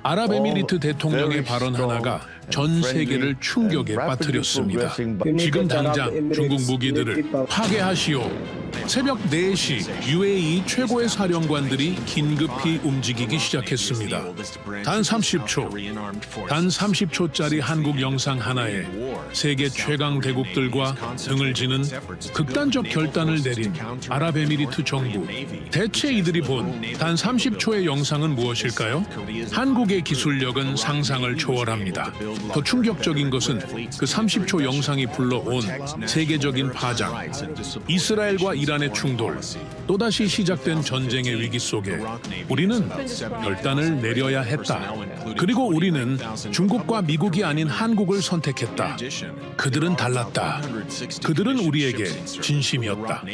아랍에미리트 대통령의 발언 하나가 전 세계를 충격에 빠뜨렸습니다. 지금 당장 중국 무기들을 파괴하시오. 새벽 4시 UAE 최고의 사령관들이 긴급히 움직이기 시작했습니다. 단 30초짜리 한국 영상 하나에 세계 최강 대국들과 등을 지는 극단적 결단을 내린 아랍에미리트 정부. 대체 이들이 본 단 30초의 영상은 무엇일까요? 한국의 기술력은 상상을 초월합니다. 더 충격적인 것은 그 30초 영상이 불러온 세계적인 파장. 이스라엘과 이란의 충돌, 또다시 시작된 전쟁의 위기 속에 우리는 결단을 내려야 했다. 그리고 우리는 중국과 미국이 아닌 한국을 선택했다. 그들은 달랐다. 그들은 우리에게 진심이었다.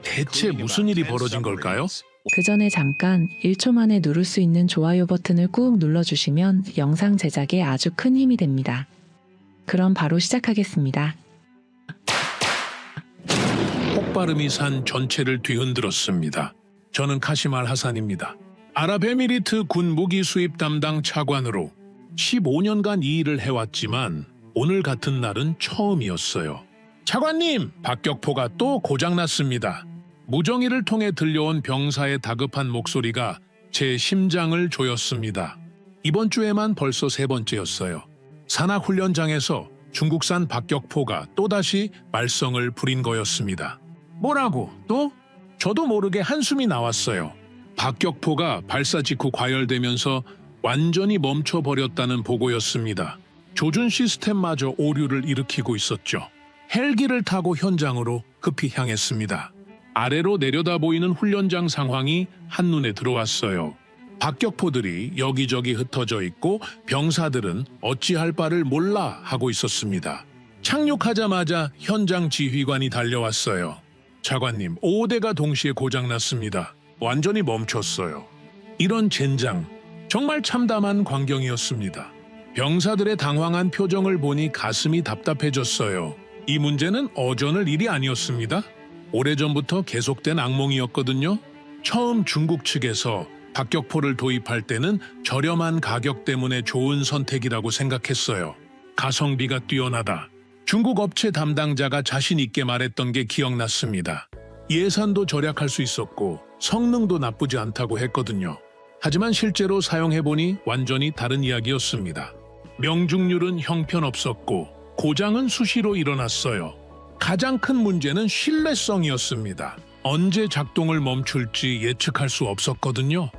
대체 무슨 일이 벌어진 걸까요? 그 전에 잠깐 1초 만에 누를 수 있는 좋아요 버튼을 꾹 눌러주시면 영상 제작에 아주 큰 힘이 됩니다. 그럼 바로 시작하겠습니다. 폭발음이 산 전체를 뒤흔들었습니다. 저는 카시말 하산입니다. 아랍에미리트 군 무기 수입 담당 차관으로 15년간 이 일을 해왔지만 오늘 같은 날은 처음이었어요. 차관님, 박격포가 또 고장났습니다. 무정의를 통해 들려온 병사의 다급한 목소리가 제 심장을 조였습니다. 이번 주에만 벌써 3번째였어요. 산악훈련장에서 중국산 박격포가 또다시 말썽을 부린 거였습니다. 뭐라고? 또? 저도 모르게 한숨이 나왔어요. 박격포가 발사 직후 과열되면서 완전히 멈춰버렸다는 보고였습니다. 조준 시스템마저 오류를 일으키고 있었죠. 헬기를 타고 현장으로 급히 향했습니다. 아래로 내려다 보이는 훈련장 상황이 한눈에 들어왔어요. 박격포들이 여기저기 흩어져 있고 병사들은 어찌할 바를 몰라 하고 있었습니다. 착륙하자마자 현장 지휘관이 달려왔어요. 차관님, 5대가 동시에 고장났습니다. 완전히 멈췄어요. 이런 젠장, 정말 참담한 광경이었습니다. 병사들의 당황한 표정을 보니 가슴이 답답해졌어요. 이 문제는 어전을 일이 아니었습니다. 오래전부터 계속된 악몽이었거든요. 처음 중국 측에서 박격포를 도입할 때는 저렴한 가격 때문에 좋은 선택이라고 생각했어요. 가성비가 뛰어나다. 중국 업체 담당자가 자신 있게 말했던 게 기억났습니다. 예산도 절약할 수 있었고 성능도 나쁘지 않다고 했거든요. 하지만 실제로 사용해보니 완전히 다른 이야기였습니다. 명중률은 형편없었고 고장은 수시로 일어났어요. 가장 큰 문제는 신뢰성이었습니다. 언제 작동을 멈출지 예측할 수 없었거든요.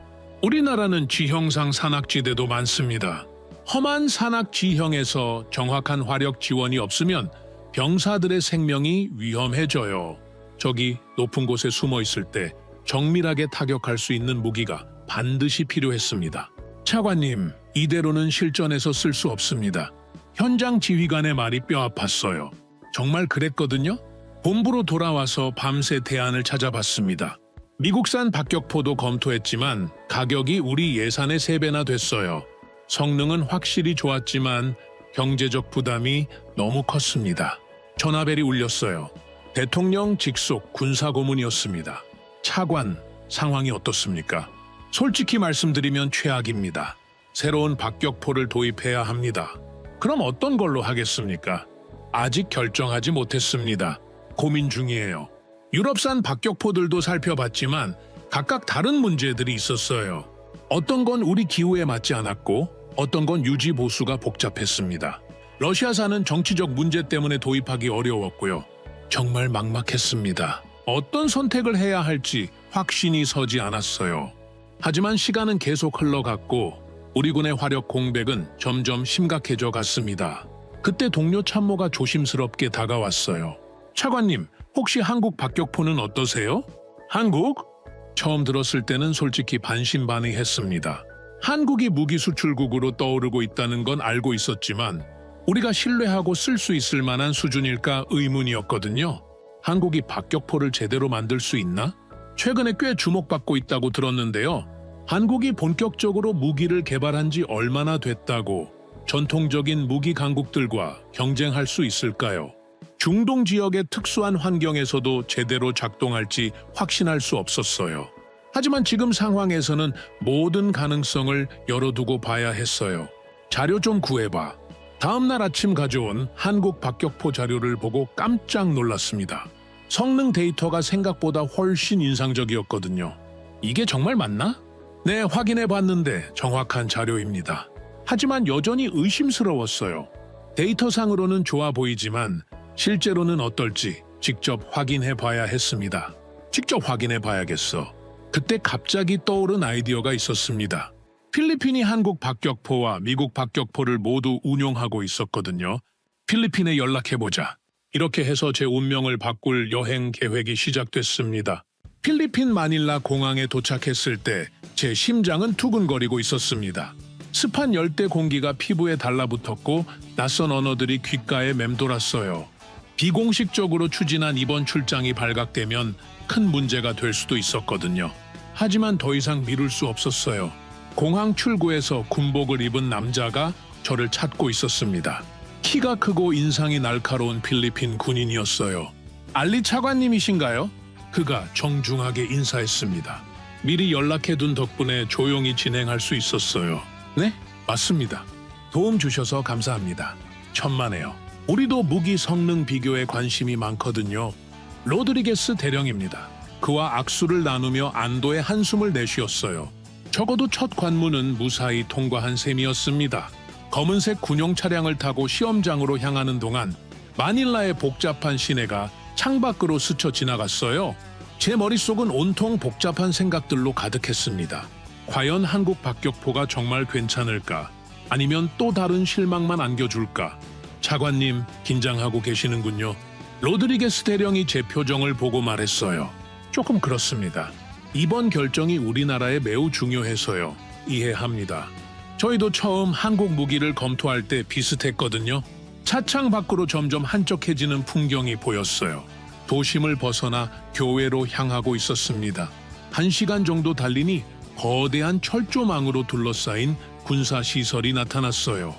우리나라는 지형상 산악지대도 많습니다. 험한 산악 지형에서 정확한 화력 지원이 없으면 병사들의 생명이 위험해져요. 저기 높은 곳에 숨어 있을 때 정밀하게 타격할 수 있는 무기가 반드시 필요했습니다. 차관님, 이대로는 실전에서 쓸 수 없습니다. 현장 지휘관의 말이 뼈 아팠어요. 정말 그랬거든요. 본부로 돌아와서 밤새 대안을 찾아봤습니다. 미국산 박격포도 검토했지만 가격이 우리 예산의 3배나 됐어요. 성능은 확실히 좋았지만 경제적 부담이 너무 컸습니다. 전화벨이 울렸어요. 대통령 직속 군사고문이었습니다. 차관, 상황이 어떻습니까? 솔직히 말씀드리면 최악입니다. 새로운 박격포를 도입해야 합니다. 그럼 어떤 걸로 하겠습니까? 아직 결정하지 못했습니다. 고민 중이에요. 유럽산 박격포들도 살펴봤지만 각각 다른 문제들이 있었어요. 어떤 건 우리 기후에 맞지 않았고 어떤 건 유지 보수가 복잡했습니다. 러시아산은 정치적 문제 때문에 도입하기 어려웠고요. 정말 막막했습니다. 어떤 선택을 해야 할지 확신이 서지 않았어요. 하지만 시간은 계속 흘러갔고 우리 군의 화력 공백은 점점 심각해져 갔습니다. 그때 동료 참모가 조심스럽게 다가왔어요. 차관님, 혹시 한국 박격포는 어떠세요? 한국? 처음 들었을 때는 솔직히 반신반의했습니다. 한국이 무기 수출국으로 떠오르고 있다는 건 알고 있었지만 우리가 신뢰하고 쓸 수 있을 만한 수준일까 의문이었거든요. 한국이 박격포를 제대로 만들 수 있나? 최근에 꽤 주목받고 있다고 들었는데요. 한국이 본격적으로 무기를 개발한 지 얼마나 됐다고 전통적인 무기 강국들과 경쟁할 수 있을까요? 중동 지역의 특수한 환경에서도 제대로 작동할지 확신할 수 없었어요. 하지만 지금 상황에서는 모든 가능성을 열어두고 봐야 했어요. 자료 좀 구해봐. 다음날 아침 가져온 한국 박격포 자료를 보고 깜짝 놀랐습니다. 성능 데이터가 생각보다 훨씬 인상적이었거든요. 이게 정말 맞나? 네, 확인해 봤는데 정확한 자료입니다. 하지만 여전히 의심스러웠어요. 데이터상으로는 좋아 보이지만 실제로는 어떨지 직접 확인해 봐야 했습니다. 직접 확인해 봐야겠어. 그때 갑자기 떠오른 아이디어가 있었습니다. 필리핀이 한국 박격포와 미국 박격포를 모두 운용하고 있었거든요. 필리핀에 연락해보자. 이렇게 해서 제 운명을 바꿀 여행 계획이 시작됐습니다. 필리핀 마닐라 공항에 도착했을 때 제 심장은 두근거리고 있었습니다. 습한 열대 공기가 피부에 달라붙었고 낯선 언어들이 귓가에 맴돌았어요. 비공식적으로 추진한 이번 출장이 발각되면 큰 문제가 될 수도 있었거든요. 하지만 더 이상 미룰 수 없었어요. 공항 출구에서 군복을 입은 남자가 저를 찾고 있었습니다. 키가 크고 인상이 날카로운 필리핀 군인이었어요. 알리 차관님이신가요? 그가 정중하게 인사했습니다. 미리 연락해둔 덕분에 조용히 진행할 수 있었어요. 네, 맞습니다. 도움 주셔서 감사합니다. 천만에요. 우리도 무기 성능 비교에 관심이 많거든요. 로드리게스 대령입니다. 그와 악수를 나누며 안도의 한숨을 내쉬었어요. 적어도 첫 관문은 무사히 통과한 셈이었습니다. 검은색 군용 차량을 타고 시험장으로 향하는 동안 마닐라의 복잡한 시내가 창밖으로 스쳐 지나갔어요. 제 머릿속은 온통 복잡한 생각들로 가득했습니다. 과연 한국 박격포가 정말 괜찮을까? 아니면 또 다른 실망만 안겨줄까? 차관님, 긴장하고 계시는군요. 로드리게스 대령이 제 표정을 보고 말했어요. 조금 그렇습니다. 이번 결정이 우리나라에 매우 중요해서요. 이해합니다. 저희도 처음 한국 무기를 검토할 때 비슷했거든요. 차창 밖으로 점점 한적해지는 풍경이 보였어요. 도심을 벗어나 교외로 향하고 있었습니다. 1시간 정도 달리니 거대한 철조망으로 둘러싸인 군사시설이 나타났어요.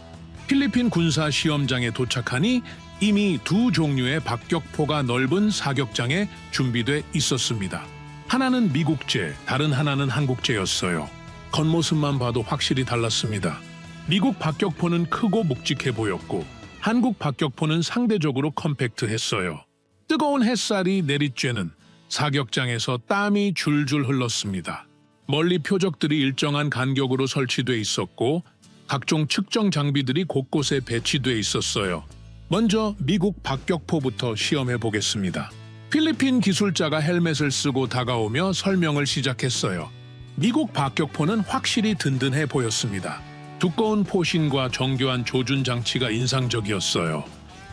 필리핀 군사 시험장에 도착하니 이미 두 종류의 박격포가 넓은 사격장에 준비돼 있었습니다. 하나는 미국제, 다른 하나는 한국제였어요. 겉모습만 봐도 확실히 달랐습니다. 미국 박격포는 크고 묵직해 보였고 한국 박격포는 상대적으로 컴팩트했어요. 뜨거운 햇살이 내리쬐는 사격장에서 땀이 줄줄 흘렀습니다. 멀리 표적들이 일정한 간격으로 설치돼 있었고 각종 측정 장비들이 곳곳에 배치돼 있었어요. 먼저 미국 박격포부터 시험해 보겠습니다. 필리핀 기술자가 헬멧을 쓰고 다가오며 설명을 시작했어요. 미국 박격포는 확실히 든든해 보였습니다. 두꺼운 포신과 정교한 조준 장치가 인상적이었어요.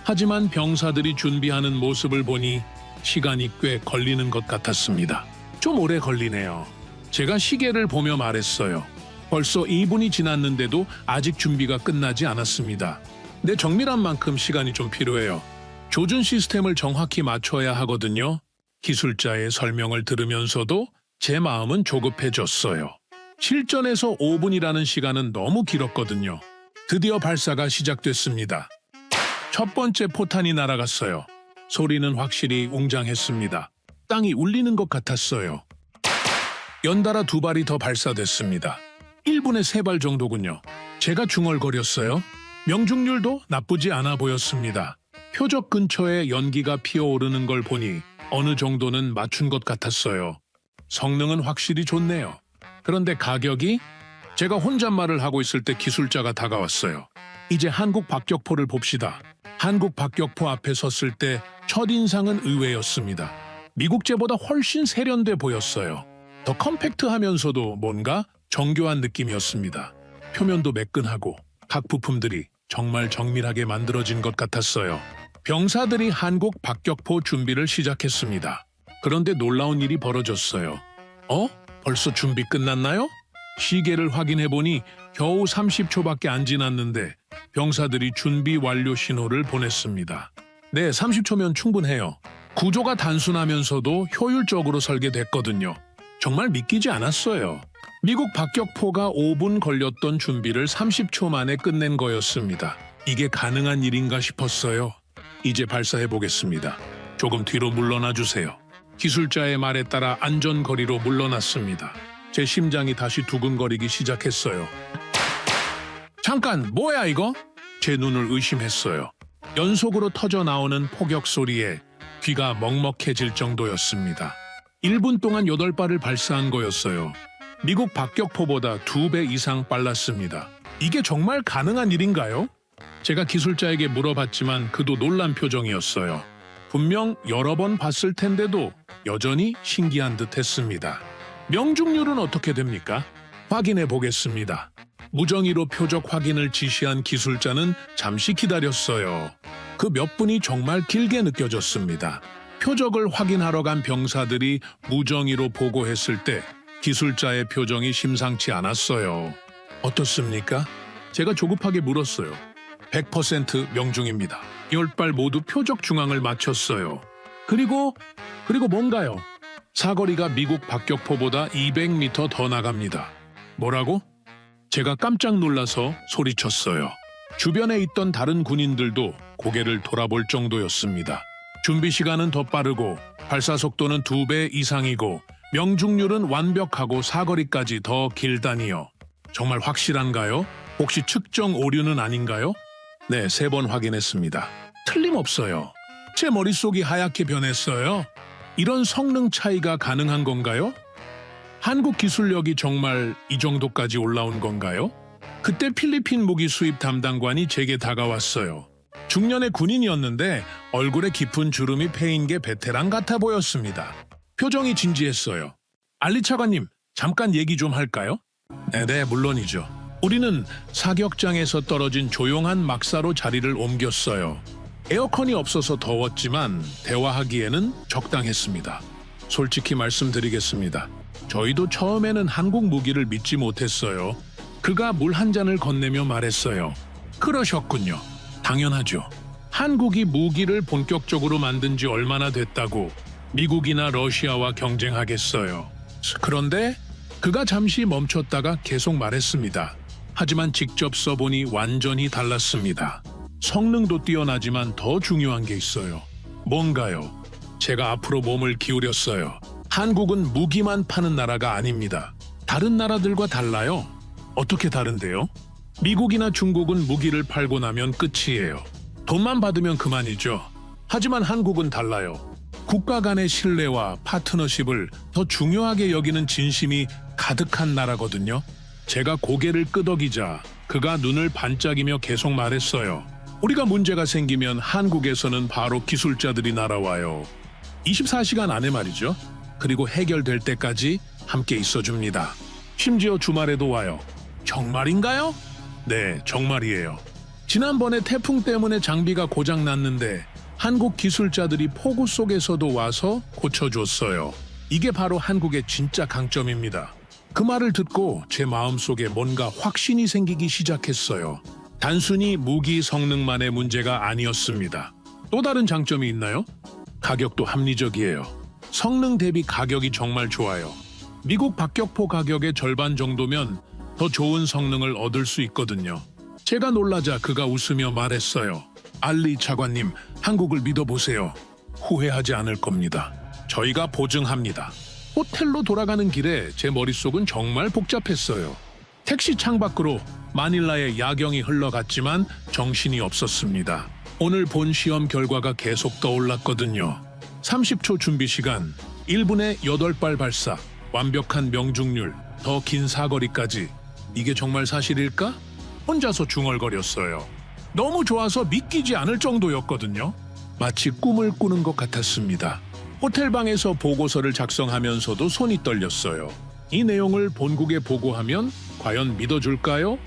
하지만 병사들이 준비하는 모습을 보니 시간이 꽤 걸리는 것 같았습니다. 좀 오래 걸리네요. 제가 시계를 보며 말했어요. 벌써 2분이 지났는데도 아직 준비가 끝나지 않았습니다. 내 정밀한 만큼 시간이 좀 필요해요. 조준 시스템을 정확히 맞춰야 하거든요. 기술자의 설명을 들으면서도 제 마음은 조급해졌어요. 실전에서 5분이라는 시간은 너무 길었거든요. 드디어 발사가 시작됐습니다. 첫 번째 포탄이 날아갔어요. 소리는 확실히 웅장했습니다. 땅이 울리는 것 같았어요. 연달아 2발이 더 발사됐습니다. 1분에 3발 정도군요. 제가 중얼거렸어요. 명중률도 나쁘지 않아 보였습니다. 표적 근처에 연기가 피어오르는 걸 보니 어느 정도는 맞춘 것 같았어요. 성능은 확실히 좋네요. 그런데 가격이? 제가 혼잣말을 하고 있을 때 기술자가 다가왔어요. 이제 한국 박격포를 봅시다. 한국 박격포 앞에 섰을 때 첫인상은 의외였습니다. 미국제보다 훨씬 세련돼 보였어요. 더 컴팩트하면서도 뭔가 정교한 느낌이었습니다. 표면도 매끈하고 각 부품들이 정말 정밀하게 만들어진 것 같았어요. 병사들이 한국 박격포 준비를 시작했습니다. 그런데 놀라운 일이 벌어졌어요. 벌써 준비 끝났나요? 시계를 확인해보니 겨우 30초밖에 안 지났는데 병사들이 준비 완료 신호를 보냈습니다. 네, 30초면 충분해요. 구조가 단순하면서도 효율적으로 설계됐거든요. 정말 믿기지 않았어요. 미국 박격포가 5분 걸렸던 준비를 30초 만에 끝낸 거였습니다. 이게 가능한 일인가 싶었어요. 이제 발사해 보겠습니다. 조금 뒤로 물러나 주세요. 기술자의 말에 따라 안전거리로 물러났습니다. 제 심장이 다시 두근거리기 시작했어요. 잠깐, 뭐야 이거? 제 눈을 의심했어요. 연속으로 터져 나오는 포격 소리에 귀가 먹먹해질 정도였습니다. 1분 동안 8발을 발사한 거였어요. 미국 박격포보다 2배 이상 빨랐습니다. 이게 정말 가능한 일인가요? 제가 기술자에게 물어봤지만 그도 놀란 표정이었어요. 분명 여러 번 봤을 텐데도 여전히 신기한 듯 했습니다. 명중률은 어떻게 됩니까? 확인해 보겠습니다. 무정의로 표적 확인을 지시한 기술자는 잠시 기다렸어요. 그 몇 분이 정말 길게 느껴졌습니다. 표적을 확인하러 간 병사들이 무정의로 보고했을 때 기술자의 표정이 심상치 않았어요. 어떻습니까? 제가 조급하게 물었어요. 100% 명중입니다. 10발 모두 표적 중앙을 맞췄어요. 그리고 뭔가요? 사거리가 미국 박격포보다 200m 더 나갑니다. 뭐라고? 제가 깜짝 놀라서 소리쳤어요. 주변에 있던 다른 군인들도 고개를 돌아볼 정도였습니다. 준비 시간은 더 빠르고 발사 속도는 2배 이상이고 명중률은 완벽하고 사거리까지 더 길다니요. 정말 확실한가요? 혹시 측정 오류는 아닌가요? 네, 3번 확인했습니다. 틀림없어요. 제 머릿속이 하얗게 변했어요. 이런 성능 차이가 가능한 건가요? 한국 기술력이 정말 이 정도까지 올라온 건가요? 그때 필리핀 무기 수입 담당관이 제게 다가왔어요. 중년의 군인이었는데 얼굴에 깊은 주름이 패인 게 베테랑 같아 보였습니다. 표정이 진지했어요. 알리 차관님, 잠깐 얘기 좀 할까요? 네, 물론이죠. 우리는 사격장에서 떨어진 조용한 막사로 자리를 옮겼어요. 에어컨이 없어서 더웠지만 대화하기에는 적당했습니다. 솔직히 말씀드리겠습니다. 저희도 처음에는 한국 무기를 믿지 못했어요. 그가 물 한 잔을 건네며 말했어요. 그러셨군요. 당연하죠. 한국이 무기를 본격적으로 만든 지 얼마나 됐다고 미국이나 러시아와 경쟁하겠어요. 그런데 그가 잠시 멈췄다가 계속 말했습니다. 하지만 직접 써보니 완전히 달랐습니다. 성능도 뛰어나지만 더 중요한 게 있어요. 뭔가요? 제가 앞으로 몸을 기울였어요. 한국은 무기만 파는 나라가 아닙니다. 다른 나라들과 달라요. 어떻게 다른데요? 미국이나 중국은 무기를 팔고 나면 끝이에요. 돈만 받으면 그만이죠. 하지만 한국은 달라요. 국가 간의 신뢰와 파트너십을 더 중요하게 여기는 진심이 가득한 나라거든요. 제가 고개를 끄덕이자 그가 눈을 반짝이며 계속 말했어요. 우리가 문제가 생기면 한국에서는 바로 기술자들이 날아와요. 24시간 안에 말이죠. 그리고 해결될 때까지 함께 있어줍니다. 심지어 주말에도 와요. 정말인가요? 네, 정말이에요. 지난번에 태풍 때문에 장비가 고장났는데 한국 기술자들이 폭우 속에서도 와서 고쳐줬어요. 이게 바로 한국의 진짜 강점입니다. 그 말을 듣고 제 마음속에 뭔가 확신이 생기기 시작했어요. 단순히 무기 성능만의 문제가 아니었습니다. 또 다른 장점이 있나요? 가격도 합리적이에요. 성능 대비 가격이 정말 좋아요. 미국 박격포 가격의 절반 정도면 더 좋은 성능을 얻을 수 있거든요. 제가 놀라자 그가 웃으며 말했어요. 알리 차관님, 한국을 믿어보세요. 후회하지 않을 겁니다. 저희가 보증합니다. 호텔로 돌아가는 길에 제 머릿속은 정말 복잡했어요. 택시 창밖으로 마닐라의 야경이 흘러갔지만 정신이 없었습니다. 오늘 본 시험 결과가 계속 떠올랐거든요. 30초 준비 시간, 1분에 8발 발사, 완벽한 명중률, 더 긴 사거리까지. 이게 정말 사실일까? 혼자서 중얼거렸어요. 너무 좋아서 믿기지 않을 정도였거든요. 마치 꿈을 꾸는 것 같았습니다. 호텔방에서 보고서를 작성하면서도 손이 떨렸어요. 이 내용을 본국에 보고하면 과연 믿어줄까요?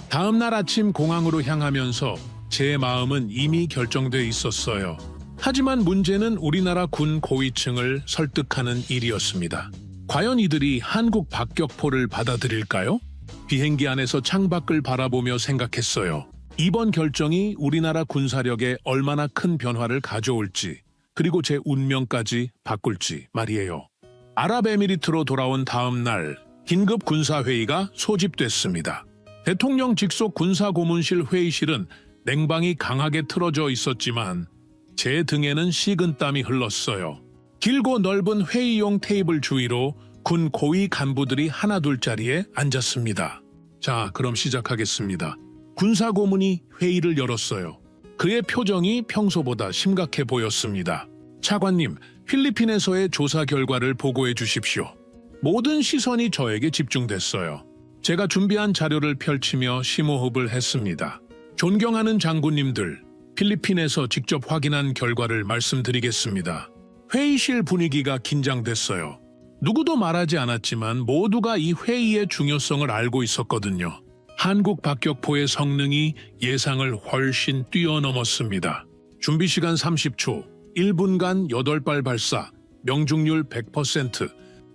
다음 날 아침 공항으로 향하면서 제 마음은 이미 결정돼 있었어요. 하지만 문제는 우리나라 군 고위층을 설득하는 일이었습니다. 과연 이들이 한국 박격포를 받아들일까요? 비행기 안에서 창밖을 바라보며 생각했어요. 이번 결정이 우리나라 군사력에 얼마나 큰 변화를 가져올지, 그리고 제 운명까지 바꿀지 말이에요. 아랍에미리트로 돌아온 다음 날 긴급 군사회의가 소집됐습니다. 대통령 직속 군사고문실 회의실은 냉방이 강하게 틀어져 있었지만 제 등에는 식은땀이 흘렀어요. 길고 넓은 회의용 테이블 주위로 군 고위 간부들이 하나둘 자리에 앉았습니다. 자, 그럼 시작하겠습니다. 군사고문이 회의를 열었어요. 그의 표정이 평소보다 심각해 보였습니다. 차관님, 필리핀에서의 조사 결과를 보고해 주십시오. 모든 시선이 저에게 집중됐어요. 제가 준비한 자료를 펼치며 심호흡을 했습니다. 존경하는 장군님들, 필리핀에서 직접 확인한 결과를 말씀드리겠습니다. 회의실 분위기가 긴장됐어요. 누구도 말하지 않았지만 모두가 이 회의의 중요성을 알고 있었거든요. 한국 박격포의 성능이 예상을 훨씬 뛰어넘었습니다. 준비 시간 30초, 1분간 8발 발사, 명중률 100%,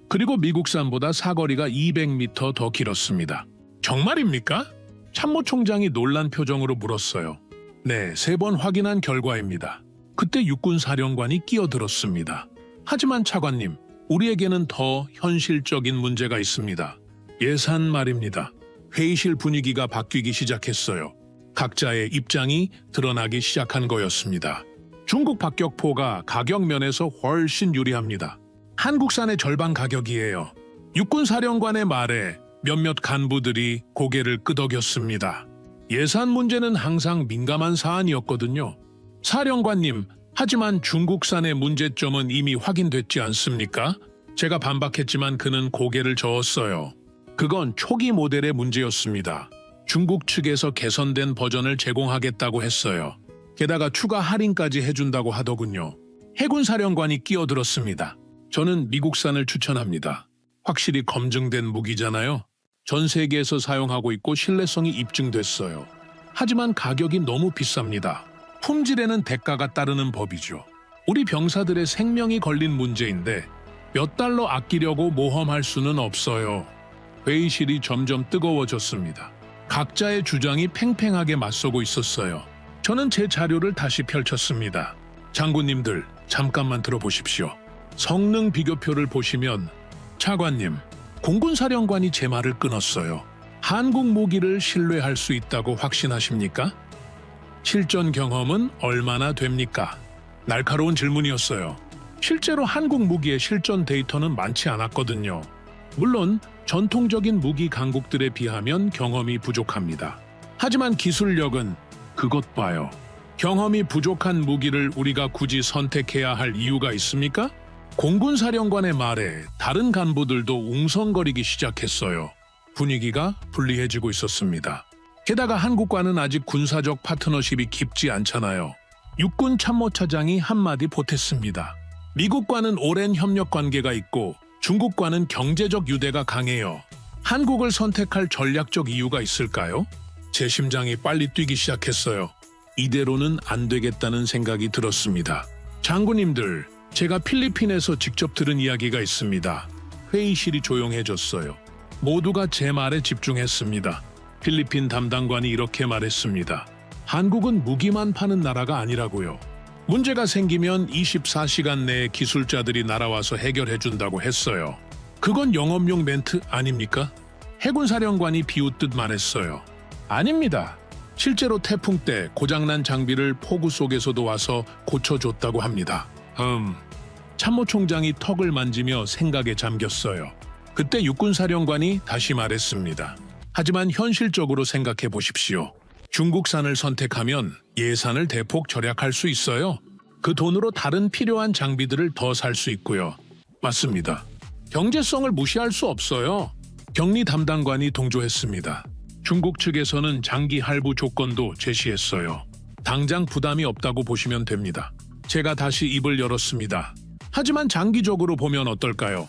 그리고 미국산보다 사거리가 200m 더 길었습니다. 정말입니까? 참모총장이 놀란 표정으로 물었어요. 네, 3번 확인한 결과입니다. 그때 육군사령관이 끼어들었습니다. 하지만 차관님, 우리에게는 더 현실적인 문제가 있습니다. 예산 말입니다. 회의실 분위기가 바뀌기 시작했어요. 각자의 입장이 드러나기 시작한 거였습니다. 중국 박격포가 가격 면에서 훨씬 유리합니다. 한국산의 절반 가격이에요. 육군사령관의 말에 몇몇 간부들이 고개를 끄덕였습니다. 예산 문제는 항상 민감한 사안이었거든요. 사령관님, 하지만 중국산의 문제점은 이미 확인됐지 않습니까? 제가 반박했지만 그는 고개를 저었어요. 그건 초기 모델의 문제였습니다. 중국 측에서 개선된 버전을 제공하겠다고 했어요. 게다가 추가 할인까지 해준다고 하더군요. 해군사령관이 끼어들었습니다. 저는 미국산을 추천합니다. 확실히 검증된 무기잖아요. 전 세계에서 사용하고 있고 신뢰성이 입증됐어요. 하지만 가격이 너무 비쌉니다. 품질에는 대가가 따르는 법이죠. 우리 병사들의 생명이 걸린 문제인데 몇 달러 아끼려고 모험할 수는 없어요. 회의실이 점점 뜨거워졌습니다. 각자의 주장이 팽팽하게 맞서고 있었어요. 저는 제 자료를 다시 펼쳤습니다. 장군님들, 잠깐만 들어보십시오. 성능 비교표를 보시면 차관님, 공군사령관이 제 말을 끊었어요. 한국 무기를 신뢰할 수 있다고 확신하십니까? 실전 경험은 얼마나 됩니까? 날카로운 질문이었어요. 실제로 한국 무기의 실전 데이터는 많지 않았거든요. 물론 전통적인 무기 강국들에 비하면 경험이 부족합니다. 하지만 기술력은 그것 봐요. 경험이 부족한 무기를 우리가 굳이 선택해야 할 이유가 있습니까? 공군사령관의 말에 다른 간부들도 웅성거리기 시작했어요. 분위기가 불리해지고 있었습니다. 게다가 한국과는 아직 군사적 파트너십이 깊지 않잖아요. 육군 참모차장이 한마디 보탰습니다. 미국과는 오랜 협력 관계가 있고 중국과는 경제적 유대가 강해요. 한국을 선택할 전략적 이유가 있을까요? 제 심장이 빨리 뛰기 시작했어요. 이대로는 안 되겠다는 생각이 들었습니다. 장군님들, 제가 필리핀에서 직접 들은 이야기가 있습니다. 회의실이 조용해졌어요. 모두가 제 말에 집중했습니다. 필리핀 담당관이 이렇게 말했습니다. 한국은 무기만 파는 나라가 아니라고요. 문제가 생기면 24시간 내에 기술자들이 날아와서 해결해준다고 했어요. 그건 영업용 멘트 아닙니까? 해군사령관이 비웃듯 말했어요. 아닙니다. 실제로 태풍 때 고장난 장비를 폭우 속에서도 와서 고쳐줬다고 합니다. 참모총장이 턱을 만지며 생각에 잠겼어요. 그때 육군사령관이 다시 말했습니다. 하지만 현실적으로 생각해 보십시오. 중국산을 선택하면 예산을 대폭 절약할 수 있어요. 그 돈으로 다른 필요한 장비들을 더 살 수 있고요. 맞습니다. 경제성을 무시할 수 없어요. 격리 담당관이 동조했습니다. 중국 측에서는 장기 할부 조건도 제시했어요. 당장 부담이 없다고 보시면 됩니다. 제가 다시 입을 열었습니다. 하지만 장기적으로 보면 어떨까요?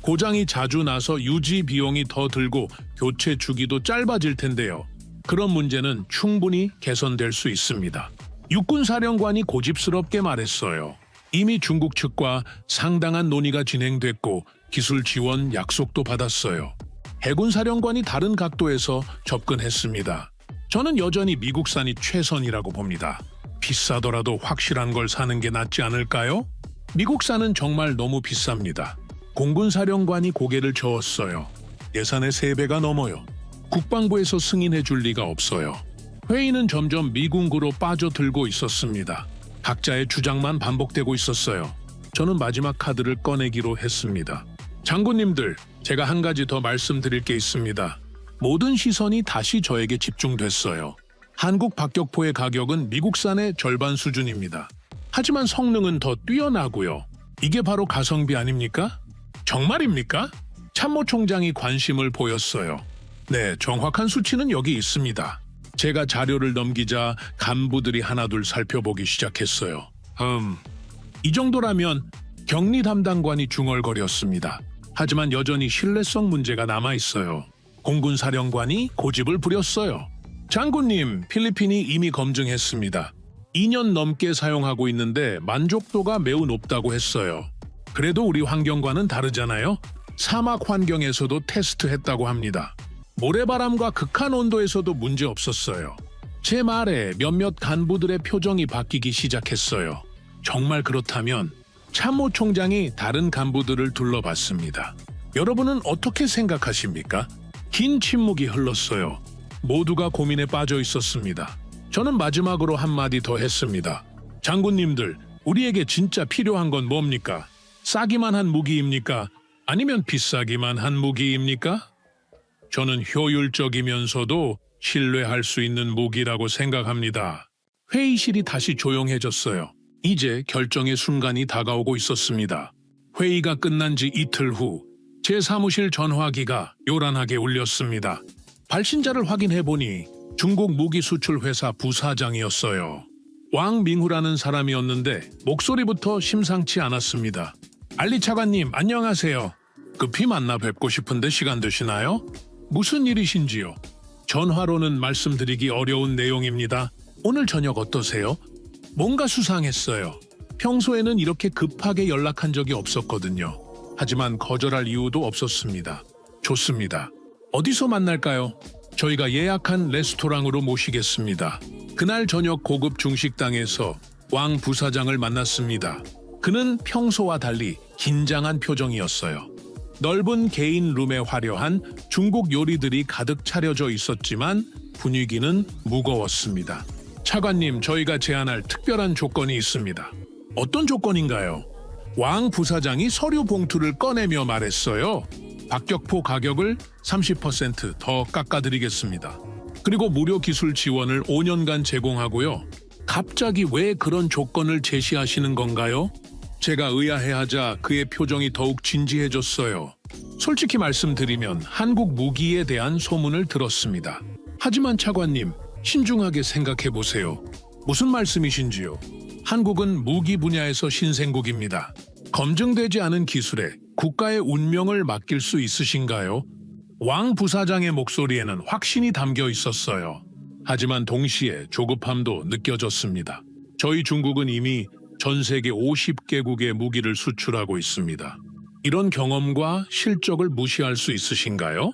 고장이 자주 나서 유지 비용이 더 들고 교체 주기도 짧아질 텐데요. 그런 문제는 충분히 개선될 수 있습니다. 육군사령관이 고집스럽게 말했어요. 이미 중국 측과 상당한 논의가 진행됐고 기술 지원 약속도 받았어요. 해군사령관이 다른 각도에서 접근했습니다. 저는 여전히 미국산이 최선이라고 봅니다. 비싸더라도 확실한 걸 사는 게 낫지 않을까요? 미국산은 정말 너무 비쌉니다. 공군사령관이 고개를 저었어요. 예산의 3배가 넘어요. 국방부에서 승인해 줄 리가 없어요. 회의는 점점 미궁으로 빠져들고 있었습니다. 각자의 주장만 반복되고 있었어요. 저는 마지막 카드를 꺼내기로 했습니다. 장군님들, 제가 한 가지 더 말씀드릴 게 있습니다. 모든 시선이 다시 저에게 집중됐어요. 한국 박격포의 가격은 미국산의 절반 수준입니다. 하지만 성능은 더 뛰어나고요. 이게 바로 가성비 아닙니까? 정말입니까? 참모총장이 관심을 보였어요. 네, 정확한 수치는 여기 있습니다. 제가 자료를 넘기자 간부들이 하나둘 살펴보기 시작했어요. 이 정도라면 격리 담당관이 중얼거렸습니다. 하지만 여전히 신뢰성 문제가 남아있어요. 공군 사령관이 고집을 부렸어요. 장군님, 필리핀이 이미 검증했습니다. 2년 넘게 사용하고 있는데 만족도가 매우 높다고 했어요. 그래도 우리 환경과는 다르잖아요. 사막 환경에서도 테스트했다고 합니다. 모래바람과 극한 온도에서도 문제 없었어요. 제 말에 몇몇 간부들의 표정이 바뀌기 시작했어요. 정말 그렇다면 참모총장이 다른 간부들을 둘러봤습니다. 여러분은 어떻게 생각하십니까? 긴 침묵이 흘렀어요. 모두가 고민에 빠져 있었습니다. 저는 마지막으로 한마디 더 했습니다. 장군님들, 우리에게 진짜 필요한 건 뭡니까? 싸기만 한 무기입니까? 아니면 비싸기만 한 무기입니까? 저는 효율적이면서도 신뢰할 수 있는 무기라고 생각합니다. 회의실이 다시 조용해졌어요. 이제 결정의 순간이 다가오고 있었습니다. 회의가 끝난 지 이틀 후 제 사무실 전화기가 요란하게 울렸습니다. 발신자를 확인해보니 중국 무기 수출 회사 부사장이었어요. 왕밍후라는 사람이었는데 목소리부터 심상치 않았습니다. 알리 차관님, 안녕하세요. 급히 만나 뵙고 싶은데 시간 되시나요? 무슨 일이신지요? 전화로는 말씀드리기 어려운 내용입니다. 오늘 저녁 어떠세요? 뭔가 수상했어요. 평소에는 이렇게 급하게 연락한 적이 없었거든요. 하지만 거절할 이유도 없었습니다. 좋습니다. 어디서 만날까요? 저희가 예약한 레스토랑으로 모시겠습니다. 그날 저녁 고급 중식당에서 왕 부사장을 만났습니다. 그는 평소와 달리 긴장한 표정이었어요. 넓은 개인 룸에 화려한 중국 요리들이 가득 차려져 있었지만 분위기는 무거웠습니다. 차관님, 저희가 제안할 특별한 조건이 있습니다. 어떤 조건인가요? 왕 부사장이 서류 봉투를 꺼내며 말했어요. 박격포 가격을 30% 더 깎아드리겠습니다. 그리고 무료 기술 지원을 5년간 제공하고요. 갑자기 왜 그런 조건을 제시하시는 건가요? 제가 의아해하자 그의 표정이 더욱 진지해졌어요. 솔직히 말씀드리면 한국 무기에 대한 소문을 들었습니다. 하지만 차관님, 신중하게 생각해보세요. 무슨 말씀이신지요? 한국은 무기 분야에서 신생국입니다. 검증되지 않은 기술에 국가의 운명을 맡길 수 있으신가요? 왕 부사장의 목소리에는 확신이 담겨 있었어요. 하지만 동시에 조급함도 느껴졌습니다. 저희 중국은 이미 전 세계 50개국의 무기를 수출하고 있습니다. 이런 경험과 실적을 무시할 수 있으신가요?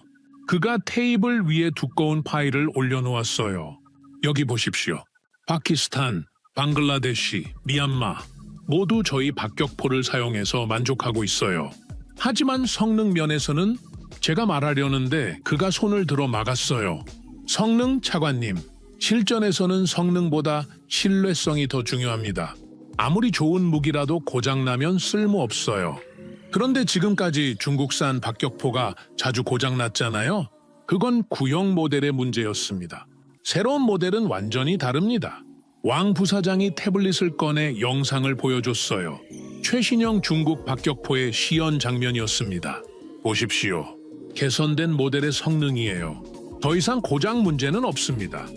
그가 테이블 위에 두꺼운 파일을 올려놓았어요. 여기 보십시오. 파키스탄, 방글라데시, 미얀마 모두 저희 박격포를 사용해서 만족하고 있어요. 하지만 성능 면에서는 제가 말하려는데 그가 손을 들어 막았어요. 성능, 차관님. 실전에서는 성능보다 신뢰성이 더 중요합니다. 아무리 좋은 무기라도 고장나면 쓸모없어요. 그런데 지금까지 중국산 박격포가 자주 고장났잖아요. 그건 구형 모델의 문제였습니다. 새로운 모델은 완전히 다릅니다. 왕 부사장이 태블릿을 꺼내 영상을 보여줬어요. 최신형 중국 박격포의 시연 장면이었습니다. 보십시오. 개선된 모델의 성능이에요. 더 이상 고장 문제는 없습니다.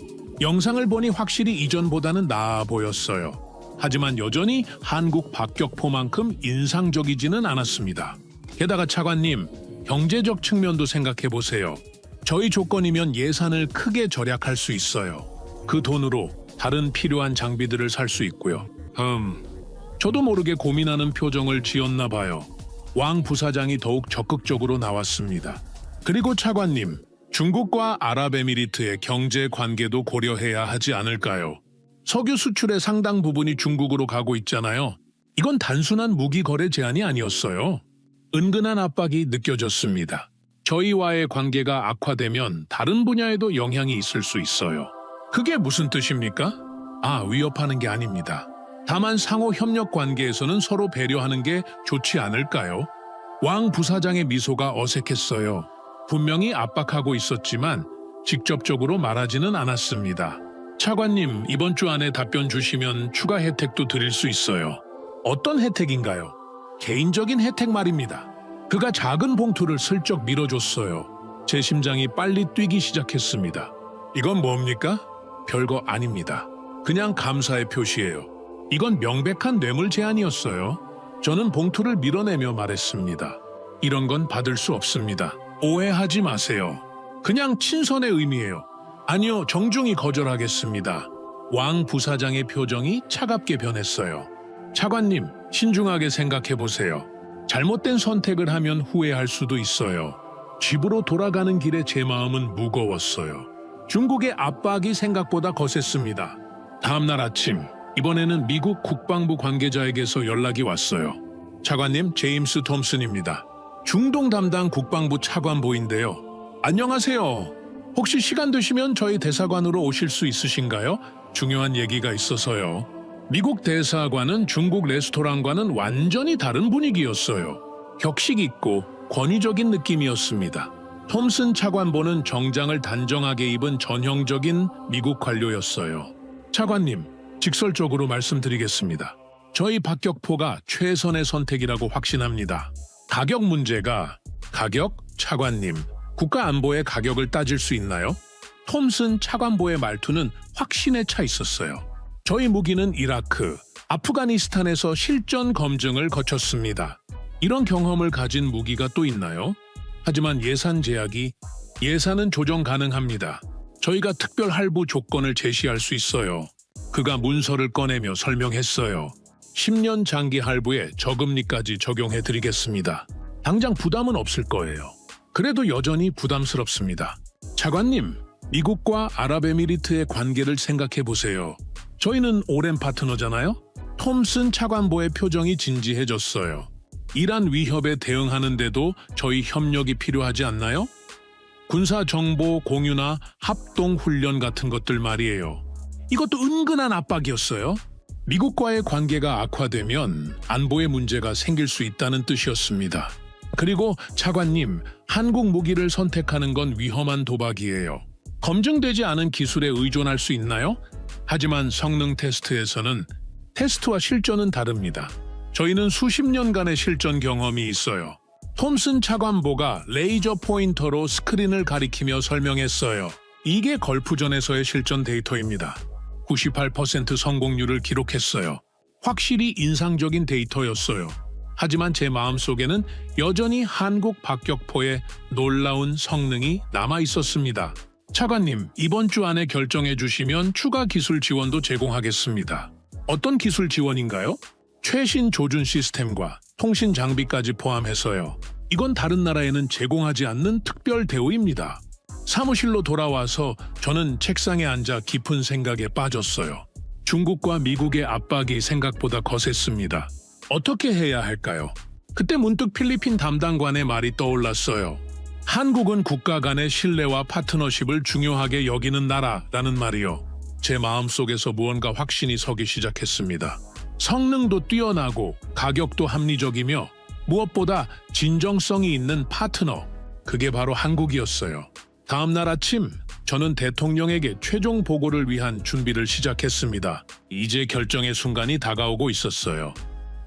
영상을 보니 확실히 이전보다는 나아 보였어요. 하지만 여전히 한국 박격포만큼 인상적이지는 않았습니다. 게다가 차관님, 경제적 측면도 생각해보세요. 저희 조건이면 예산을 크게 절약할 수 있어요. 그 돈으로 다른 필요한 장비들을 살 수 있고요. 저도 모르게 고민하는 표정을 지었나 봐요. 왕 부사장이 더욱 적극적으로 나왔습니다. 그리고 차관님, 중국과 아랍에미리트의 경제 관계도 고려해야 하지 않을까요? 석유 수출의 상당 부분이 중국으로 가고 있잖아요. 이건 단순한 무기 거래 제한이 아니었어요. 은근한 압박이 느껴졌습니다. 저희와의 관계가 악화되면 다른 분야에도 영향이 있을 수 있어요. 그게 무슨 뜻입니까? 위협하는 게 아닙니다. 다만 상호 협력 관계에서는 서로 배려하는 게 좋지 않을까요? 왕 부사장의 미소가 어색했어요. 분명히 압박하고 있었지만 직접적으로 말하지는 않았습니다. 차관님, 이번 주 안에 답변 주시면 추가 혜택도 드릴 수 있어요. 어떤 혜택인가요? 개인적인 혜택 말입니다. 그가 작은 봉투를 슬쩍 밀어줬어요. 제 심장이 빨리 뛰기 시작했습니다. 이건 뭡니까? 별거 아닙니다. 그냥 감사의 표시예요. 이건 명백한 뇌물 제안이었어요. 저는 봉투를 밀어내며 말했습니다. 이런 건 받을 수 없습니다. 오해하지 마세요. 그냥 친선의 의미예요. 아니요, 정중히 거절하겠습니다. 왕 부사장의 표정이 차갑게 변했어요. 차관님, 신중하게 생각해 보세요. 잘못된 선택을 하면 후회할 수도 있어요. 집으로 돌아가는 길에 제 마음은 무거웠어요. 중국의 압박이 생각보다 거셌습니다. 다음 날 아침, 이번에는 미국 국방부 관계자에게서 연락이 왔어요. 차관님, 제임스 톰슨입니다. 중동 담당 국방부 차관보인데요. 안녕하세요. 혹시 시간 되시면 저희 대사관으로 오실 수 있으신가요? 중요한 얘기가 있어서요. 미국 대사관은 중국 레스토랑과는 완전히 다른 분위기였어요. 격식 있고 권위적인 느낌이었습니다. 톰슨 차관보는 정장을 단정하게 입은 전형적인 미국 관료였어요. 차관님, 직설적으로 말씀드리겠습니다. 저희 박격포가 최선의 선택이라고 확신합니다. 가격 문제가... 가격? 차관님, 국가 안보의 가격을 따질 수 있나요? 톰슨 차관보의 말투는 확신에 차 있었어요. 저희 무기는 이라크, 아프가니스탄에서 실전 검증을 거쳤습니다. 이런 경험을 가진 무기가 또 있나요? 하지만 예산 제약이... 예산은 조정 가능합니다. 저희가 특별 할부 조건을 제시할 수 있어요. 그가 문서를 꺼내며 설명했어요. 10년 장기 할부에 저금리까지 적용해드리겠습니다. 당장 부담은 없을 거예요. 그래도 여전히 부담스럽습니다. 차관님, 미국과 아랍에미리트의 관계를 생각해 보세요. 저희는 오랜 파트너잖아요? 톰슨 차관보의 표정이 진지해졌어요. 이란 위협에 대응하는데도 저희 협력이 필요하지 않나요? 군사 정보 공유나 합동 훈련 같은 것들 말이에요. 이것도 은근한 압박이었어요. 미국과의 관계가 악화되면 안보에 문제가 생길 수 있다는 뜻이었습니다. 그리고 차관님, 한국 무기를 선택하는 건 위험한 도박이에요. 검증되지 않은 기술에 의존할 수 있나요? 하지만 성능 테스트에서는 테스트와 실전은 다릅니다. 저희는 수십 년간의 실전 경험이 있어요. 톰슨 차관보가 레이저 포인터로 스크린을 가리키며 설명했어요. 이게 걸프전에서의 실전 데이터입니다. 98% 성공률을 기록했어요. 확실히 인상적인 데이터였어요. 하지만 제 마음속에는 여전히 한국 박격포의 놀라운 성능이 남아 있었습니다. 차관님, 이번 주 안에 결정해 주시면 추가 기술 지원도 제공하겠습니다. 어떤 기술 지원인가요? 최신 조준 시스템과 통신 장비까지 포함해서요. 이건 다른 나라에는 제공하지 않는 특별 대우입니다. 사무실로 돌아와서 저는 책상에 앉아 깊은 생각에 빠졌어요. 중국과 미국의 압박이 생각보다 거셌습니다. 어떻게 해야 할까요? 그때 문득 필리핀 담당관의 말이 떠올랐어요. 한국은 국가 간의 신뢰와 파트너십을 중요하게 여기는 나라라는 말이요. 제 마음속에서 무언가 확신이 서기 시작했습니다. 성능도 뛰어나고 가격도 합리적이며 무엇보다 진정성이 있는 파트너, 그게 바로 한국이었어요. 다음 날 아침, 저는 대통령에게 최종 보고를 위한 준비를 시작했습니다. 이제 결정의 순간이 다가오고 있었어요.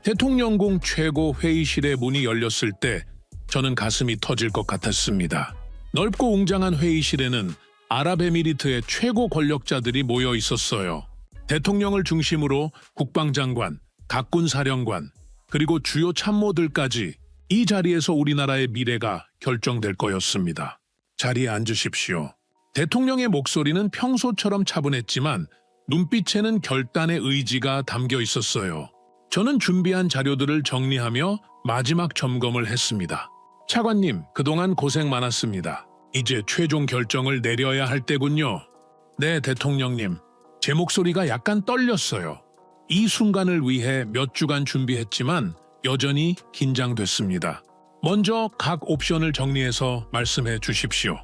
대통령궁 최고 회의실의 문이 열렸을 때 저는 가슴이 터질 것 같았습니다. 넓고 웅장한 회의실에는 아랍에미리트의 최고 권력자들이 모여 있었어요. 대통령을 중심으로 국방장관, 각군사령관, 그리고 주요 참모들까지 이 자리에서 우리나라의 미래가 결정될 거였습니다. 자리에 앉으십시오. 대통령의 목소리는 평소처럼 차분했지만 눈빛에는 결단의 의지가 담겨 있었어요. 저는 준비한 자료들을 정리하며 마지막 점검을 했습니다. 차관님, 그동안 고생 많았습니다. 이제 최종 결정을 내려야 할 때군요. 네, 대통령님. 제 목소리가 약간 떨렸어요. 이 순간을 위해 몇 주간 준비했지만 여전히 긴장됐습니다. 먼저 각 옵션을 정리해서 말씀해 주십시오.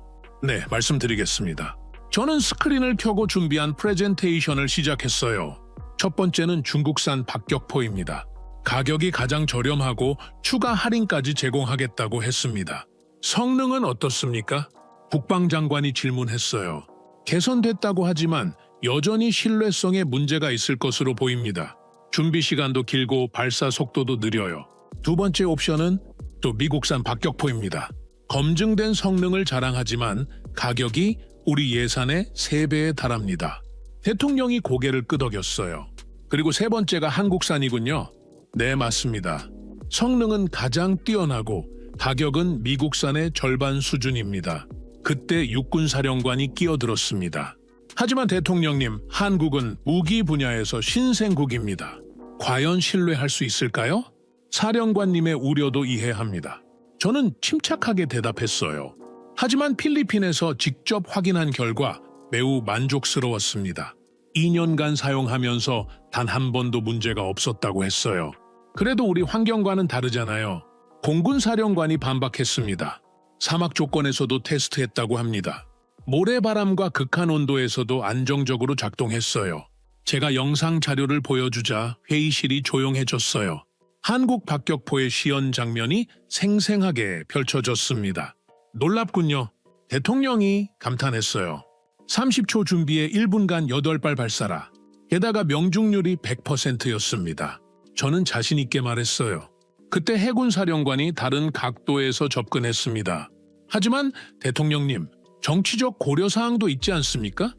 네, 말씀드리겠습니다. 저는 스크린을 켜고 준비한 프레젠테이션을 시작했어요. 첫 번째는 중국산 박격포입니다. 가격이 가장 저렴하고 추가 할인까지 제공하겠다고 했습니다. 성능은 어떻습니까? 국방장관이 질문했어요. 개선됐다고 하지만 여전히 신뢰성에 문제가 있을 것으로 보입니다. 준비 시간도 길고 발사 속도도 느려요. 두 번째 옵션은 또 미국산 박격포입니다. 검증된 성능을 자랑하지만 가격이 우리 예산의 3배에 달합니다. 대통령이 고개를 끄덕였어요. 그리고 세 번째가 한국산이군요. 네, 맞습니다. 성능은 가장 뛰어나고 가격은 미국산의 절반 수준입니다. 그때 육군사령관이 끼어들었습니다. 하지만 대통령님, 한국은 무기 분야에서 신생국입니다. 과연 신뢰할 수 있을까요? 사령관님의 우려도 이해합니다. 저는 침착하게 대답했어요. 하지만 필리핀에서 직접 확인한 결과 매우 만족스러웠습니다. 2년간 사용하면서 단 한 번도 문제가 없었다고 했어요. 그래도 우리 환경과는 다르잖아요. 공군사령관이 반박했습니다. 사막 조건에서도 테스트했다고 합니다. 모래바람과 극한 온도에서도 안정적으로 작동했어요. 제가 영상 자료를 보여주자 회의실이 조용해졌어요. 한국 박격포의 시연 장면이 생생하게 펼쳐졌습니다. 놀랍군요. 대통령이 감탄했어요. 30초 준비에 1분간 8발 발사라. 게다가 명중률이 100%였습니다. 저는 자신 있게 말했어요. 그때 해군 사령관이 다른 각도에서 접근했습니다. 하지만 대통령님, 정치적 고려사항도 있지 않습니까?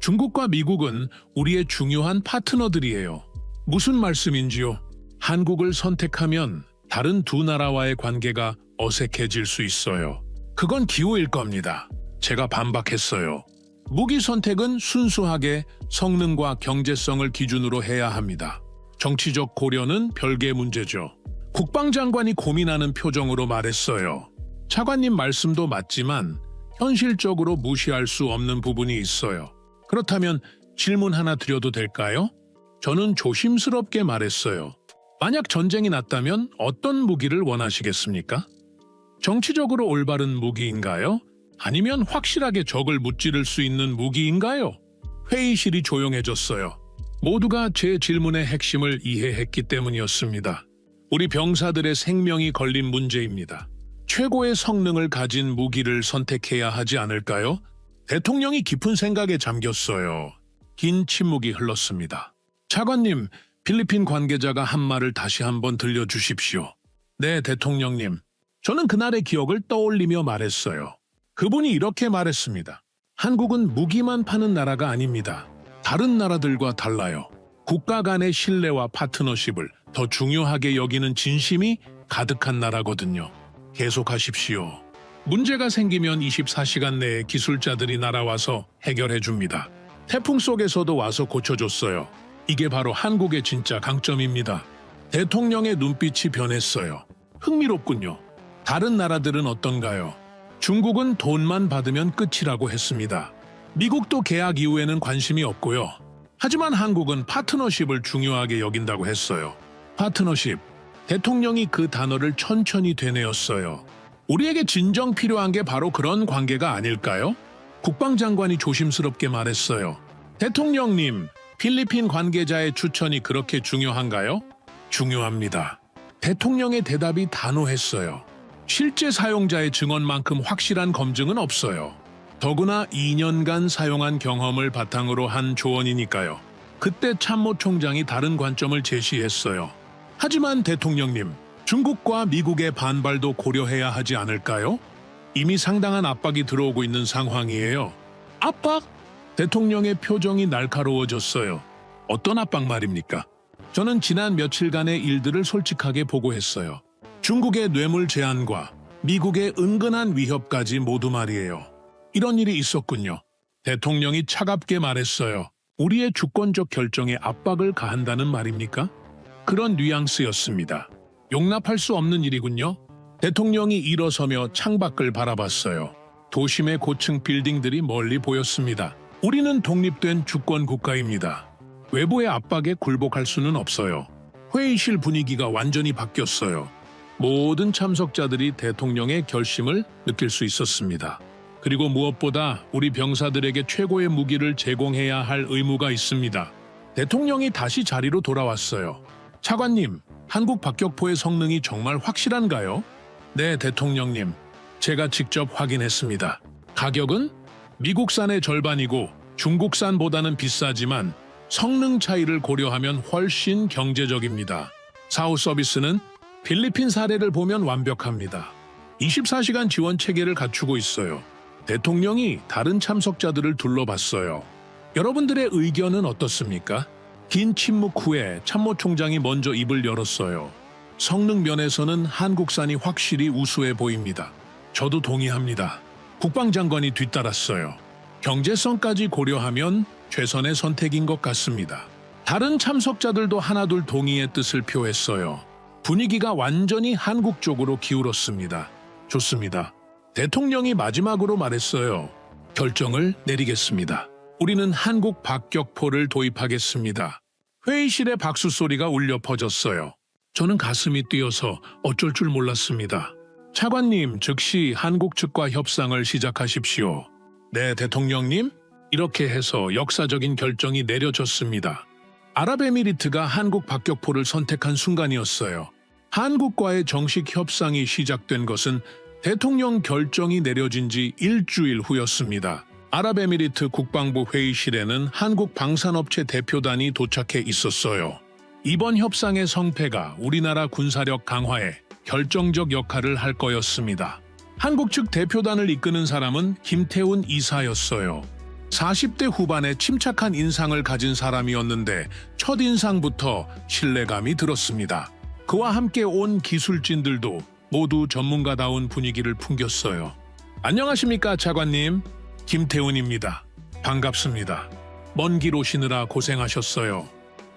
중국과 미국은 우리의 중요한 파트너들이에요. 무슨 말씀인지요? 한국을 선택하면 다른 두 나라와의 관계가 어색해질 수 있어요. 그건 기호일 겁니다. 제가 반박했어요. 무기 선택은 순수하게 성능과 경제성을 기준으로 해야 합니다. 정치적 고려는 별개의 문제죠. 국방장관이 고민하는 표정으로 말했어요. 차관님 말씀도 맞지만 현실적으로 무시할 수 없는 부분이 있어요. 그렇다면 질문 하나 드려도 될까요? 저는 조심스럽게 말했어요. 만약 전쟁이 났다면 어떤 무기를 원하시겠습니까? 정치적으로 올바른 무기인가요? 아니면 확실하게 적을 무찌를 수 있는 무기인가요? 회의실이 조용해졌어요. 모두가 제 질문의 핵심을 이해했기 때문이었습니다. 우리 병사들의 생명이 걸린 문제입니다. 최고의 성능을 가진 무기를 선택해야 하지 않을까요? 대통령이 깊은 생각에 잠겼어요. 긴 침묵이 흘렀습니다. 차관님, 필리핀 관계자가 한 말을 다시 한번 들려주십시오. 네, 대통령님. 저는 그날의 기억을 떠올리며 말했어요. 그분이 이렇게 말했습니다. 한국은 무기만 파는 나라가 아닙니다. 다른 나라들과 달라요. 국가 간의 신뢰와 파트너십을 더 중요하게 여기는 진심이 가득한 나라거든요. 계속하십시오. 문제가 생기면 24시간 내에 기술자들이 날아와서 해결해 줍니다. 태풍 속에서도 와서 고쳐줬어요. 이게 바로 한국의 진짜 강점입니다. 대통령의 눈빛이 변했어요. 흥미롭군요. 다른 나라들은 어떤가요? 중국은 돈만 받으면 끝이라고 했습니다. 미국도 계약 이후에는 관심이 없고요. 하지만 한국은 파트너십을 중요하게 여긴다고 했어요. 파트너십. 대통령이 그 단어를 천천히 되뇌었어요. 우리에게 진정 필요한 게 바로 그런 관계가 아닐까요? 국방장관이 조심스럽게 말했어요. 대통령님, 필리핀 관계자의 추천이 그렇게 중요한가요? 중요합니다. 대통령의 대답이 단호했어요. 실제 사용자의 증언만큼 확실한 검증은 없어요. 더구나 2년간 사용한 경험을 바탕으로 한 조언이니까요. 그때 참모총장이 다른 관점을 제시했어요. 하지만 대통령님, 중국과 미국의 반발도 고려해야 하지 않을까요? 이미 상당한 압박이 들어오고 있는 상황이에요. 압박? 대통령의 표정이 날카로워졌어요. 어떤 압박 말입니까? 저는 지난 며칠간의 일들을 솔직하게 보고했어요. 중국의 뇌물 제한과 미국의 은근한 위협까지 모두 말이에요. 이런 일이 있었군요. 대통령이 차갑게 말했어요. 우리의 주권적 결정에 압박을 가한다는 말입니까? 그런 뉘앙스였습니다. 용납할 수 없는 일이군요. 대통령이 일어서며 창밖을 바라봤어요. 도심의 고층 빌딩들이 멀리 보였습니다. 우리는 독립된 주권 국가입니다. 외부의 압박에 굴복할 수는 없어요. 회의실 분위기가 완전히 바뀌었어요. 모든 참석자들이 대통령의 결심을 느낄 수 있었습니다. 그리고 무엇보다 우리 병사들에게 최고의 무기를 제공해야 할 의무가 있습니다. 대통령이 다시 자리로 돌아왔어요. 차관님, 한국 박격포의 성능이 정말 확실한가요? 네, 대통령님. 제가 직접 확인했습니다. 가격은 미국산의 절반이고 중국산보다는 비싸지만 성능 차이를 고려하면 훨씬 경제적입니다. 사후 서비스는 필리핀 사례를 보면 완벽합니다. 24시간 지원 체계를 갖추고 있어요. 대통령이 다른 참석자들을 둘러봤어요. 여러분들의 의견은 어떻습니까? 긴 침묵 후에 참모총장이 먼저 입을 열었어요. 성능 면에서는 한국산이 확실히 우수해 보입니다. 저도 동의합니다. 국방장관이 뒤따랐어요. 경제성까지 고려하면 최선의 선택인 것 같습니다. 다른 참석자들도 하나둘 동의의 뜻을 표했어요. 분위기가 완전히 한국 쪽으로 기울었습니다. 좋습니다. 대통령이 마지막으로 말했어요. 결정을 내리겠습니다. 우리는 한국 박격포를 도입하겠습니다. 회의실에 박수 소리가 울려 퍼졌어요. 저는 가슴이 뛰어서 어쩔 줄 몰랐습니다. 차관님, 즉시 한국 측과 협상을 시작하십시오. 네, 대통령님. 이렇게 해서 역사적인 결정이 내려졌습니다. 아랍에미리트가 한국 박격포를 선택한 순간이었어요. 한국과의 정식 협상이 시작된 것은 대통령 결정이 내려진 지 일주일 후였습니다. 아랍에미리트 국방부 회의실에는 한국 방산업체 대표단이 도착해 있었어요. 이번 협상의 성패가 우리나라 군사력 강화에 결정적 역할을 할 거였습니다. 한국 측 대표단을 이끄는 사람은 김태훈 이사였어요. 40대 후반에 침착한 인상을 가진 사람이었는데 첫인상부터 신뢰감이 들었습니다. 그와 함께 온 기술진들도 모두 전문가다운 분위기를 풍겼어요. 안녕하십니까, 차관님. 김태훈입니다. 반갑습니다. 먼 길 오시느라 고생하셨어요.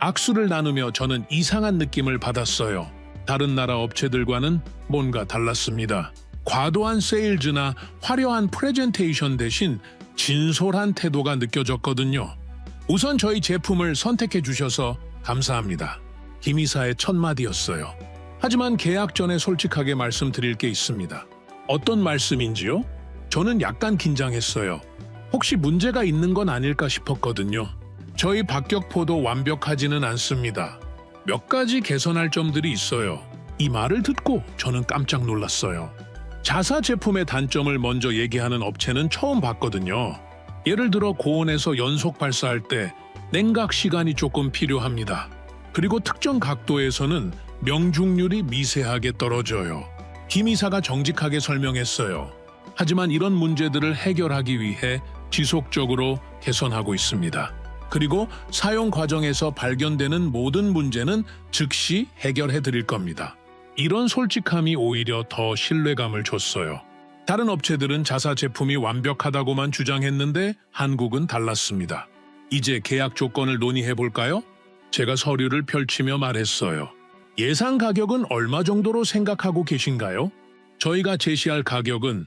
악수를 나누며 저는 이상한 느낌을 받았어요. 다른 나라 업체들과는 뭔가 달랐습니다. 과도한 세일즈나 화려한 프레젠테이션 대신 진솔한 태도가 느껴졌거든요. 우선 저희 제품을 선택해 주셔서 감사합니다. 김 이사의 첫 마디였어요. 하지만 계약 전에 솔직하게 말씀드릴 게 있습니다. 어떤 말씀인지요? 저는 약간 긴장했어요. 혹시 문제가 있는 건 아닐까 싶었거든요. 저희 박격포도 완벽하지는 않습니다. 몇 가지 개선할 점들이 있어요. 이 말을 듣고 저는 깜짝 놀랐어요. 자사 제품의 단점을 먼저 얘기하는 업체는 처음 봤거든요. 예를 들어 고온에서 연속 발사할 때 냉각 시간이 조금 필요합니다. 그리고 특정 각도에서는 명중률이 미세하게 떨어져요. 김 이사가 정직하게 설명했어요. 하지만 이런 문제들을 해결하기 위해 지속적으로 개선하고 있습니다. 그리고 사용 과정에서 발견되는 모든 문제는 즉시 해결해 드릴 겁니다. 이런 솔직함이 오히려 더 신뢰감을 줬어요. 다른 업체들은 자사 제품이 완벽하다고만 주장했는데 한국은 달랐습니다. 이제 계약 조건을 논의해 볼까요? 제가 서류를 펼치며 말했어요. 예상 가격은 얼마 정도로 생각하고 계신가요? 저희가 제시할 가격은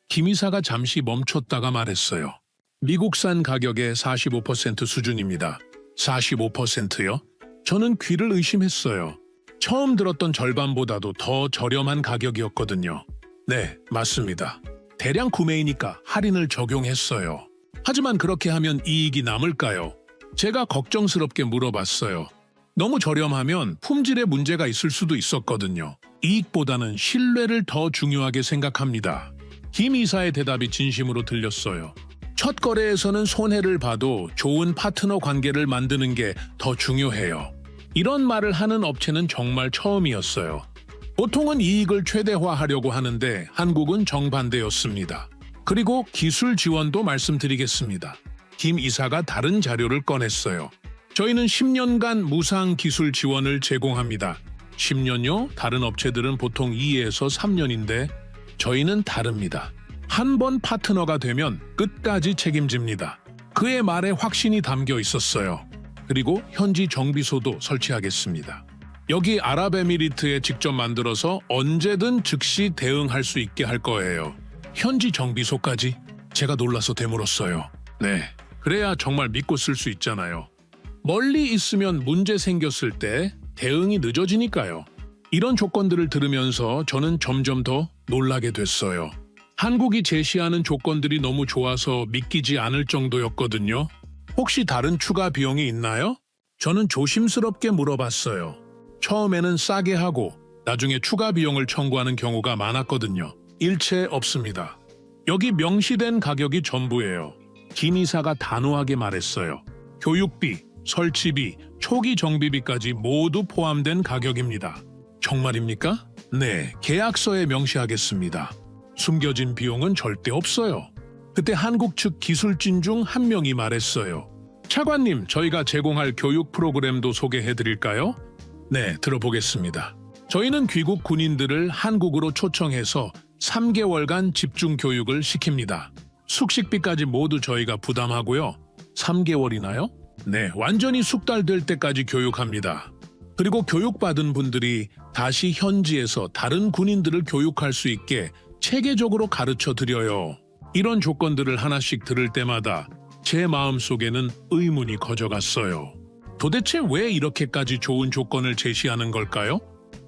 김 이사가 잠시 멈췄다가 말했어요. 미국산 가격의 45% 수준입니다. 45%요? 저는 귀를 의심했어요. 처음 들었던 절반보다도 더 저렴한 가격이었거든요. 네, 맞습니다. 대량 구매이니까 할인을 적용했어요. 하지만 그렇게 하면 이익이 남을까요? 제가 걱정스럽게 물어봤어요. 너무 저렴하면 품질에 문제가 있을 수도 있었거든요. 이익보다는 신뢰를 더 중요하게 생각합니다. 김 이사의 대답이 진심으로 들렸어요. 첫 거래에서는 손해를 봐도 좋은 파트너 관계를 만드는 게 더 중요해요. 이런 말을 하는 업체는 정말 처음이었어요. 보통은 이익을 최대화하려고 하는데 한국은 정반대였습니다. 그리고 기술 지원도 말씀드리겠습니다. 김 이사가 다른 자료를 꺼냈어요. 저희는 10년간 무상 기술 지원을 제공합니다. 10년요? 다른 업체들은 보통 2에서 3년인데 저희는 다릅니다. 한 번 파트너가 되면 끝까지 책임집니다. 그의 말에 확신이 담겨 있었어요. 그리고 현지 정비소도 설치하겠습니다. 여기 아랍에미리트에 직접 만들어서 언제든 즉시 대응할 수 있게 할 거예요. 현지 정비소까지? 제가 놀라서 되물었어요. 네, 그래야 정말 믿고 쓸 수 있잖아요. 멀리 있으면 문제 생겼을 때 대응이 늦어지니까요. 이런 조건들을 들으면서 저는 점점 더 놀라게 됐어요. 한국이 제시하는 조건들이 너무 좋아서 믿기지 않을 정도였거든요. 혹시 다른 추가 비용이 있나요? 저는 조심스럽게 물어봤어요. 처음에는 싸게 하고 나중에 추가 비용을 청구하는 경우가 많았거든요. 일체 없습니다. 여기 명시된 가격이 전부예요. 김 이사가 단호하게 말했어요. 교육비, 설치비, 초기 정비비까지 모두 포함된 가격입니다. 정말입니까? 네, 계약서에 명시하겠습니다. 숨겨진 비용은 절대 없어요. 그때 한국 측 기술진 중 한 명이 말했어요. 차관님, 저희가 제공할 교육 프로그램도 소개해드릴까요? 네, 들어보겠습니다. 저희는 귀국 군인들을 한국으로 초청해서 3개월간 집중 교육을 시킵니다. 숙식비까지 모두 저희가 부담하고요. 3개월이나요? 네, 완전히 숙달될 때까지 교육합니다. 그리고 교육받은 분들이 다시 현지에서 다른 군인들을 교육할 수 있게 체계적으로 가르쳐 드려요. 이런 조건들을 하나씩 들을 때마다 제 마음속에는 의문이 커져갔어요. 도대체 왜 이렇게까지 좋은 조건을 제시하는 걸까요?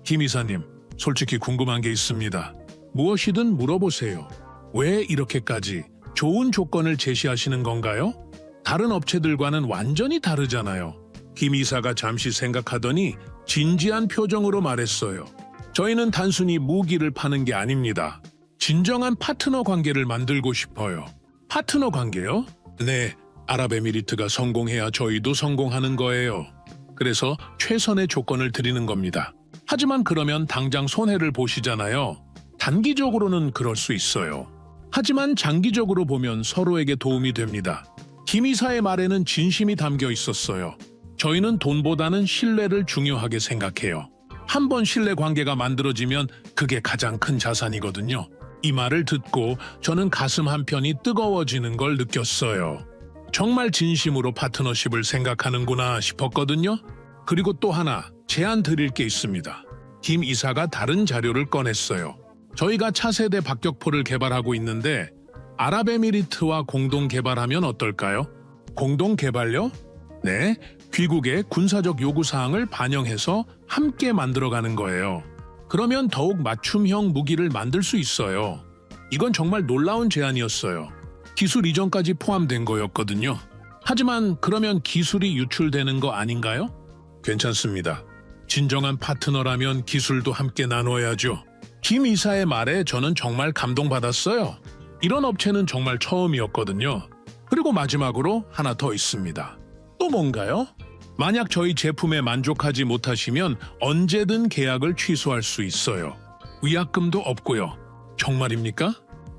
김 이사님, 솔직히 궁금한 게 있습니다. 무엇이든 물어보세요. 왜 이렇게까지 좋은 조건을 제시하시는 건가요? 다른 업체들과는 완전히 다르잖아요. 김 이사가 잠시 생각하더니 진지한 표정으로 말했어요. 저희는 단순히 무기를 파는 게 아닙니다. 진정한 파트너 관계를 만들고 싶어요. 파트너 관계요? 네, 아랍에미리트가 성공해야 저희도 성공하는 거예요. 그래서 최선의 조건을 드리는 겁니다. 하지만 그러면 당장 손해를 보시잖아요. 단기적으로는 그럴 수 있어요. 하지만 장기적으로 보면 서로에게 도움이 됩니다. 김 이사의 말에는 진심이 담겨 있었어요. 저희는 돈보다는 신뢰를 중요하게 생각해요. 한번 신뢰 관계가 만들어지면 그게 가장 큰 자산이거든요. 이 말을 듣고 저는 가슴 한편이 뜨거워지는 걸 느꼈어요. 정말 진심으로 파트너십을 생각하는구나 싶었거든요. 그리고 또 하나 제안 드릴 게 있습니다. 김 이사가 다른 자료를 꺼냈어요. 저희가 차세대 박격포를 개발하고 있는데 아랍에미리트와 공동 개발하면 어떨까요? 공동 개발요? 네, 귀국의 군사적 요구사항을 반영해서 함께 만들어가는 거예요. 그러면 더욱 맞춤형 무기를 만들 수 있어요. 이건 정말 놀라운 제안이었어요. 기술 이전까지 포함된 거였거든요. 하지만 그러면 기술이 유출되는 거 아닌가요? 괜찮습니다. 진정한 파트너라면 기술도 함께 나눠야죠. 김 이사의 말에 저는 정말 감동받았어요. 이런 업체는 정말 처음이었거든요. 그리고 마지막으로 하나 더 있습니다. 또 뭔가요? 만약 저희 제품에 만족하지 못하시면 언제든 계약을 취소할 수 있어요. 위약금도 없고요. 정말입니까?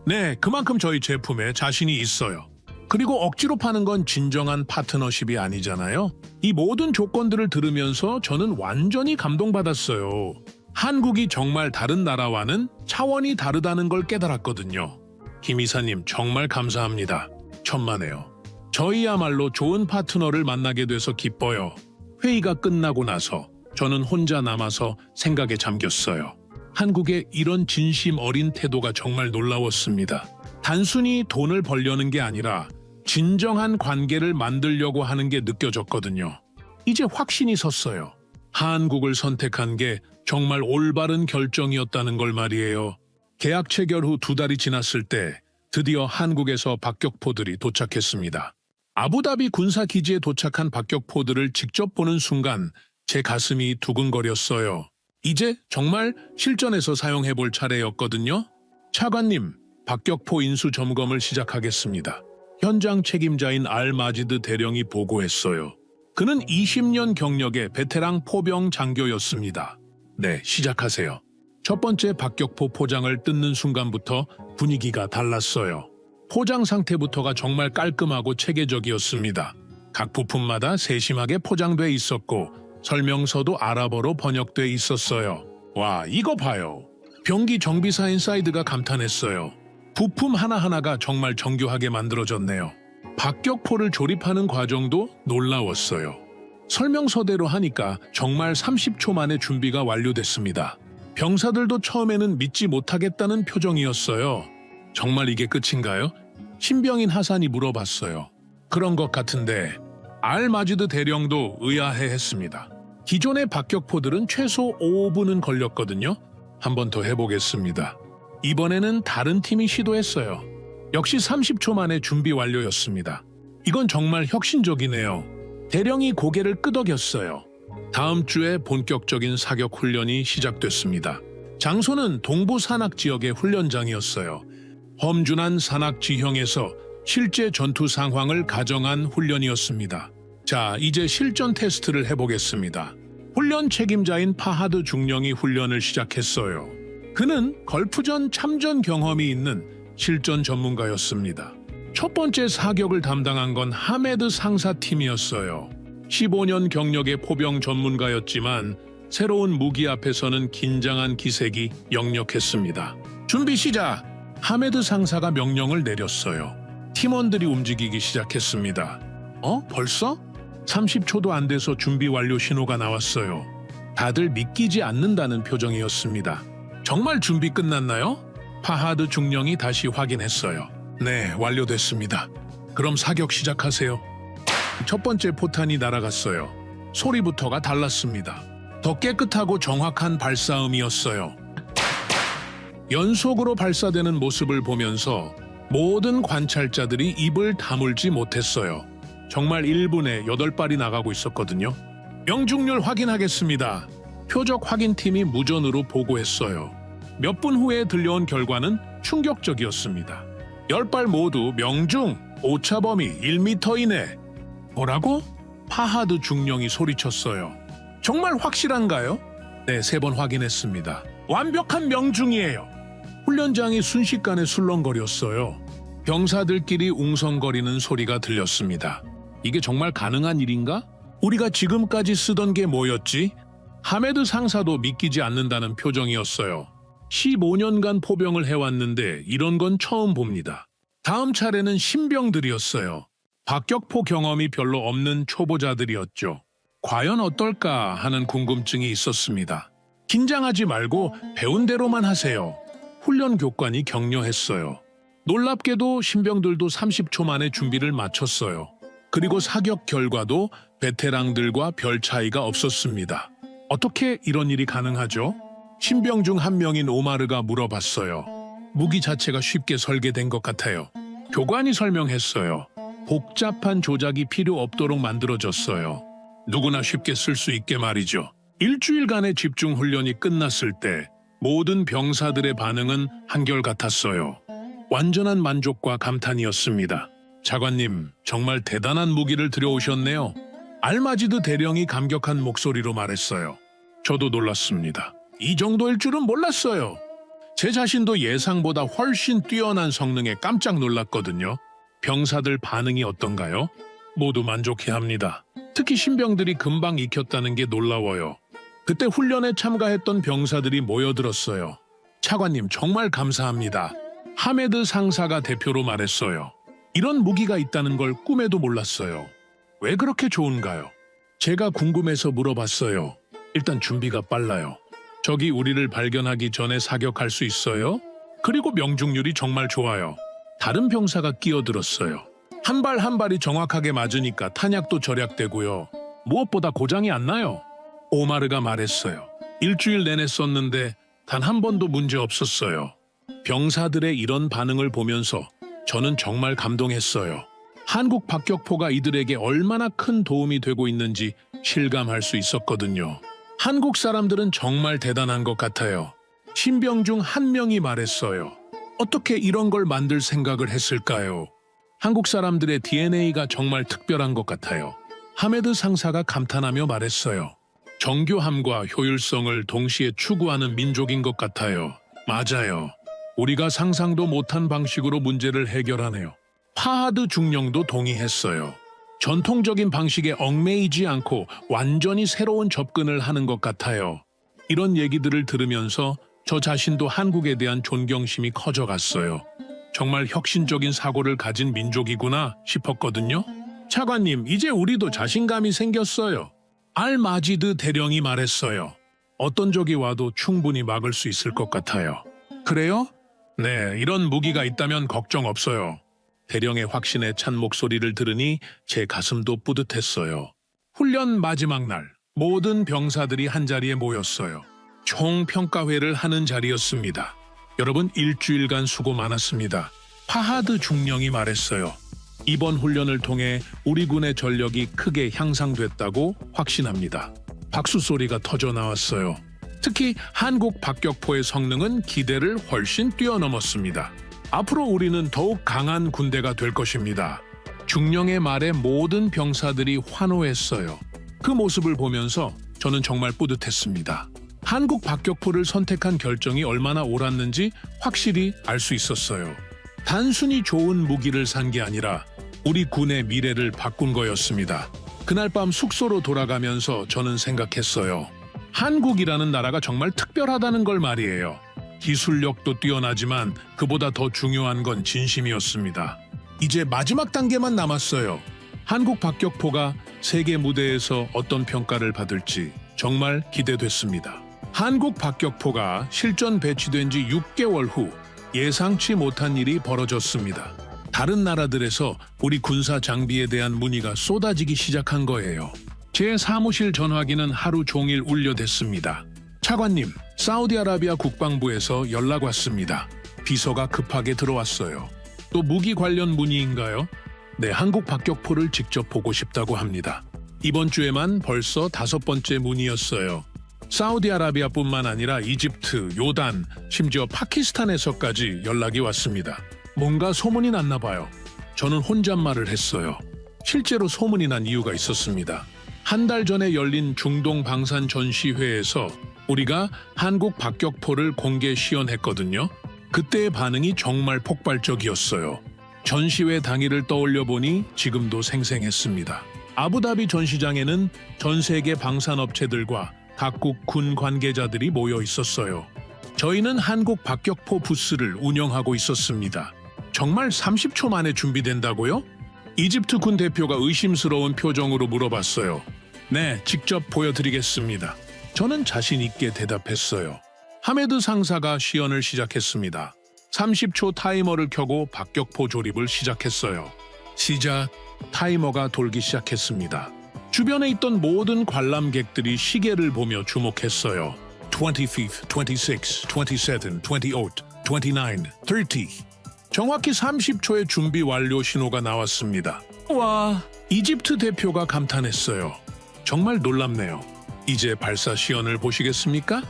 네, 그만큼 저희 제품에 자신이 있어요. 그리고 억지로 파는 건 진정한 파트너십이 아니잖아요. 이 모든 조건들을 들으면서 저는 완전히 감동받았어요. 한국이 정말 다른 나라와는 차원이 다르다는 걸 깨달았거든요. 김 이사님 정말 감사합니다. 천만에요. 저희야말로 좋은 파트너를 만나게 돼서 기뻐요. 회의가 끝나고 나서 저는 혼자 남아서 생각에 잠겼어요. 한국의 이런 진심 어린 태도가 정말 놀라웠습니다. 단순히 돈을 벌려는 게 아니라 진정한 관계를 만들려고 하는 게 느껴졌거든요. 이제 확신이 섰어요. 한국을 선택한 게 정말 올바른 결정이었다는 걸 말이에요. 계약 체결 후 2달이 지났을 때 드디어 한국에서 박격포들이 도착했습니다. 아부다비 군사기지에 도착한 박격포들을 직접 보는 순간 제 가슴이 두근거렸어요. 이제 정말 실전에서 사용해볼 차례였거든요. 차관님, 박격포 인수 점검을 시작하겠습니다. 현장 책임자인 알마지드 대령이 보고했어요. 그는 20년 경력의 베테랑 포병 장교였습니다. 네, 시작하세요. 첫 번째 박격포 포장을 뜯는 순간부터 분위기가 달랐어요. 포장 상태부터가 정말 깔끔하고 체계적이었습니다. 각 부품마다 세심하게 포장돼 있었고 설명서도 아랍어로 번역돼 있었어요. 와, 이거 봐요. 병기 정비사인 사이드가 감탄했어요. 부품 하나하나가 정말 정교하게 만들어졌네요. 박격포를 조립하는 과정도 놀라웠어요. 설명서대로 하니까 정말 30초 만에 준비가 완료됐습니다. 병사들도 처음에는 믿지 못하겠다는 표정이었어요. 정말 이게 끝인가요? 신병인 하산이 물어봤어요. 그런 것 같은데 알마지드 대령도 의아해했습니다. 기존의 박격포들은 최소 5분은 걸렸거든요. 한 번 더 해보겠습니다. 이번에는 다른 팀이 시도했어요. 역시 30초 만에 준비 완료였습니다. 이건 정말 혁신적이네요. 대령이 고개를 끄덕였어요. 다음 주에 본격적인 사격 훈련이 시작됐습니다. 장소는 동부 산악 지역의 훈련장이었어요. 험준한 산악 지형에서 실제 전투 상황을 가정한 훈련이었습니다. 자, 이제 실전 테스트를 해보겠습니다. 훈련 책임자인 파하드 중령이 훈련을 시작했어요. 그는 걸프전 참전 경험이 있는 실전 전문가였습니다. 첫 번째 사격을 담당한 건 하메드 상사팀이었어요. 15년 경력의 포병 전문가였지만 새로운 무기 앞에서는 긴장한 기색이 역력했습니다. 준비 시작! 하메드 상사가 명령을 내렸어요. 팀원들이 움직이기 시작했습니다. 벌써? 30초도 안 돼서 준비 완료 신호가 나왔어요. 다들 믿기지 않는다는 표정이었습니다. 정말 준비 끝났나요? 파하드 중령이 다시 확인했어요. 네, 완료됐습니다. 그럼 사격 시작하세요. 첫 번째 포탄이 날아갔어요. 소리부터가 달랐습니다. 더 깨끗하고 정확한 발사음이었어요. 연속으로 발사되는 모습을 보면서 모든 관찰자들이 입을 다물지 못했어요. 정말 1분에 8발이 나가고 있었거든요. 명중률 확인하겠습니다. 표적 확인팀이 무전으로 보고했어요. 몇 분 후에 들려온 결과는 충격적이었습니다. 10발 모두 명중, 오차 범위 1m 이내. 뭐라고? 파하드 중령이 소리쳤어요. 정말 확실한가요? 네, 3번 확인했습니다. 완벽한 명중이에요. 훈련장이 순식간에 술렁거렸어요. 병사들끼리 웅성거리는 소리가 들렸습니다. 이게 정말 가능한 일인가? 우리가 지금까지 쓰던 게 뭐였지? 하메드 상사도 믿기지 않는다는 표정이었어요. 15년간 포병을 해왔는데 이런 건 처음 봅니다. 다음 차례는 신병들이었어요. 박격포 경험이 별로 없는 초보자들이었죠. 과연 어떨까 하는 궁금증이 있었습니다. 긴장하지 말고 배운 대로만 하세요. 훈련 교관이 격려했어요. 놀랍게도 신병들도 30초 만에 준비를 마쳤어요. 그리고 사격 결과도 베테랑들과 별 차이가 없었습니다. 어떻게 이런 일이 가능하죠? 신병 중 한 명인 오마르가 물어봤어요. 무기 자체가 쉽게 설계된 것 같아요. 교관이 설명했어요. 복잡한 조작이 필요 없도록 만들어졌어요. 누구나 쉽게 쓸 수 있게 말이죠. 일주일간의 집중 훈련이 끝났을 때 모든 병사들의 반응은 한결같았어요. 완전한 만족과 감탄이었습니다. 자관님, 정말 대단한 무기를 들여오셨네요. 알마지드 대령이 감격한 목소리로 말했어요. 저도 놀랐습니다. 이 정도일 줄은 몰랐어요. 제 자신도 예상보다 훨씬 뛰어난 성능에 깜짝 놀랐거든요. 병사들 반응이 어떤가요? 모두 만족해합니다. 특히 신병들이 금방 익혔다는 게 놀라워요. 그때 훈련에 참가했던 병사들이 모여들었어요. 차관님, 정말 감사합니다. 하메드 상사가 대표로 말했어요. 이런 무기가 있다는 걸 꿈에도 몰랐어요. 왜 그렇게 좋은가요? 제가 궁금해서 물어봤어요. 일단 준비가 빨라요. 적이 우리를 발견하기 전에 사격할 수 있어요. 그리고 명중률이 정말 좋아요. 다른 병사가 끼어들었어요. 한 발 한 발이 정확하게 맞으니까 탄약도 절약되고요. 무엇보다 고장이 안 나요. 오마르가 말했어요. 일주일 내내 썼는데 단 한 번도 문제 없었어요. 병사들의 이런 반응을 보면서 저는 정말 감동했어요. 한국 박격포가 이들에게 얼마나 큰 도움이 되고 있는지 실감할 수 있었거든요. 한국 사람들은 정말 대단한 것 같아요. 신병 중 한 명이 말했어요. 어떻게 이런 걸 만들 생각을 했을까요? 한국 사람들의 DNA가 정말 특별한 것 같아요. 하메드 상사가 감탄하며 말했어요. 정교함과 효율성을 동시에 추구하는 민족인 것 같아요. 맞아요. 우리가 상상도 못한 방식으로 문제를 해결하네요. 파하드 중령도 동의했어요. 전통적인 방식에 얽매이지 않고 완전히 새로운 접근을 하는 것 같아요. 이런 얘기들을 들으면서 저 자신도 한국에 대한 존경심이 커져갔어요. 정말 혁신적인 사고를 가진 민족이구나 싶었거든요. 차관님, 이제 우리도 자신감이 생겼어요. 알마지드 대령이 말했어요. 어떤 적이 와도 충분히 막을 수 있을 것 같아요. 그래요? 네, 이런 무기가 있다면 걱정 없어요. 대령의 확신에 찬 목소리를 들으니 제 가슴도 뿌듯했어요. 훈련 마지막 날, 모든 병사들이 한자리에 모였어요. 총평가회를 하는 자리였습니다. 여러분, 일주일간 수고 많았습니다. 파하드 중령이 말했어요. 이번 훈련을 통해 우리 군의 전력이 크게 향상됐다고 확신합니다. 박수 소리가 터져 나왔어요. 특히 한국 박격포의 성능은 기대를 훨씬 뛰어넘었습니다. 앞으로 우리는 더욱 강한 군대가 될 것입니다. 중령의 말에 모든 병사들이 환호했어요. 그 모습을 보면서 저는 정말 뿌듯했습니다. 한국 박격포를 선택한 결정이 얼마나 옳았는지 확실히 알 수 있었어요. 단순히 좋은 무기를 산 게 아니라 우리 군의 미래를 바꾼 거였습니다. 그날 밤 숙소로 돌아가면서 저는 생각했어요. 한국이라는 나라가 정말 특별하다는 걸 말이에요. 기술력도 뛰어나지만 그보다 더 중요한 건 진심이었습니다. 이제 마지막 단계만 남았어요. 한국 박격포가 세계 무대에서 어떤 평가를 받을지 정말 기대됐습니다. 한국 박격포가 실전 배치된 지 6개월 후 예상치 못한 일이 벌어졌습니다. 다른 나라들에서 우리 군사 장비에 대한 문의가 쏟아지기 시작한 거예요. 제 사무실 전화기는 하루 종일 울려댔습니다. 차관님, 사우디아라비아 국방부에서 연락 왔습니다. 비서가 급하게 들어왔어요. 또 무기 관련 문의인가요? 네, 한국 박격포를 직접 보고 싶다고 합니다. 이번 주에만 벌써 5번째 문의였어요. 사우디아라비아뿐만 아니라 이집트, 요단, 심지어 파키스탄에서까지 연락이 왔습니다. 뭔가 소문이 났나 봐요. 저는 혼잣말을 했어요. 실제로 소문이 난 이유가 있었습니다. 한 달 전에 열린 중동 방산 전시회에서 우리가 한국 박격포를 공개 시연했거든요. 그때의 반응이 정말 폭발적이었어요. 전시회 당일을 떠올려 보니 지금도 생생했습니다. 아부다비 전시장에는 전 세계 방산업체들과 각국 군 관계자들이 모여 있었어요. 저희는 한국 박격포 부스를 운영하고 있었습니다. 정말 30초 만에 준비된다고요? 이집트 군 대표가 의심스러운 표정으로 물어봤어요. 네, 직접 보여드리겠습니다. 저는 자신 있게 대답했어요. 하메드 상사가 시연을 시작했습니다. 30초 타이머를 켜고 박격포 조립을 시작했어요. 시작, 타이머가 돌기 시작했습니다. 주변에 있던 모든 관람객들이 시계를 보며 주목했어요. 25, 26, 27, 28, 29, 30. 정확히 30초의 준비 완료 신호가 나왔습니다. 와, 이집트 대표가 감탄했어요. 정말 놀랍네요. 이제 발사 시연을 보시겠습니까?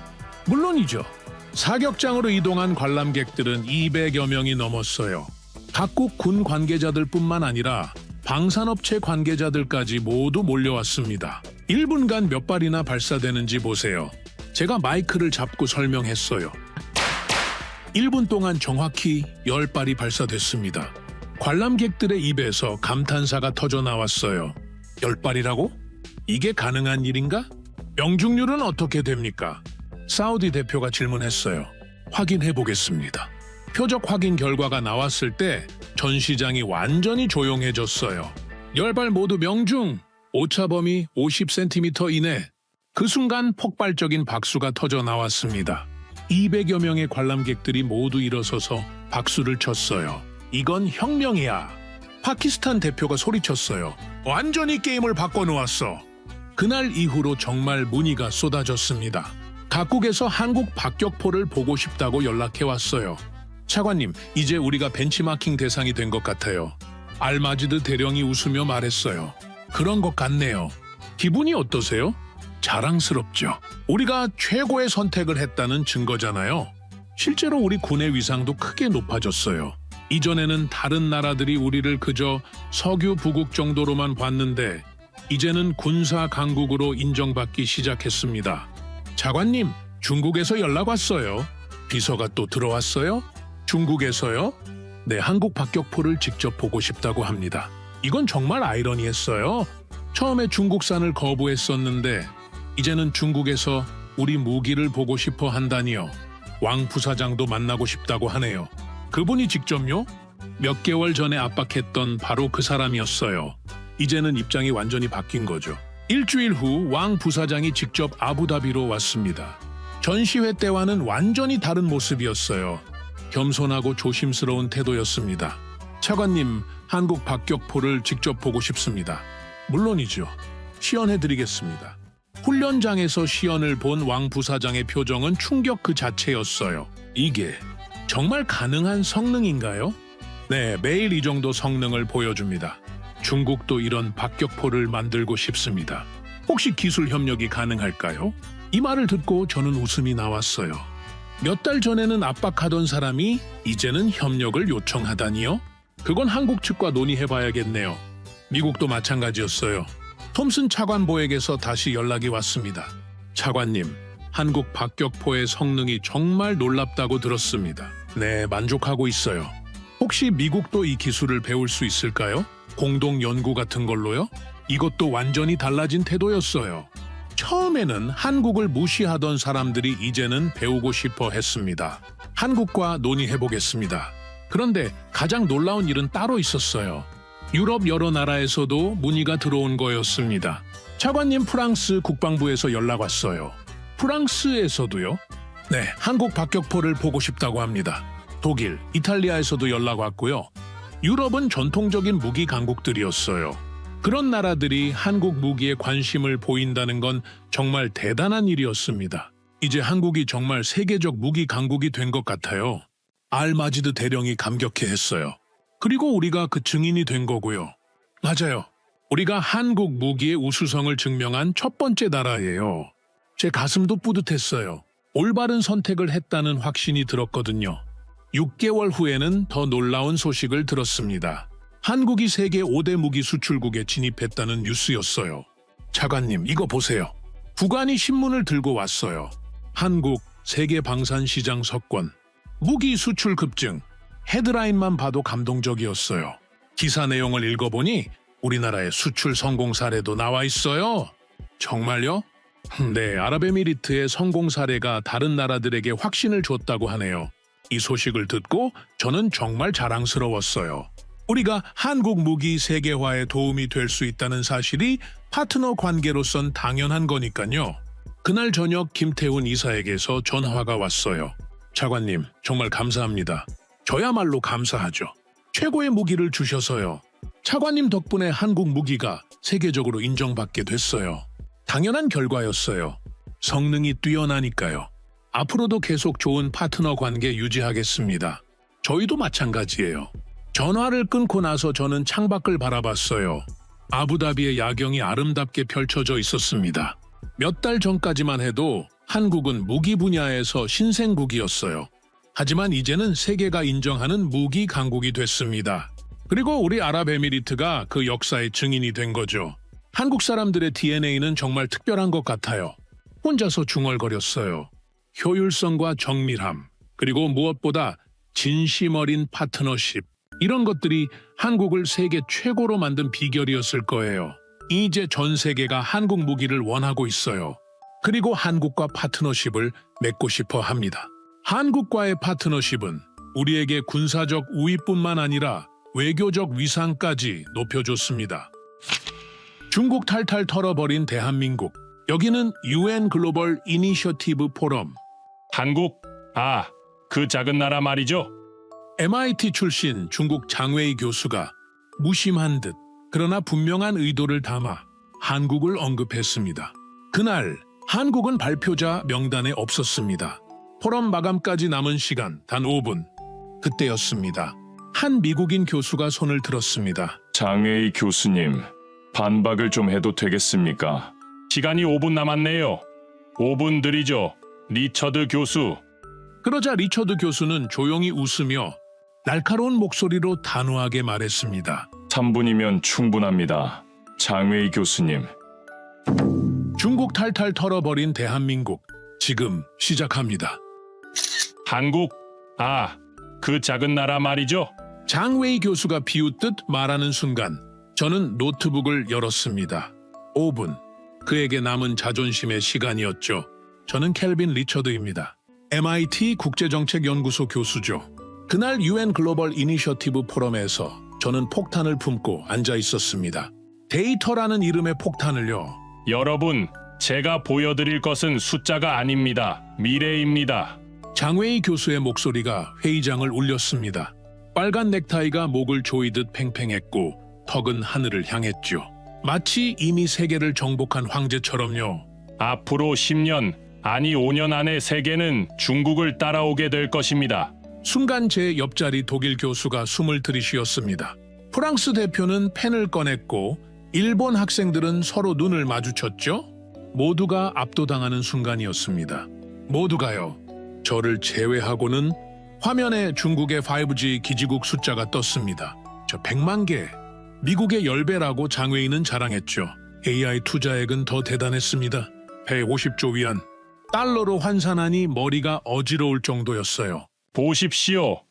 물론이죠. 사격장으로 이동한 관람객들은 200여 명이 넘었어요. 각국 군 관계자들뿐만 아니라 방산업체 관계자들까지 모두 몰려왔습니다. 1분간 몇 발이나 발사되는지 보세요. 제가 마이크를 잡고 설명했어요. 1분 동안 정확히 10발이 발사됐습니다. 관람객들의 입에서 감탄사가 터져 나왔어요. 10발이라고? 이게 가능한 일인가? 명중률은 어떻게 됩니까? 사우디 대표가 질문했어요. 확인해 보겠습니다. 표적 확인 결과가 나왔을 때 전시장이 완전히 조용해졌어요. 10발 모두 명중! 오차 범위 50cm 이내. 그 순간 폭발적인 박수가 터져 나왔습니다. 200여 명의 관람객들이 모두 일어서서 박수를 쳤어요. 이건 혁명이야. 파키스탄 대표가 소리쳤어요. 완전히 게임을 바꿔놓았어. 그날 이후로 정말 문의가 쏟아졌습니다. 각국에서 한국 박격포를 보고 싶다고 연락해왔어요. 차관님, 이제 우리가 벤치마킹 대상이 된 것 같아요. 알마지드 대령이 웃으며 말했어요. 그런 것 같네요. 기분이 어떠세요? 자랑스럽죠. 우리가 최고의 선택을 했다는 증거잖아요. 실제로 우리 군의 위상도 크게 높아졌어요. 이전에는 다른 나라들이 우리를 그저 석유 부국 정도로만 봤는데 이제는 군사 강국으로 인정받기 시작했습니다. 차관님, 중국에서 연락 왔어요. 비서가 또 들어왔어요? 중국에서요? 네, 한국 박격포를 직접 보고 싶다고 합니다. 이건 정말 아이러니했어요. 처음에 중국산을 거부했었는데 이제는 중국에서 우리 무기를 보고 싶어 한다니요. 왕 부사장도 만나고 싶다고 하네요. 그분이 직접요? 몇 개월 전에 압박했던 바로 그 사람이었어요. 이제는 입장이 완전히 바뀐 거죠. 일주일 후 왕 부사장이 직접 아부다비로 왔습니다. 전시회 때와는 완전히 다른 모습이었어요. 겸손하고 조심스러운 태도였습니다. 차관님, 한국 박격포를 직접 보고 싶습니다. 물론이죠. 시연해드리겠습니다. 훈련장에서 시연을 본 왕 부사장의 표정은 충격 그 자체였어요. 이게 정말 가능한 성능인가요? 네, 매일 이 정도 성능을 보여줍니다. 중국도 이런 박격포를 만들고 싶습니다. 혹시 기술 협력이 가능할까요? 이 말을 듣고 저는 웃음이 나왔어요. 몇 달 전에는 압박하던 사람이 이제는 협력을 요청하다니요? 그건 한국 측과 논의해봐야겠네요. 미국도 마찬가지였어요. 톰슨 차관보에게서 다시 연락이 왔습니다. 차관님, 한국 박격포의 성능이 정말 놀랍다고 들었습니다. 네, 만족하고 있어요. 혹시 미국도 이 기술을 배울 수 있을까요? 공동 연구 같은 걸로요? 이것도 완전히 달라진 태도였어요. 처음에는 한국을 무시하던 사람들이 이제는 배우고 싶어 했습니다. 한국과 논의해보겠습니다. 그런데 가장 놀라운 일은 따로 있었어요. 유럽 여러 나라에서도 문의가 들어온 거였습니다. 차관님, 프랑스 국방부에서 연락 왔어요. 프랑스에서도요? 네, 한국 박격포를 보고 싶다고 합니다. 독일, 이탈리아에서도 연락 왔고요. 유럽은 전통적인 무기 강국들이었어요. 그런 나라들이 한국 무기에 관심을 보인다는 건 정말 대단한 일이었습니다. 이제 한국이 정말 세계적 무기 강국이 된 것 같아요. 알마지드 대령이 감격해했어요. 그리고 우리가 그 증인이 된 거고요. 맞아요. 우리가 한국 무기의 우수성을 증명한 첫 번째 나라예요. 제 가슴도 뿌듯했어요. 올바른 선택을 했다는 확신이 들었거든요. 6개월 후에는 더 놀라운 소식을 들었습니다. 한국이 세계 5대 무기 수출국에 진입했다는 뉴스였어요. 차관님, 이거 보세요. 북한이 신문을 들고 왔어요. 한국 세계 방산 시장 석권, 무기 수출 급증. 헤드라인만 봐도 감동적이었어요. 기사 내용을 읽어보니 우리나라의 수출 성공 사례도 나와 있어요. 정말요? 네, 아랍에미리트의 성공 사례가 다른 나라들에게 확신을 줬다고 하네요. 이 소식을 듣고 저는 정말 자랑스러웠어요. 우리가 한국 무기 세계화에 도움이 될 수 있다는 사실이 파트너 관계로선 당연한 거니까요. 그날 저녁 김태훈 이사에게서 전화가 왔어요. 차관님, 정말 감사합니다. 저야말로 감사하죠. 최고의 무기를 주셔서요. 차관님 덕분에 한국 무기가 세계적으로 인정받게 됐어요. 당연한 결과였어요. 성능이 뛰어나니까요. 앞으로도 계속 좋은 파트너 관계 유지하겠습니다. 저희도 마찬가지예요. 전화를 끊고 나서 저는 창밖을 바라봤어요. 아부다비의 야경이 아름답게 펼쳐져 있었습니다. 몇 달 전까지만 해도 한국은 무기 분야에서 신생국이었어요. 하지만 이제는 세계가 인정하는 무기 강국이 됐습니다. 그리고 우리 아랍에미리트가 그 역사의 증인이 된 거죠. 한국 사람들의 DNA는 정말 특별한 것 같아요. 혼자서 중얼거렸어요. 효율성과 정밀함, 그리고 무엇보다 진심 어린 파트너십. 이런 것들이 한국을 세계 최고로 만든 비결이었을 거예요. 이제 전 세계가 한국 무기를 원하고 있어요. 그리고 한국과 파트너십을 맺고 싶어 합니다. 한국과의 파트너십은 우리에게 군사적 우위뿐만 아니라 외교적 위상까지 높여줬습니다. 중국 탈탈 털어버린 대한민국. 여기는 UN 글로벌 이니셔티브 포럼. 한국? 아, 그 작은 나라 말이죠. MIT 출신 중국 장웨이 교수가 무심한 듯 그러나 분명한 의도를 담아 한국을 언급했습니다. 그날 한국은 발표자 명단에 없었습니다. 포럼 마감까지 남은 시간 단 5분. 그때였습니다. 한 미국인 교수가 손을 들었습니다. 장웨이 교수님, 반박을 좀 해도 되겠습니까? 시간이 5분 남았네요. 5분 드리죠. 리처드 교수. 그러자 리처드 교수는 조용히 웃으며 날카로운 목소리로 단호하게 말했습니다. 3분이면 충분합니다. 장웨이 교수님. 중국 탈탈 털어버린 대한민국. 지금 시작합니다. 한국? 아, 그 작은 나라 말이죠. 장웨이 교수가 비웃듯 말하는 순간 저는 노트북을 열었습니다. 5분. 그에게 남은 자존심의 시간이었죠. 저는 켈빈 리처드입니다. MIT 국제정책연구소 교수죠. 그날 UN 글로벌 이니셔티브 포럼에서 저는 폭탄을 품고 앉아 있었습니다. 데이터라는 이름의 폭탄을요. 여러분, 제가 보여드릴 것은 숫자가 아닙니다. 미래입니다. 장웨이 교수의 목소리가 회의장을 울렸습니다. 빨간 넥타이가 목을 조이듯 팽팽했고 턱은 하늘을 향했죠. 마치 이미 세계를 정복한 황제처럼요. 앞으로 10년, 아니 5년 안에 세계는 중국을 따라오게 될 것입니다. 순간 제 옆자리 독일 교수가 숨을 들이쉬었습니다. 프랑스 대표는 펜을 꺼냈고 일본 학생들은 서로 눈을 마주쳤죠. 모두가 압도당하는 순간이었습니다. 모두가요. 저를 제외하고는 화면에 중국의 5G 기지국 숫자가 떴습니다. 저 100만 개. 미국의 10배라고 장외인은 자랑했죠. AI 투자액은 더 대단했습니다. 150조 위안. 달러로 환산하니 머리가 어지러울 정도였어요. 보십시오.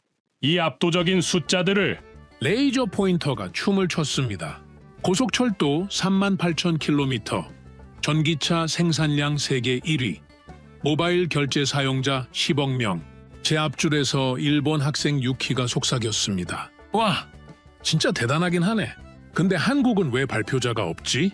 이 압도적인 숫자들을. 레이저 포인터가 춤을 췄습니다. 고속철도 38,000km, 전기차 생산량 세계 1위, 모바일 결제 사용자 10억 명. 제 앞줄에서 일본 학생 유키가 속삭였습니다. 와, 진짜 대단하긴 하네. 근데 한국은 왜 발표자가 없지?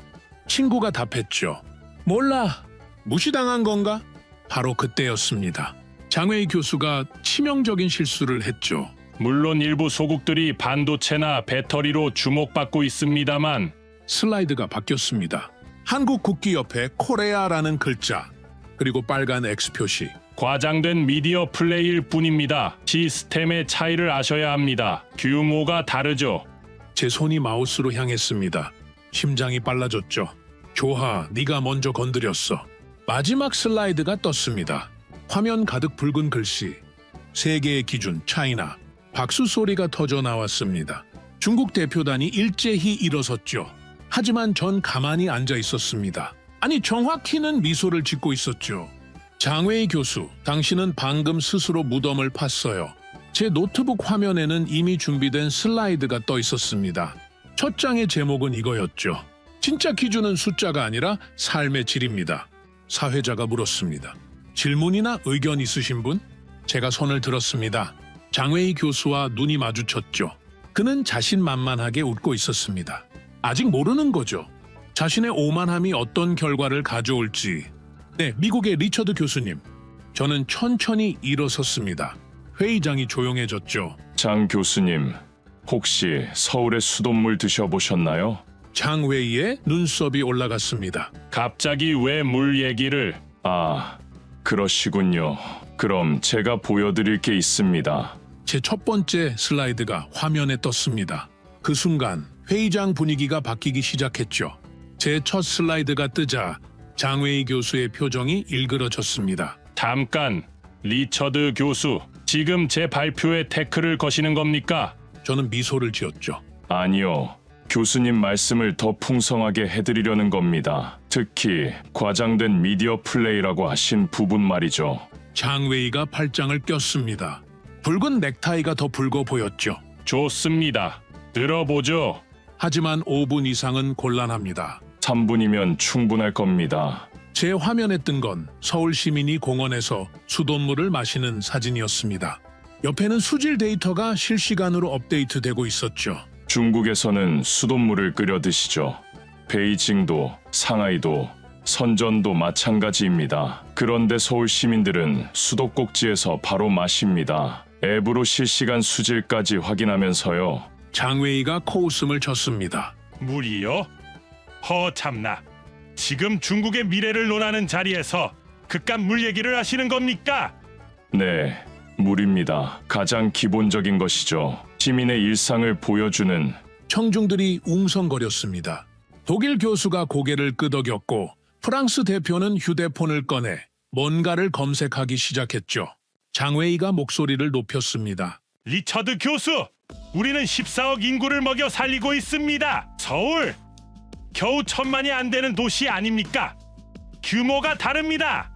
친구가 답했죠. 몰라. 무시당한 건가? 바로 그때였습니다. 장웨이 교수가 치명적인 실수를 했죠. 물론 일부 소국들이 반도체나 배터리로 주목받고 있습니다만 슬라이드가 바뀌었습니다. 한국 국기 옆에 코레아라는 글자, 그리고 빨간 X 표시. 과장된 미디어 플레이일 뿐입니다. 시스템의 차이를 아셔야 합니다. 규모가 다르죠. 제 손이 마우스로 향했습니다. 심장이 빨라졌죠. 조하, 네가 먼저 건드렸어. 마지막 슬라이드가 떴습니다. 화면 가득 붉은 글씨. 세계의 기준 차이나. 박수 소리가 터져 나왔습니다. 중국 대표단이 일제히 일어섰죠. 하지만 전 가만히 앉아 있었습니다. 아니, 정확히는 미소를 짓고 있었죠. 장웨이 교수, 당신은 방금 스스로 무덤을 팠어요. 제 노트북 화면에는 이미 준비된 슬라이드가 떠 있었습니다. 첫 장의 제목은 이거였죠. 진짜 기준은 숫자가 아니라 삶의 질입니다. 사회자가 물었습니다. 질문이나 의견 있으신 분? 제가 손을 들었습니다. 장웨이 교수와 눈이 마주쳤죠. 그는 자신만만하게 웃고 있었습니다. 아직 모르는 거죠. 자신의 오만함이 어떤 결과를 가져올지. 네, 미국의 리처드 교수님. 저는 천천히 일어섰습니다. 회의장이 조용해졌죠. 장 교수님, 혹시 서울의 수돗물 드셔보셨나요? 장웨이의 눈썹이 올라갔습니다. 갑자기 왜 물 얘기를? 아, 그러시군요. 그럼 제가 보여드릴 게 있습니다. 제 첫 번째 슬라이드가 화면에 떴습니다. 그 순간 회의장 분위기가 바뀌기 시작했죠. 제 첫 슬라이드가 뜨자 장웨이 교수의 표정이 일그러졌습니다. 잠깐, 리처드 교수. 지금 제 발표에 태클을 거시는 겁니까? 저는 미소를 지었죠. 아니요. 교수님 말씀을 더 풍성하게 해드리려는 겁니다. 특히 과장된 미디어 플레이라고 하신 부분 말이죠. 장웨이가 팔짱을 꼈습니다. 붉은 넥타이가 더 붉어 보였죠. 좋습니다. 들어보죠. 하지만 5분 이상은 곤란합니다. 3분이면 충분할 겁니다. 제 화면에 뜬 건 서울 시민이 공원에서 수돗물을 마시는 사진이었습니다. 옆에는 수질 데이터가 실시간으로 업데이트되고 있었죠. 중국에서는 수돗물을 끓여 드시죠. 베이징도, 상하이도, 선전도 마찬가지입니다. 그런데 서울 시민들은 수도꼭지에서 바로 마십니다. 앱으로 실시간 수질까지 확인하면서요. 장웨이가 코웃음을 쳤습니다. 물이요? 허참나. 지금 중국의 미래를 논하는 자리에서 그깟 물 얘기를 하시는 겁니까? 네, 물입니다. 가장 기본적인 것이죠. 시민의 일상을 보여주는. 청중들이 웅성거렸습니다. 독일 교수가 고개를 끄덕였고 프랑스 대표는 휴대폰을 꺼내 뭔가를 검색하기 시작했죠. 장웨이가 목소리를 높였습니다. 리처드 교수, 우리는 14억 인구를 먹여 살리고 있습니다. 서울, 겨우 1000만이 안 되는 도시 아닙니까? 규모가 다릅니다.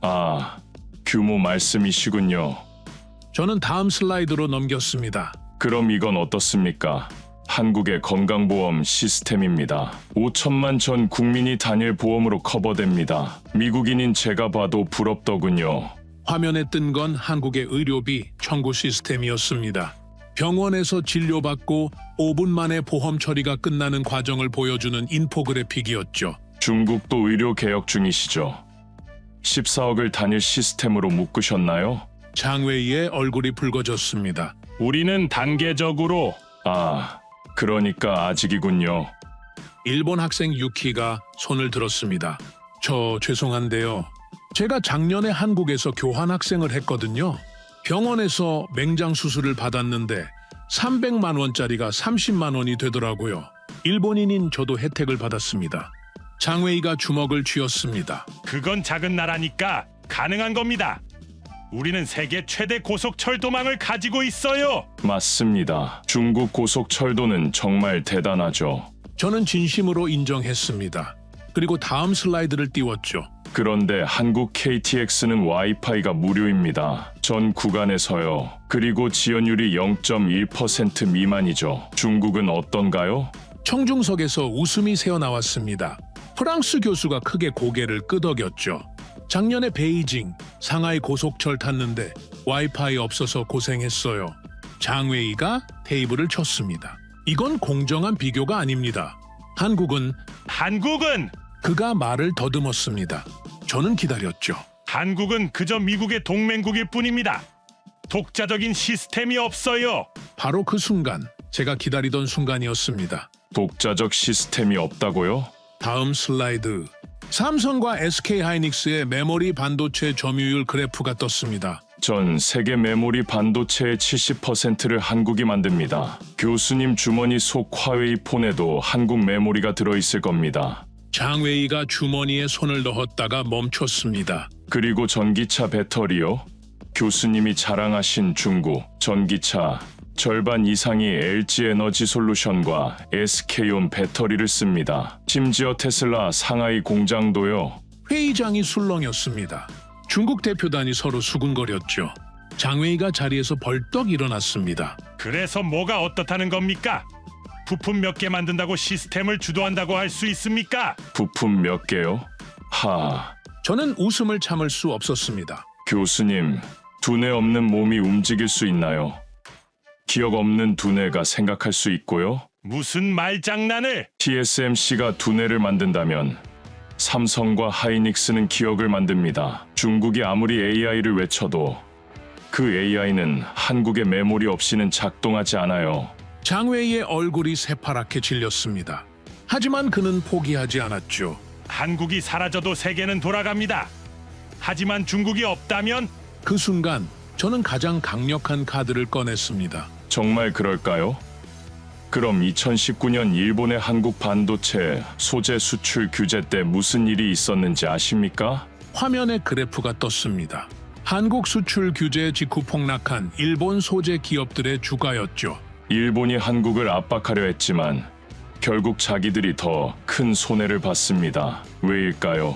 아, 규모 말씀이시군요. 저는 다음 슬라이드로 넘겼습니다. 그럼 이건 어떻습니까? 한국의 건강보험 시스템입니다. 5천만 전 국민이 단일 보험으로 커버됩니다. 미국인인 제가 봐도 부럽더군요. 화면에 뜬 건 한국의 의료비 청구 시스템이었습니다. 병원에서 진료받고 5분 만에 보험 처리가 끝나는 과정을 보여주는 인포그래픽이었죠. 중국도 의료 개혁 중이시죠? 14억을 단일 시스템으로 묶으셨나요? 장웨이의 얼굴이 붉어졌습니다. 우리는 단계적으로. 아, 그러니까 아직이군요. 일본 학생 유키가 손을 들었습니다. 저 죄송한데요. 제가 작년에 한국에서 교환학생을 했거든요. 병원에서 맹장 수술을 받았는데 300만 원짜리가 30만 원이 되더라고요. 일본인인 저도 혜택을 받았습니다. 장웨이가 주먹을 쥐었습니다. 그건 작은 나라니까 가능한 겁니다. 우리는 세계 최대 고속철도망을 가지고 있어요. 맞습니다. 중국 고속철도는 정말 대단하죠. 저는 진심으로 인정했습니다. 그리고 다음 슬라이드를 띄웠죠. 그런데 한국 KTX는 와이파이가 무료입니다. 전 구간에서요. 그리고 지연율이 0.1% 미만이죠. 중국은 어떤가요? 청중석에서 웃음이 새어나왔습니다. 프랑스 교수가 크게 고개를 끄덕였죠. 작년에 베이징, 상하이 고속철 탔는데 와이파이 없어서 고생했어요. 장웨이가 테이블을 쳤습니다. 이건 공정한 비교가 아닙니다. 한국은 그가 말을 더듬었습니다. 저는 기다렸죠. 한국은 그저 미국의 동맹국일 뿐입니다. 독자적인 시스템이 없어요. 바로 그 순간, 제가 기다리던 순간이었습니다. 독자적 시스템이 없다고요? 다음 슬라이드. 삼성과 SK하이닉스의 메모리 반도체 점유율 그래프가 떴습니다. 전 세계 메모리 반도체의 70%를 한국이 만듭니다. 교수님 주머니 속 화웨이 폰에도 한국 메모리가 들어있을 겁니다. 장웨이가 주머니에 손을 넣었다가 멈췄습니다. 그리고 전기차 배터리요? 교수님이 자랑하신 중국 전기차 절반 이상이 LG에너지솔루션과 SK온 배터리를 씁니다. 심지어 테슬라 상하이 공장도요. 회의장이 술렁였습니다. 중국 대표단이 서로 수군거렸죠. 장웨이가 자리에서 벌떡 일어났습니다. 그래서 뭐가 어떻다는 겁니까? 부품 몇 개 만든다고 시스템을 주도한다고 할 수 있습니까? 부품 몇 개요? 저는 웃음을 참을 수 없었습니다. 교수님, 두뇌 없는 몸이 움직일 수 있나요? 기억 없는 두뇌가 생각할 수 있고요? 무슨 말장난을? TSMC가 두뇌를 만든다면 삼성과 하이닉스는 기억을 만듭니다. 중국이 아무리 AI를 외쳐도 그 AI는 한국의 메모리 없이는 작동하지 않아요. 장웨이의 얼굴이 새파랗게 질렸습니다. 하지만 그는 포기하지 않았죠. 한국이 사라져도 세계는 돌아갑니다. 하지만 중국이 없다면 그 순간 저는 가장 강력한 카드를 꺼냈습니다. 정말 그럴까요? 그럼 2019년 일본의 한국 반도체 소재 수출 규제 때 무슨 일이 있었는지 아십니까? 화면에 그래프가 떴습니다. 한국 수출 규제 직후 폭락한 일본 소재 기업들의 주가였죠. 일본이 한국을 압박하려 했지만 결국 자기들이 더 큰 손해를 봤습니다. 왜일까요?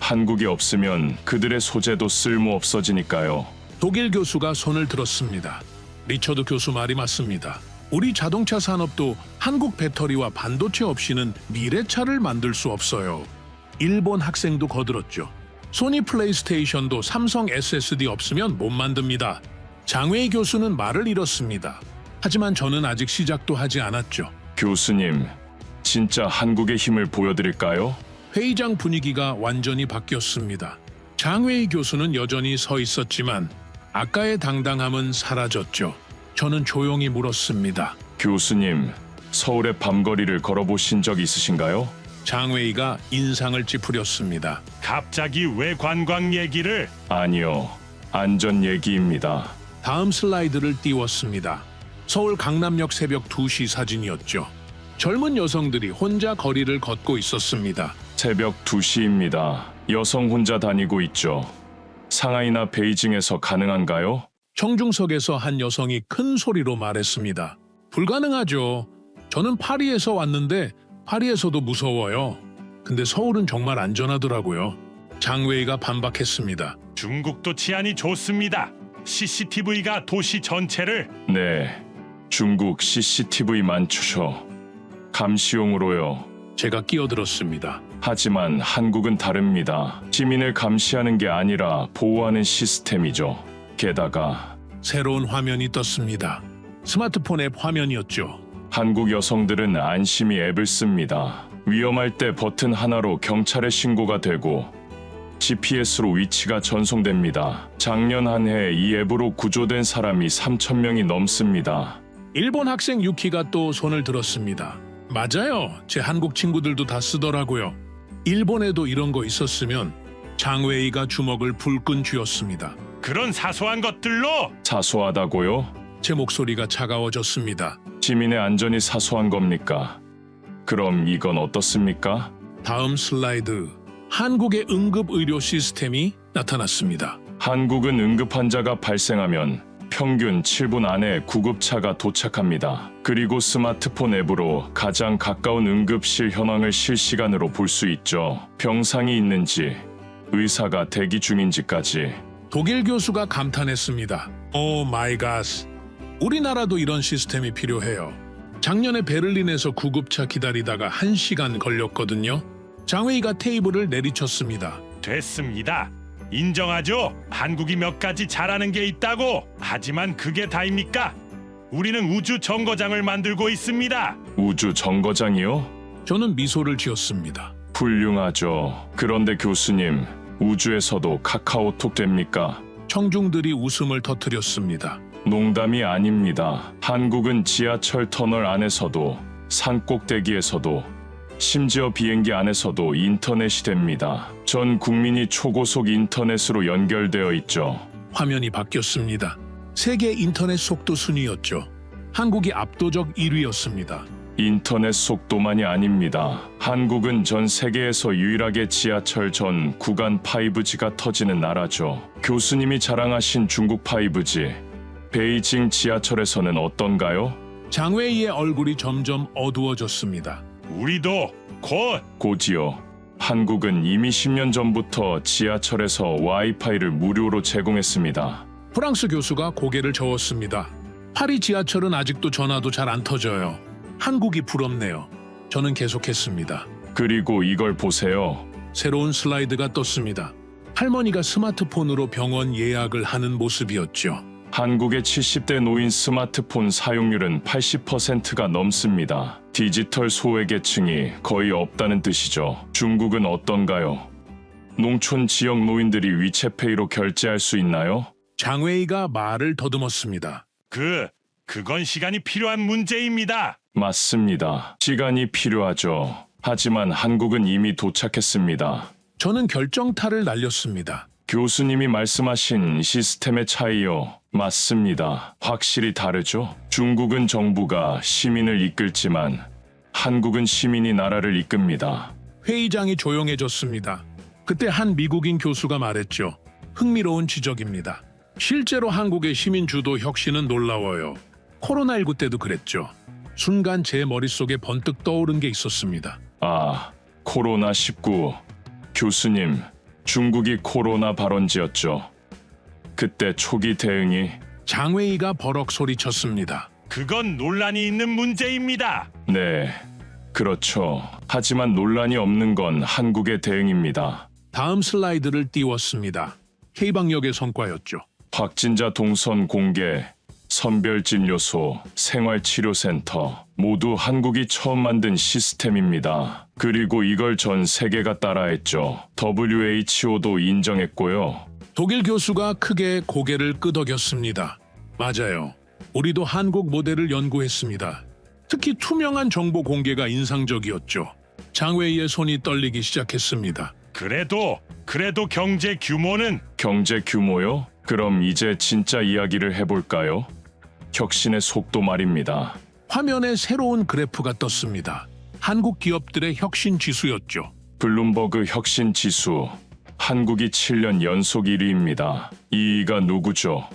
한국이 없으면 그들의 소재도 쓸모 없어지니까요. 독일 교수가 손을 들었습니다. 리처드 교수 말이 맞습니다. 우리 자동차 산업도 한국 배터리와 반도체 없이는 미래차를 만들 수 없어요. 일본 학생도 거들었죠. 소니 플레이스테이션도 삼성 SSD 없으면 못 만듭니다. 장웨이 교수는 말을 잃었습니다. 하지만 저는 아직 시작도 하지 않았죠. 교수님, 진짜 한국의 힘을 보여드릴까요? 회의장 분위기가 완전히 바뀌었습니다. 장웨이 교수는 여전히 서 있었지만 아까의 당당함은 사라졌죠. 저는 조용히 물었습니다. 교수님, 서울의 밤거리를 걸어보신 적 있으신가요? 장웨이가 인상을 찌푸렸습니다. 갑자기 왜 관광 얘기를? 아니요, 안전 얘기입니다. 다음 슬라이드를 띄웠습니다. 서울 강남역 새벽 2시 사진이었죠. 젊은 여성들이 혼자 거리를 걷고 있었습니다. 새벽 2시입니다. 여성 혼자 다니고 있죠. 상하이나 베이징에서 가능한가요? 청중석에서 한 여성이 큰 소리로 말했습니다. 불가능하죠. 저는 파리에서 왔는데 파리에서도 무서워요. 근데 서울은 정말 안전하더라고요. 장웨이가 반박했습니다. 중국도 치안이 좋습니다. CCTV가 도시 전체를 네, 중국 CCTV 많죠. 감시용으로요. 제가 끼어들었습니다. 하지만 한국은 다릅니다. 시민을 감시하는 게 아니라 보호하는 시스템이죠. 게다가 새로운 화면이 떴습니다. 스마트폰 앱 화면이었죠. 한국 여성들은 안심이 앱을 씁니다. 위험할 때 버튼 하나로 경찰에 신고가 되고 GPS로 위치가 전송됩니다. 작년 한 해 이 앱으로 구조된 사람이 3,000명이 넘습니다. 일본 학생 유키가 또 손을 들었습니다. 맞아요. 제 한국 친구들도 다 쓰더라고요. 일본에도 이런 거 있었으면 장웨이가 주먹을 불끈 쥐었습니다. 그런 사소한 것들로 사소하다고요? 제 목소리가 차가워졌습니다. 시민의 안전이 사소한 겁니까? 그럼 이건 어떻습니까? 다음 슬라이드. 한국의 응급의료 시스템이 나타났습니다. 한국은 응급 환자가 발생하면 평균 7분 안에 구급차가 도착합니다. 그리고 스마트폰 앱으로 가장 가까운 응급실 현황을 실시간으로 볼 수 있죠. 병상이 있는지, 의사가 대기 중인지까지. 독일 교수가 감탄했습니다. 오 마이 갓. 우리나라도 이런 시스템이 필요해요. 작년에 베를린에서 구급차 기다리다가 1시간 걸렸거든요. 장회의가 테이블을 내리쳤습니다. 됐습니다. 인정하죠. 한국이 몇 가지 잘하는 게 있다고. 하지만 그게 다입니까? 우리는 우주 정거장을 만들고 있습니다. 우주 정거장이요? 저는 미소를 지었습니다. 훌륭하죠. 그런데 교수님, 우주에서도 카카오톡 됩니까? 청중들이 웃음을 터뜨렸습니다. 농담이 아닙니다. 한국은 지하철 터널 안에서도, 산 꼭대기에서도, 심지어 비행기 안에서도 인터넷이 됩니다. 전 국민이 초고속 인터넷으로 연결되어 있죠. 화면이 바뀌었습니다. 세계 인터넷 속도 순위였죠. 한국이 압도적 1위였습니다. 인터넷 속도만이 아닙니다. 한국은 전 세계에서 유일하게 지하철 전 구간 5G가 터지는 나라죠. 교수님이 자랑하신 중국 5G, 베이징 지하철에서는 어떤가요? 장웨이의 얼굴이 점점 어두워졌습니다. 우리도 곧 고지요. 한국은 이미 10년 전부터 지하철에서 와이파이를 무료로 제공했습니다. 프랑스 교수가 고개를 저었습니다. 파리 지하철은 아직도 전화도 잘 안 터져요. 한국이 부럽네요. 저는 계속했습니다. 그리고 이걸 보세요. 새로운 슬라이드가 떴습니다. 할머니가 스마트폰으로 병원 예약을 하는 모습이었죠. 한국의 70대 노인 스마트폰 사용률은 80%가 넘습니다. 디지털 소외계층이 거의 없다는 뜻이죠. 중국은 어떤가요? 농촌 지역 노인들이 위챗페이로 결제할 수 있나요? 장웨이가 말을 더듬었습니다. 그건 시간이 필요한 문제입니다. 맞습니다. 시간이 필요하죠. 하지만 한국은 이미 도착했습니다. 저는 결정타를 날렸습니다. 교수님이 말씀하신 시스템의 차이요. 맞습니다. 확실히 다르죠? 중국은 정부가 시민을 이끌지만 한국은 시민이 나라를 이끕니다. 회의장이 조용해졌습니다. 그때 한 미국인 교수가 말했죠. 흥미로운 지적입니다. 실제로 한국의 시민 주도 혁신은 놀라워요. 코로나19 때도 그랬죠. 순간 제 머릿속에 번뜩 떠오른 게 있었습니다. 아, 코로나19. 교수님, 중국이 코로나 발원지였죠. 그때 초기 대응이 장웨이가 버럭 소리쳤습니다. 그건 논란이 있는 문제입니다. 네, 그렇죠. 하지만 논란이 없는 건 한국의 대응입니다. 다음 슬라이드를 띄웠습니다. K방역의 성과였죠. 확진자 동선 공개, 선별진료소, 생활치료센터 모두 한국이 처음 만든 시스템입니다. 그리고 이걸 전 세계가 따라했죠. WHO도 인정했고요. 독일 교수가 크게 고개를 끄덕였습니다. 맞아요. 우리도 한국 모델을 연구했습니다. 특히 투명한 정보 공개가 인상적이었죠. 장웨이의 손이 떨리기 시작했습니다. 그래도 경제 규모는 경제 규모요? 그럼 이제 진짜 이야기를 해볼까요? 혁신의 속도 말입니다. 화면에 새로운 그래프가 떴습니다. 한국 기업들의 혁신 지수였죠. 블룸버그 혁신 지수. 한국이 7년 연속 1위입니다. 2위가 누구죠?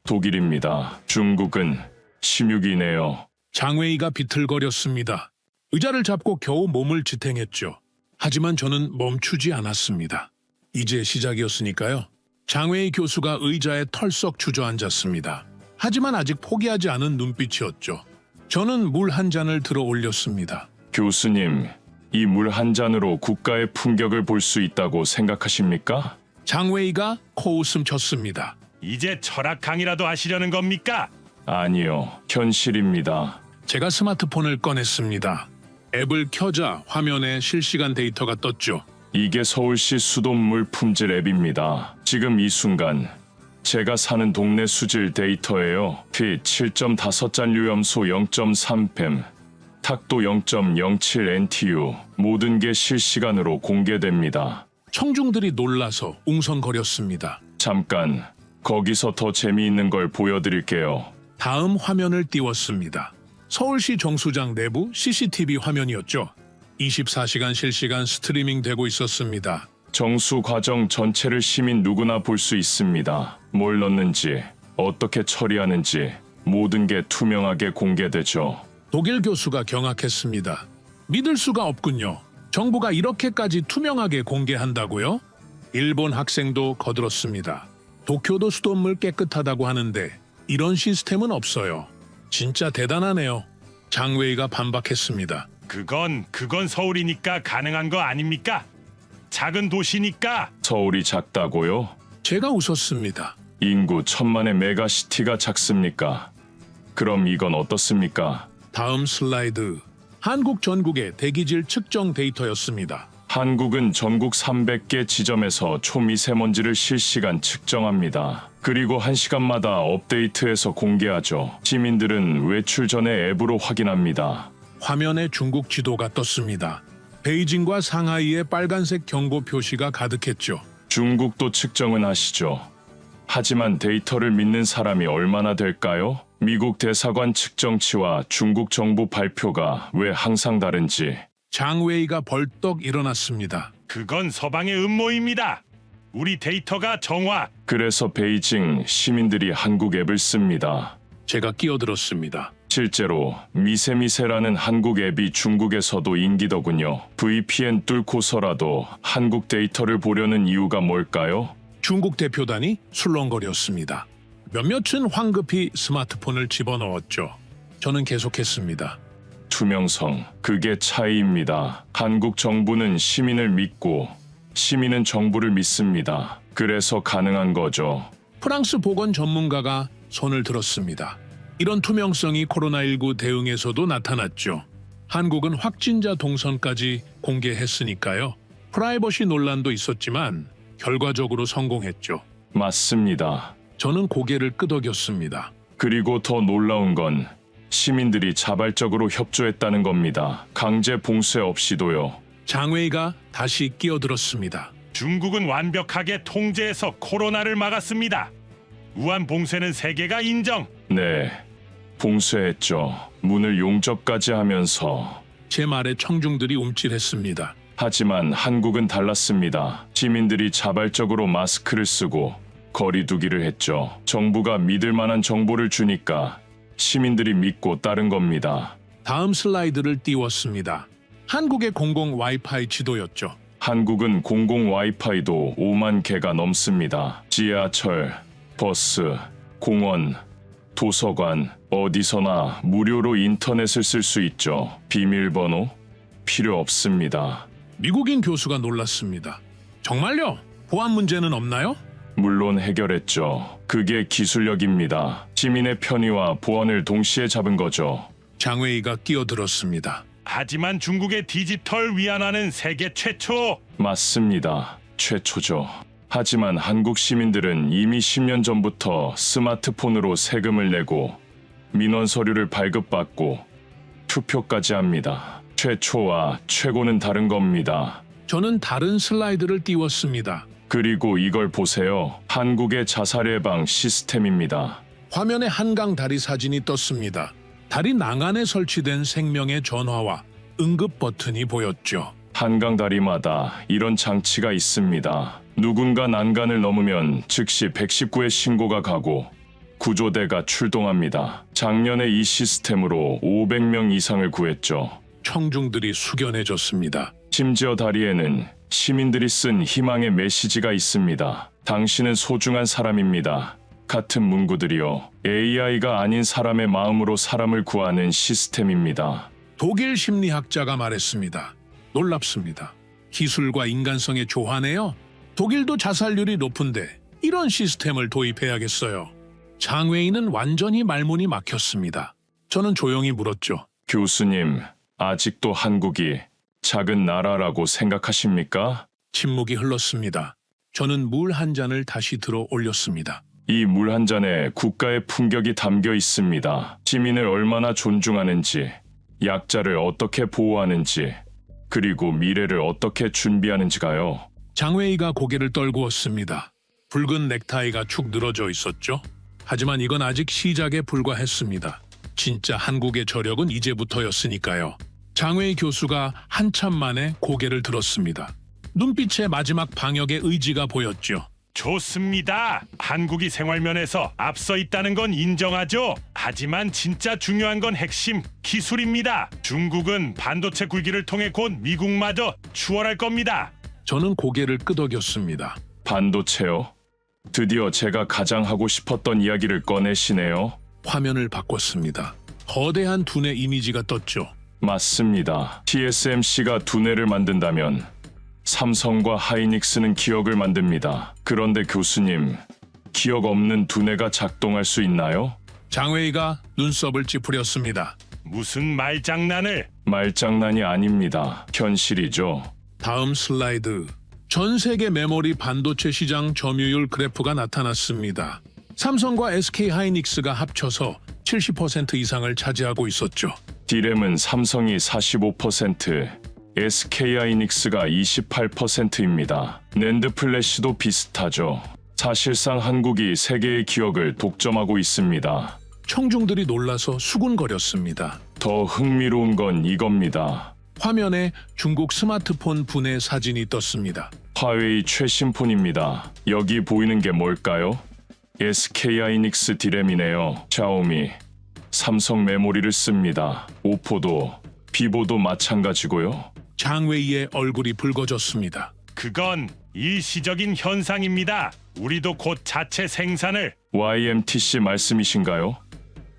독일입니다. 중국은 16위네요. 장웨이가 비틀거렸습니다. 의자를 잡고 겨우 몸을 지탱했죠. 하지만 저는 멈추지 않았습니다. 이제 시작이었으니까요. 장웨이 교수가 의자에 털썩 주저앉았습니다. 하지만 아직 포기하지 않은 눈빛이었죠. 저는 물 한 잔을 들어 올렸습니다. 교수님, 이 물 한 잔으로 국가의 품격을 볼 수 있다고 생각하십니까? 장웨이가 코웃음 쳤습니다. 이제 철학 강의라도 하시려는 겁니까? 아니요, 현실입니다. 제가 스마트폰을 꺼냈습니다. 앱을 켜자 화면에 실시간 데이터가 떴죠. 이게 서울시 수돗물 품질 앱입니다. 지금 이 순간 제가 사는 동네 수질 데이터예요. 피 7.5잔류염소 0.3팸, 탁도 0.07 NTU 모든 게 실시간으로 공개됩니다. 청중들이 놀라서 웅성거렸습니다. 잠깐, 거기서 더 재미있는 걸 보여드릴게요. 다음 화면을 띄웠습니다. 서울시 정수장 내부 CCTV 화면이었죠. 24시간 실시간 스트리밍 되고 있었습니다. 정수 과정 전체를 시민 누구나 볼 수 있습니다. 뭘 넣는지, 어떻게 처리하는지 모든 게 투명하게 공개되죠. 독일 교수가 경악했습니다. 믿을 수가 없군요. 정부가 이렇게까지 투명하게 공개한다고요? 일본 학생도 거들었습니다. 도쿄도 수돗물 깨끗하다고 하는데 이런 시스템은 없어요. 진짜 대단하네요. 장웨이가 반박했습니다. 그건 서울이니까 가능한 거 아닙니까? 작은 도시니까. 서울이 작다고요? 제가 웃었습니다. 인구 1000만의 메가시티가 작습니까? 그럼 이건 어떻습니까? 다음 슬라이드. 한국 전국의 대기질 측정 데이터였습니다. 한국은 전국 300개 지점에서 초미세먼지를 실시간 측정합니다. 그리고 1시간마다 업데이트해서 공개하죠. 시민들은 외출 전에 앱으로 확인합니다. 화면에 중국 지도가 떴습니다. 베이징과 상하이에 빨간색 경고 표시가 가득했죠. 중국도 측정은 하시죠. 하지만 데이터를 믿는 사람이 얼마나 될까요? 미국 대사관 측정치와 중국 정부 발표가 왜 항상 다른지. 장웨이가 벌떡 일어났습니다. 그건 서방의 음모입니다. 우리 데이터가 정확. 그래서 베이징 시민들이 한국 앱을 씁니다. 제가 끼어들었습니다. 실제로 미세미세라는 한국 앱이 중국에서도 인기더군요. VPN 뚫고서라도 한국 데이터를 보려는 이유가 뭘까요? 중국 대표단이 술렁거렸습니다. 몇몇은 황급히 스마트폰을 집어넣었죠. 저는 계속했습니다. 투명성, 그게 차이입니다. 한국 정부는 시민을 믿고 시민은 정부를 믿습니다. 그래서 가능한 거죠. 프랑스 보건 전문가가 손을 들었습니다. 이런 투명성이 코로나19 대응에서도 나타났죠. 한국은 확진자 동선까지 공개했으니까요. 프라이버시 논란도 있었지만 결과적으로 성공했죠. 맞습니다. 저는 고개를 끄덕였습니다. 그리고 더 놀라운 건 시민들이 자발적으로 협조했다는 겁니다. 강제 봉쇄 없이도요. 장웨이가 다시 끼어들었습니다. 중국은 완벽하게 통제해서 코로나를 막았습니다. 우한 봉쇄는 세계가 인정. 네, 봉쇄했죠. 문을 용접까지 하면서. 제 말에 청중들이 움찔했습니다. 하지만 한국은 달랐습니다. 시민들이 자발적으로 마스크를 쓰고 거리 두기를 했죠. 정부가 믿을 만한 정보를 주니까 시민들이 믿고 따른 겁니다. 다음 슬라이드를 띄웠습니다. 한국의 공공 와이파이 지도였죠. 한국은 공공 와이파이도 5만 개가 넘습니다. 지하철, 버스, 공원, 도서관, 어디서나 무료로 인터넷을 쓸 수 있죠. 비밀번호 필요 없습니다. 미국인 교수가 놀랐습니다. 정말요? 보안 문제는 없나요? 물론 해결했죠. 그게 기술력입니다. 시민의 편의와 보안을 동시에 잡은 거죠. 장웨이가 끼어들었습니다. 하지만 중국의 디지털 위안화는 세계 최초. 맞습니다. 최초죠. 하지만 한국 시민들은 이미 10년 전부터 스마트폰으로 세금을 내고 민원 서류를 발급받고 투표까지 합니다. 최초와 최고는 다른 겁니다. 저는 다른 슬라이드를 띄웠습니다. 그리고 이걸 보세요. 한국의 자살 예방 시스템입니다. 화면에 한강 다리 사진이 떴습니다. 다리 난간에 설치된 생명의 전화와 응급 버튼이 보였죠. 한강 다리마다 이런 장치가 있습니다. 누군가 난간을 넘으면 즉시 119에 신고가 가고 구조대가 출동합니다. 작년에 이 시스템으로 500명 이상을 구했죠. 청중들이 숙연해졌습니다. 심지어 다리에는 시민들이 쓴 희망의 메시지가 있습니다. 당신은 소중한 사람입니다. 같은 문구들이요. AI가 아닌 사람의 마음으로 사람을 구하는 시스템입니다. 독일 심리학자가 말했습니다. 놀랍습니다. 기술과 인간성의 조화네요. 독일도 자살률이 높은데 이런 시스템을 도입해야겠어요. 장웨이는 완전히 말문이 막혔습니다. 저는 조용히 물었죠. 교수님, 아직도 한국이 작은 나라라고 생각하십니까? 침묵이 흘렀습니다. 저는 물 한 잔을 다시 들어 올렸습니다. 이 물 한 잔에 국가의 품격이 담겨 있습니다. 시민을 얼마나 존중하는지, 약자를 어떻게 보호하는지, 그리고 미래를 어떻게 준비하는지가요. 장웨이가 고개를 떨구었습니다. 붉은 넥타이가 축 늘어져 있었죠. 하지만 이건 아직 시작에 불과했습니다. 진짜 한국의 저력은 이제부터였으니까요. 장웨이 교수가 한참 만에 고개를 들었습니다. 눈빛에 마지막 방역의 의지가 보였죠. 좋습니다. 한국이 생활면에서 앞서 있다는 건 인정하죠. 하지만 진짜 중요한 건 핵심 기술입니다. 중국은 반도체 굴기를 통해 곧 미국마저 추월할 겁니다. 저는 고개를 끄덕였습니다. 반도체요? 드디어 제가 가장 하고 싶었던 이야기를 꺼내시네요. 화면을 바꿨습니다. 거대한 두뇌 이미지가 떴죠. 맞습니다. TSMC가 두뇌를 만든다면 삼성과 하이닉스는 기억을 만듭니다. 그런데 교수님, 기억 없는 두뇌가 작동할 수 있나요? 장웨이가 눈썹을 찌푸렸습니다. 무슨 말장난을. 말장난이 아닙니다. 현실이죠. 다음 슬라이드. 전 세계 메모리 반도체 시장 점유율 그래프가 나타났습니다. 삼성과 SK 하이닉스가 합쳐서 70% 이상을 차지하고 있었죠. D램은 삼성이 45%, SK 하이닉스가 28%입니다. 낸드 플래시도 비슷하죠. 사실상 한국이 세계의 기억을 독점하고 있습니다. 청중들이 놀라서 수군거렸습니다. 더 흥미로운 건 이겁니다. 화면에 중국 스마트폰 분해 사진이 떴습니다. 화웨이 최신 폰입니다. 여기 보이는 게 뭘까요? SK 하이닉스 D램이네요. 샤오미, 삼성 메모리를 씁니다. 오포도, 비보도 마찬가지고요. 장웨이의 얼굴이 붉어졌습니다. 그건 일시적인 현상입니다. 우리도 곧 자체 생산을. YMTC 말씀이신가요?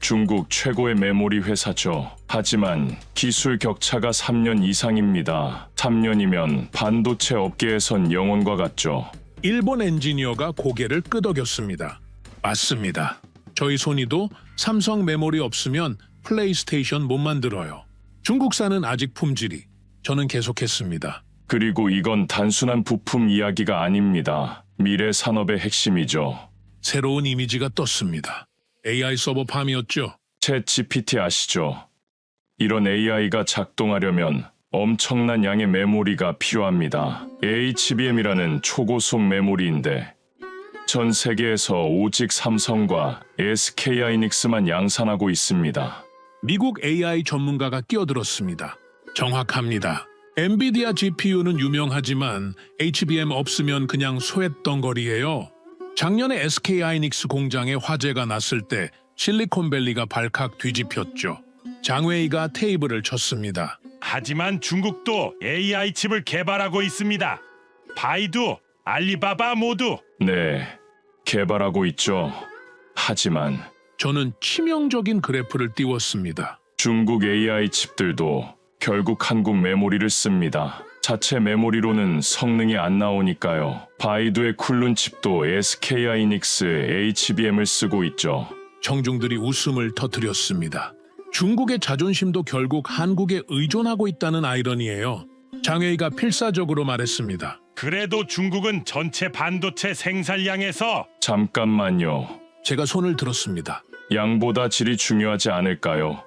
중국 최고의 메모리 회사죠. 하지만 기술 격차가 3년 이상입니다. 3년이면 반도체 업계에선 영원과 같죠. 일본 엔지니어가 고개를 끄덕였습니다. 맞습니다. 저희 소니도 삼성 메모리 없으면 플레이스테이션 못 만들어요. 중국산은 아직 품질이. 저는 계속했습니다. 그리고 이건 단순한 부품 이야기가 아닙니다. 미래 산업의 핵심이죠. 새로운 이미지가 떴습니다. AI 서버팜이었죠. 챗 GPT 아시죠? 이런 AI가 작동하려면 엄청난 양의 메모리가 필요합니다. HBM이라는 초고속 메모리인데 전 세계에서 오직 삼성과 SK 하이닉스만 양산하고 있습니다. 미국 AI 전문가가 끼어들었습니다. 정확합니다. 엔비디아 GPU는 유명하지만 HBM 없으면 그냥 소웻덩거리예요. 작년에 SK 하이닉스 공장에 화재가 났을 때 실리콘밸리가 발칵 뒤집혔죠. 장웨이가 테이블을 쳤습니다. 하지만 중국도 AI 칩을 개발하고 있습니다. 바이두, 알리바바 모두. 네, 개발하고 있죠. 하지만 저는 치명적인 그래프를 띄웠습니다. 중국 AI 칩들도 결국 한국 메모리를 씁니다. 자체 메모리로는 성능이 안 나오니까요. 바이두의 쿨룬 칩도 SK 하이닉스 HBM을 쓰고 있죠. 청중들이 웃음을 터뜨렸습니다. 중국의 자존심도 결국 한국에 의존하고 있다는 아이러니예요. 장웨이가 필사적으로 말했습니다. 그래도 중국은 전체 반도체 생산량에서. 잠깐만요. 제가 손을 들었습니다. 양보다 질이 중요하지 않을까요?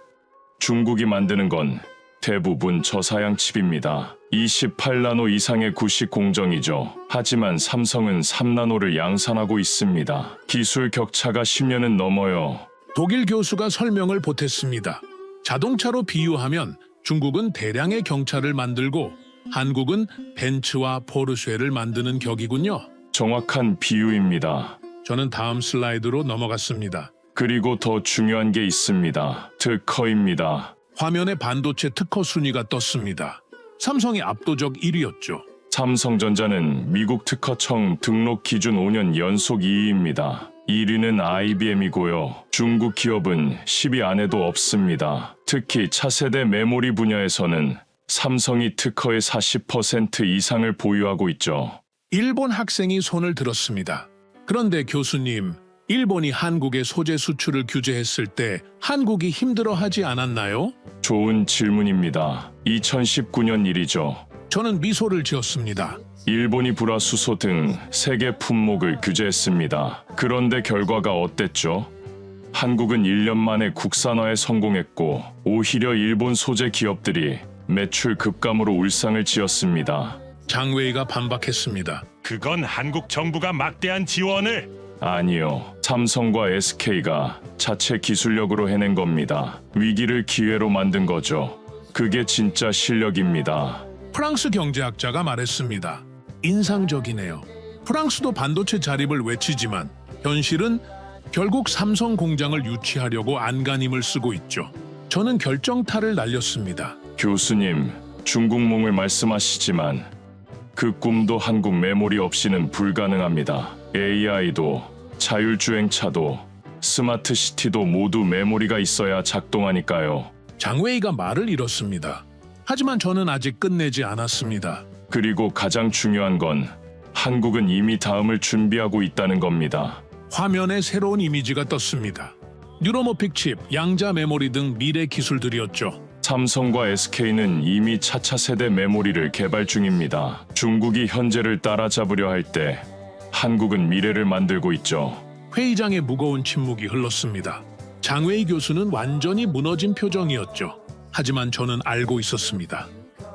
중국이 만드는 건 대부분 저사양 칩입니다. 28나노 이상의 구식 공정이죠. 하지만 삼성은 3나노를 양산하고 있습니다. 기술 격차가 10년은 넘어요. 독일 교수가 설명을 보탰습니다. 자동차로 비유하면 중국은 대량의 경차를 만들고 한국은 벤츠와 포르쉐를 만드는 격이군요. 정확한 비유입니다. 저는 다음 슬라이드로 넘어갔습니다. 그리고 더 중요한 게 있습니다. 특허입니다. 화면에 반도체 특허 순위가 떴습니다. 삼성이 압도적 1위였죠. 삼성전자는 미국 특허청 등록 기준 5년 연속 2위입니다. 1위는 IBM이고요. 중국 기업은 10위 안에도 없습니다. 특히 차세대 메모리 분야에서는 삼성이 특허의 40% 이상을 보유하고 있죠. 일본 학생이 손을 들었습니다. 그런데 교수님, 일본이 한국의 소재 수출을 규제했을 때 한국이 힘들어하지 않았나요? 좋은 질문입니다. 2019년 일이죠. 저는 미소를 지었습니다. 일본이 불화수소 등 세계 품목을 규제했습니다. 그런데 결과가 어땠죠? 한국은 1년 만에 국산화에 성공했고 오히려 일본 소재 기업들이 매출 급감으로 울상을 지었습니다. 장웨이가 반박했습니다. 그건 한국 정부가 막대한 지원을. 아니요. 삼성과 SK가 자체 기술력으로 해낸 겁니다. 위기를 기회로 만든 거죠. 그게 진짜 실력입니다. 프랑스 경제학자가 말했습니다. 인상적이네요. 프랑스도 반도체 자립을 외치지만 현실은 결국 삼성 공장을 유치하려고 안간힘을 쓰고 있죠. 저는 결정타를 날렸습니다. 교수님, 중국몽을 말씀하시지만 그 꿈도 한국 메모리 없이는 불가능합니다. AI도 자율주행차도 스마트 시티도 모두 메모리가 있어야 작동하니까요. 장웨이가 말을 잃었습니다. 하지만 저는 아직 끝내지 않았습니다. 그리고 가장 중요한 건 한국은 이미 다음을 준비하고 있다는 겁니다. 화면에 새로운 이미지가 떴습니다. 뉴로모픽 칩, 양자 메모리 등 미래 기술들이었죠. 삼성과 SK는 이미 차차 세대 메모리를 개발 중입니다. 중국이 현재를 따라잡으려 할 때 한국은 미래를 만들고 있죠. 회의장에 무거운 침묵이 흘렀습니다. 장웨이 교수는 완전히 무너진 표정이었죠. 하지만 저는 알고 있었습니다.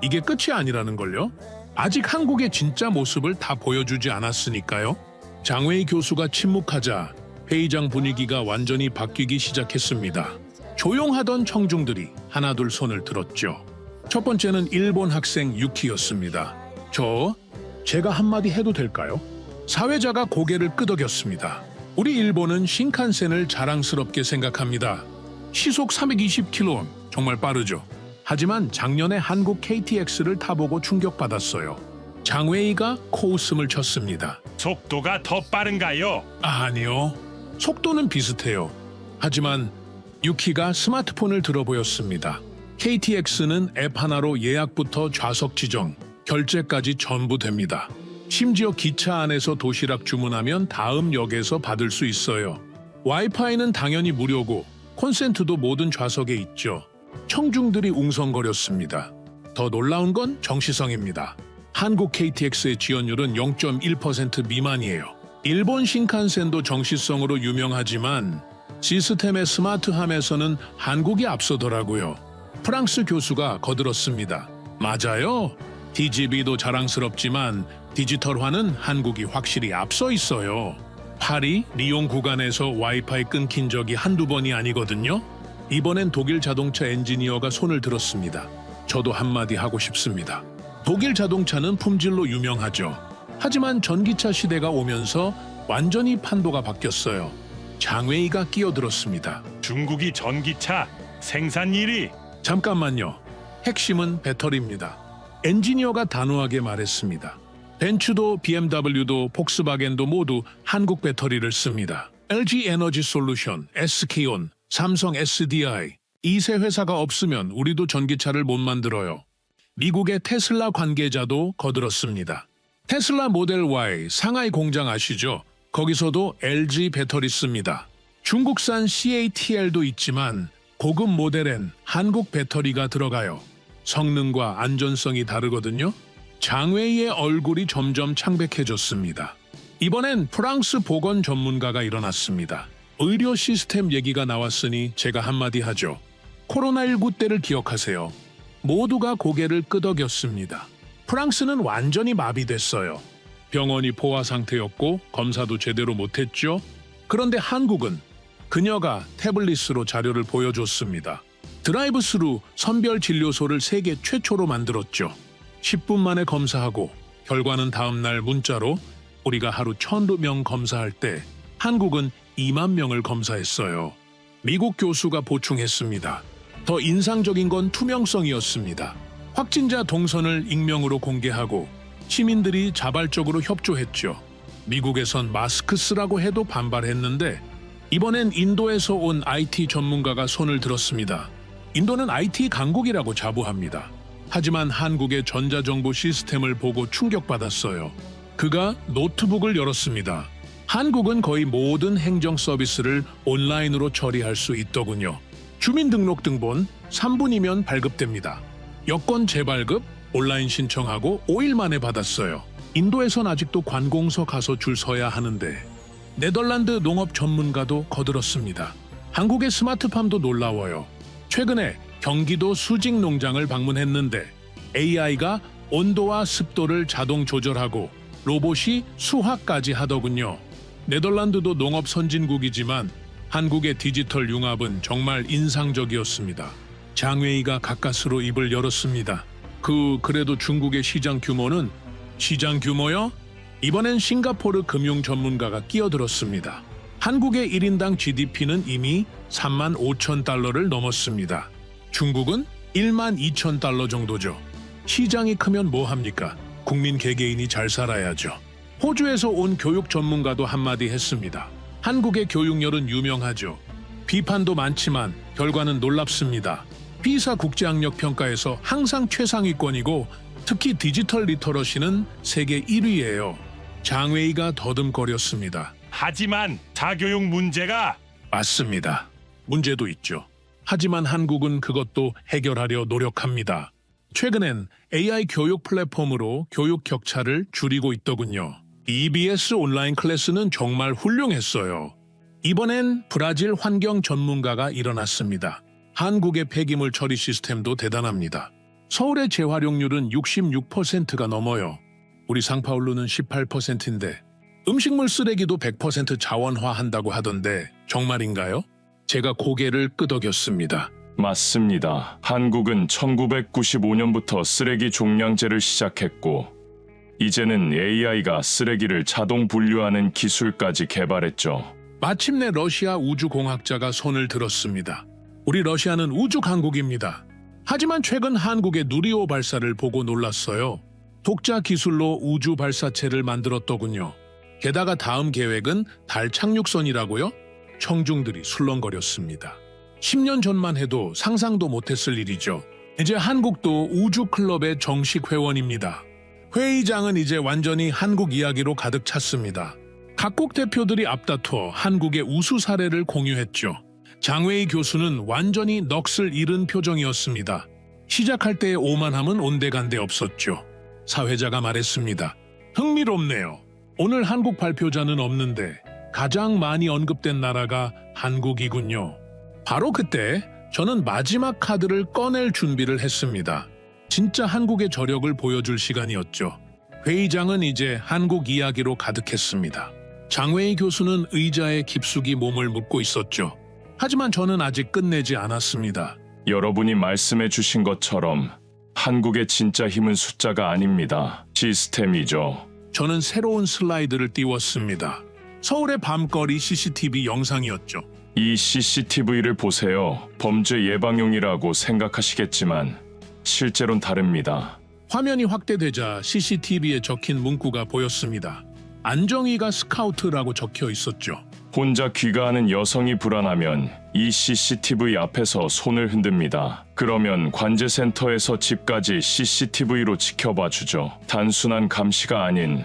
이게 끝이 아니라는 걸요. 아직 한국의 진짜 모습을 다 보여주지 않았으니까요. 장웨이 교수가 침묵하자 회의장 분위기가 완전히 바뀌기 시작했습니다. 조용하던 청중들이 하나둘 손을 들었죠. 첫 번째는 일본 학생 유키였습니다. 제가 한마디 해도 될까요? 사회자가 고개를 끄덕였습니다. 우리 일본은 신칸센을 자랑스럽게 생각합니다. 시속 320km, 정말 빠르죠. 하지만 작년에 한국 KTX를 타보고 충격받았어요. 장웨이가 코웃음을 쳤습니다. 속도가 더 빠른가요? 아니요. 속도는 비슷해요. 하지만 유키가 스마트폰을 들어 보였습니다. KTX는 앱 하나로 예약부터 좌석 지정, 결제까지 전부 됩니다. 심지어 기차 안에서 도시락 주문하면 다음 역에서 받을 수 있어요. 와이파이는 당연히 무료고 콘센트도 모든 좌석에 있죠. 청중들이 웅성거렸습니다. 더 놀라운 건 정시성입니다. 한국 KTX의 지원율은 0.1% 미만이에요. 일본 신칸센도 정시성으로 유명하지만 시스템의 스마트함에서는 한국이 앞서더라고요. 프랑스 교수가 거들었습니다. 맞아요. DGB도 자랑스럽지만 디지털화는 한국이 확실히 앞서 있어요. 파리, 리옹 구간에서 와이파이 끊긴 적이 한두 번이 아니거든요. 이번엔 독일 자동차 엔지니어가 손을 들었습니다. 저도 한마디 하고 싶습니다. 독일 자동차는 품질로 유명하죠. 하지만 전기차 시대가 오면서 완전히 판도가 바뀌었어요. 장웨이가 끼어들었습니다. 중국이 전기차 생산 1위. 잠깐만요. 핵심은 배터리입니다. 엔지니어가 단호하게 말했습니다. 벤츠도 BMW도 폭스바겐도 모두 한국 배터리를 씁니다. LG 에너지 솔루션, SK온, 삼성 SDI 이 세 회사가 없으면 우리도 전기차를 못 만들어요. 미국의 테슬라 관계자도 거들었습니다. 테슬라 모델 Y 상하이 공장 아시죠? 거기서도 LG 배터리 씁니다. 중국산 CATL도 있지만 고급 모델엔 한국 배터리가 들어가요. 성능과 안전성이 다르거든요. 장웨이의 얼굴이 점점 창백해졌습니다. 이번엔 프랑스 보건 전문가가 일어났습니다. 의료 시스템 얘기가 나왔으니 제가 한마디 하죠. 코로나19 때를 기억하세요. 모두가 고개를 끄덕였습니다. 프랑스는 완전히 마비됐어요. 병원이 포화 상태였고 검사도 제대로 못했죠. 그런데 한국은 그녀가 태블릿으로 자료를 보여줬습니다. 드라이브스루 선별 진료소를 세계 최초로 만들었죠. 10분 만에 검사하고 결과는 다음 날 문자로 우리가 하루 1,000명 검사할 때 한국은 2만 명을 검사했어요. 미국 교수가 보충했습니다. 더 인상적인 건 투명성이었습니다. 확진자 동선을 익명으로 공개하고 시민들이 자발적으로 협조했죠. 미국에선 마스크 쓰라고 해도 반발했는데 이번엔 인도에서 온 IT 전문가가 손을 들었습니다. 인도는 IT 강국이라고 자부합니다. 하지만 한국의 전자정보 시스템을 보고 충격받았어요. 그가 노트북을 열었습니다. 한국은 거의 모든 행정 서비스를 온라인으로 처리할 수 있더군요. 주민등록등본 3분이면 발급됩니다. 여권 재발급 온라인 신청하고 5일 만에 받았어요. 인도에선 아직도 관공서 가서 줄 서야 하는데 네덜란드 농업 전문가도 거들었습니다. 한국의 스마트팜도 놀라워요. 최근에 경기도 수직 농장을 방문했는데 AI가 온도와 습도를 자동 조절하고 로봇이 수화까지 하더군요. 네덜란드도 농업 선진국이지만 한국의 디지털 융합은 정말 인상적이었습니다. 장웨이가 가까스로 입을 열었습니다. 그래도 중국의 시장 규모는 시장 규모요? 이번엔 싱가포르 금융 전문가가 끼어들었습니다. 한국의 1인당 GDP는 이미 3만 5천 달러를 넘었습니다. 중국은 1만 2천 달러 정도죠. 시장이 크면 뭐합니까? 국민 개개인이 잘 살아야죠. 호주에서 온 교육 전문가도 한마디 했습니다. 한국의 교육열은 유명하죠. 비판도 많지만 결과는 놀랍습니다. 피사 국제학력 평가에서 항상 최상위권이고 특히 디지털 리터러시는 세계 1위예요. 장웨이가 더듬거렸습니다. 하지만 자교육 문제가 맞습니다. 문제도 있죠. 하지만 한국은 그것도 해결하려 노력합니다. 최근엔 AI 교육 플랫폼으로 교육 격차를 줄이고 있더군요. EBS 온라인 클래스는 정말 훌륭했어요. 이번엔 브라질 환경 전문가가 일어났습니다. 한국의 폐기물 처리 시스템도 대단합니다. 서울의 재활용률은 66%가 넘어요. 우리 상파울루는 18%인데 음식물 쓰레기도 100% 자원화한다고 하던데 정말인가요? 제가 고개를 끄덕였습니다. 맞습니다. 한국은 1995년부터 쓰레기 종량제를 시작했고 이제는 AI가 쓰레기를 자동 분류하는 기술까지 개발했죠. 마침내 러시아 우주공학자가 손을 들었습니다. 우리 러시아는 우주 강국입니다. 하지만 최근 한국의 누리호 발사를 보고 놀랐어요. 독자 기술로 우주 발사체를 만들었더군요. 게다가 다음 계획은 달 착륙선이라고요? 청중들이 술렁거렸습니다. 10년 전만 해도 상상도 못했을 일이죠. 이제 한국도 우주클럽의 정식 회원입니다. 회의장은 이제 완전히 한국 이야기로 가득 찼습니다. 각국 대표들이 앞다퉈 한국의 우수 사례를 공유했죠. 장웨이 교수는 완전히 넋을 잃은 표정이었습니다. 시작할 때의 오만함은 온데간데 없었죠. 사회자가 말했습니다. 흥미롭네요. 오늘 한국 발표자는 없는데 가장 많이 언급된 나라가 한국이군요. 바로 그때 저는 마지막 카드를 꺼낼 준비를 했습니다. 진짜 한국의 저력을 보여줄 시간이었죠. 회의장은 이제 한국 이야기로 가득했습니다. 장웨이 교수는 의자에 깊숙이 몸을 묻고 있었죠. 하지만 저는 아직 끝내지 않았습니다. 여러분이 말씀해 주신 것처럼 한국의 진짜 힘은 숫자가 아닙니다. 시스템이죠. 저는 새로운 슬라이드를 띄웠습니다. 서울의 밤거리 CCTV 영상이었죠. 이 CCTV를 보세요. 범죄 예방용이라고 생각하시겠지만 실제로는 다릅니다. 화면이 확대되자 CCTV에 적힌 문구가 보였습니다. 안정희가 스카우트라고 적혀 있었죠. 혼자 귀가하는 여성이 불안하면 이 CCTV 앞에서 손을 흔듭니다. 그러면 관제센터에서 집까지 CCTV로 지켜봐 주죠. 단순한 감시가 아닌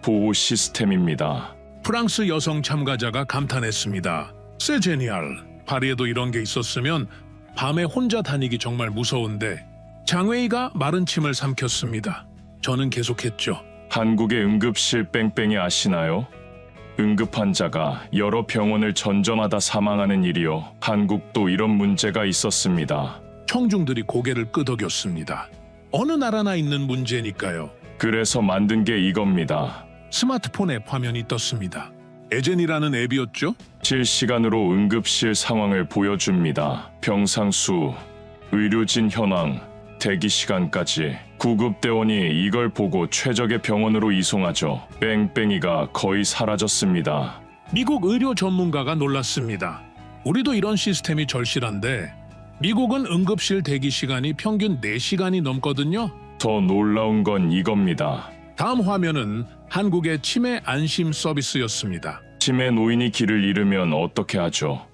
보호 시스템입니다. 프랑스 여성 참가자가 감탄했습니다. 세제니알, 파리에도 이런 게 있었으면 밤에 혼자 다니기 정말 무서운데 장웨이가 마른 침을 삼켰습니다. 저는 계속했죠. 한국의 응급실 뺑뺑이 아시나요? 응급 환자가 여러 병원을 전전하다 사망하는 일이요. 한국도 이런 문제가 있었습니다. 청중들이 고개를 끄덕였습니다. 어느 나라나 있는 문제니까요. 그래서 만든 게 이겁니다. 스마트폰 앱 화면이 떴습니다. 에젠이라는 앱이었죠? 실시간으로 응급실 상황을 보여줍니다. 병상 수, 의료진 현황, 대기 시간까지. 구급대원이 이걸 보고 최적의 병원으로 이송하죠. 뺑뺑이가 거의 사라졌습니다. 미국 의료 전문가가 놀랐습니다. 우리도 이런 시스템이 절실한데 미국은 응급실 대기 시간이 평균 4시간이 넘거든요. 더 놀라운 건 이겁니다. 다음 화면은 한국의 치매 안심 서비스였습니다. 치매 노인이 길을 잃으면 어떻게 하죠?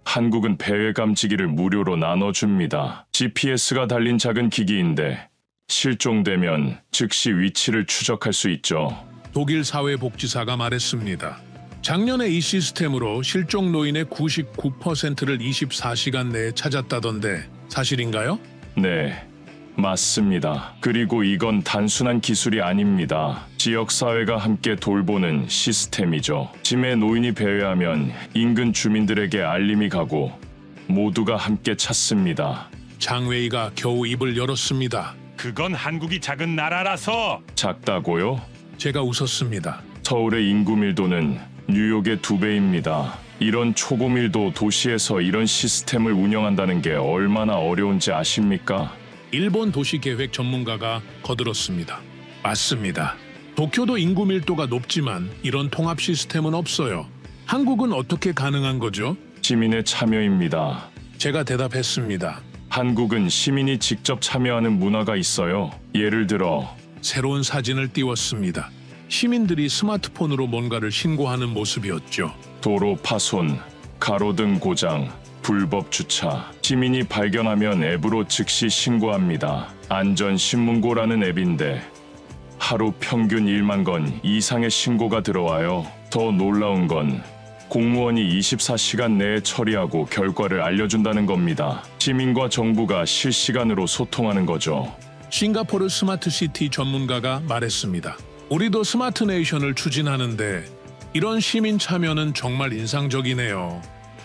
한국은 배회 감지기를 무료로 나눠줍니다. GPS가 달린 작은 기기인데 실종되면 즉시 위치를 추적할 수 있죠. 독일 사회복지사가 말했습니다. 작년에 이 시스템으로 실종 노인의 99%를 24시간 내에 찾았다던데 사실인가요? 네, 맞습니다. 그리고 이건 단순한 기술이 아닙니다. 지역사회가 함께 돌보는 시스템이죠. 치매 노인이 배회하면 인근 주민들에게 알림이 가고 모두가 함께 찾습니다. 장웨이가 겨우 입을 열었습니다. 그건 한국이 작은 나라라서 작다고요? 제가 웃었습니다. 서울의 인구 밀도는 뉴욕의 2배입니다. 이런 초고밀도 도시에서 이런 시스템을 운영한다는 게 얼마나 어려운지 아십니까? 일본 도시계획 전문가가 거들었습니다. 맞습니다. 도쿄도 인구 밀도가 높지만 이런 통합 시스템은 없어요. 한국은 어떻게 가능한 거죠? 시민의 참여입니다. 제가 대답했습니다. 한국은 시민이 직접 참여하는 문화가 있어요. 예를 들어 새로운 사진을 띄웠습니다. 시민들이 스마트폰으로 뭔가를 신고하는 모습이었죠. 도로 파손, 가로등 고장, 불법 주차. 시민이 발견하면 앱으로 즉시 신고합니다. 안전신문고라는 앱인데 하루 평균 1만 건 이상의 신고가 들어와요. 더 놀라운 건 공무원이 24시간 내에 처리하고 결과를 알려준다는 겁니다. 시민과 정부가 실시간으로 소통하는 거죠. 싱가포르 스마트시티 전문가가 말했습니다. 우리도 스마트 네이션을 추진하는데 이런 시민 참여는 정말 인상적이네요.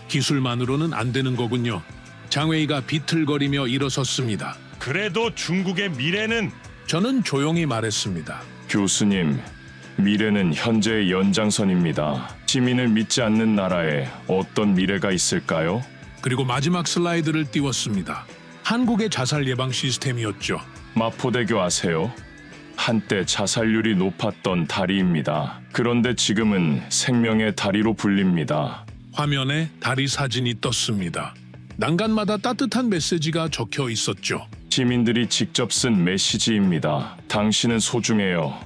기술만으로는 안 되는 거군요. 장웨이가 비틀거리며 일어섰습니다. 그래도 중국의 미래는 저는 조용히 말했습니다. 교수님, 미래는 현재의 연장선입니다. 시민을 믿지 않는 나라에 어떤 미래가 있을까요? 그리고 마지막 슬라이드를 띄웠습니다. 한국의 자살 예방 시스템이었죠. 마포대교 아세요? 한때 자살률이 높았던 다리입니다. 그런데 지금은 생명의 다리로 불립니다. 화면에 다리 사진이 떴습니다. 난간마다 따뜻한 메시지가 적혀 있었죠. 시민들이 직접 쓴 메시지입니다. 당신은 소중해요.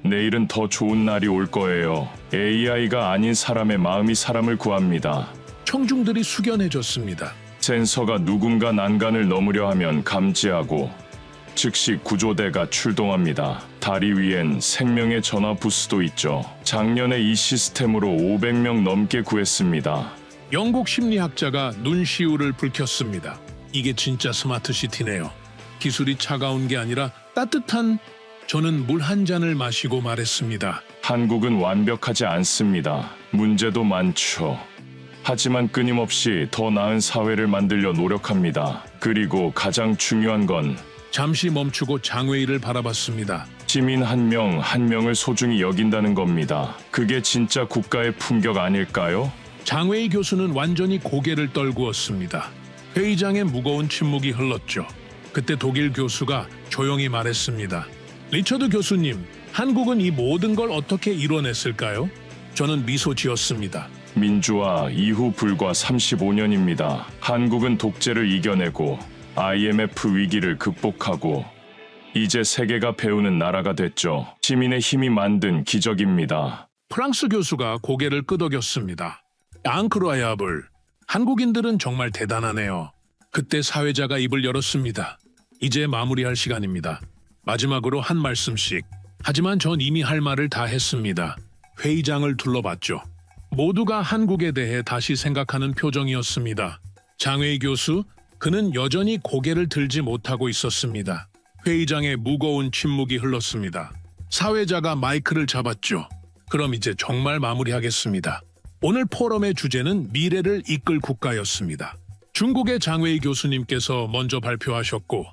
내일은 더 좋은 날이 올 거예요. AI가 아닌 사람의 마음이 사람을 구합니다. 청중들이 숙연해졌습니다. 센서가 누군가 난간을 넘으려 하면 감지하고 즉시 구조대가 출동합니다. 다리 위엔 생명의 전화 부스도 있죠. 작년에 이 시스템으로 500명 넘게 구했습니다. 영국 심리학자가 눈시울을 붉혔습니다. 이게 진짜 스마트 시티네요. 기술이 차가운 게 아니라 따뜻한. 저는 물 한 잔을 마시고 말했습니다. 한국은 완벽하지 않습니다. 문제도 많죠. 하지만 끊임없이 더 나은 사회를 만들려 노력합니다. 그리고 가장 중요한 건 잠시 멈추고 장웨이를 바라봤습니다. 시민 한 명 한 명을 소중히 여긴다는 겁니다. 그게 진짜 국가의 품격 아닐까요? 장웨이 교수는 완전히 고개를 떨구었습니다. 회의장에 무거운 침묵이 흘렀죠. 그때 독일 교수가 조용히 말했습니다. 리처드 교수님, 한국은 이 모든 걸 어떻게 이뤄냈을까요? 저는 미소 지었습니다. 민주화 이후 불과 35년입니다. 한국은 독재를 이겨내고 IMF 위기를 극복하고 이제 세계가 배우는 나라가 됐죠. 시민의 힘이 만든 기적입니다. 프랑스 교수가 고개를 끄덕였습니다. 앙크로야블, 한국인들은 정말 대단하네요. 그때 사회자가 입을 열었습니다. 이제 마무리할 시간입니다. 마지막으로 한 말씀씩. 하지만 전 이미 할 말을 다 했습니다. 회의장을 둘러봤죠. 모두가 한국에 대해 다시 생각하는 표정이었습니다. 장웨이 교수, 그는 여전히 고개를 들지 못하고 있었습니다. 회의장에 무거운 침묵이 흘렀습니다. 사회자가 마이크를 잡았죠. 그럼 이제 정말 마무리하겠습니다. 오늘 포럼의 주제는 미래를 이끌 국가였습니다. 중국의 장웨이 교수님께서 먼저 발표하셨고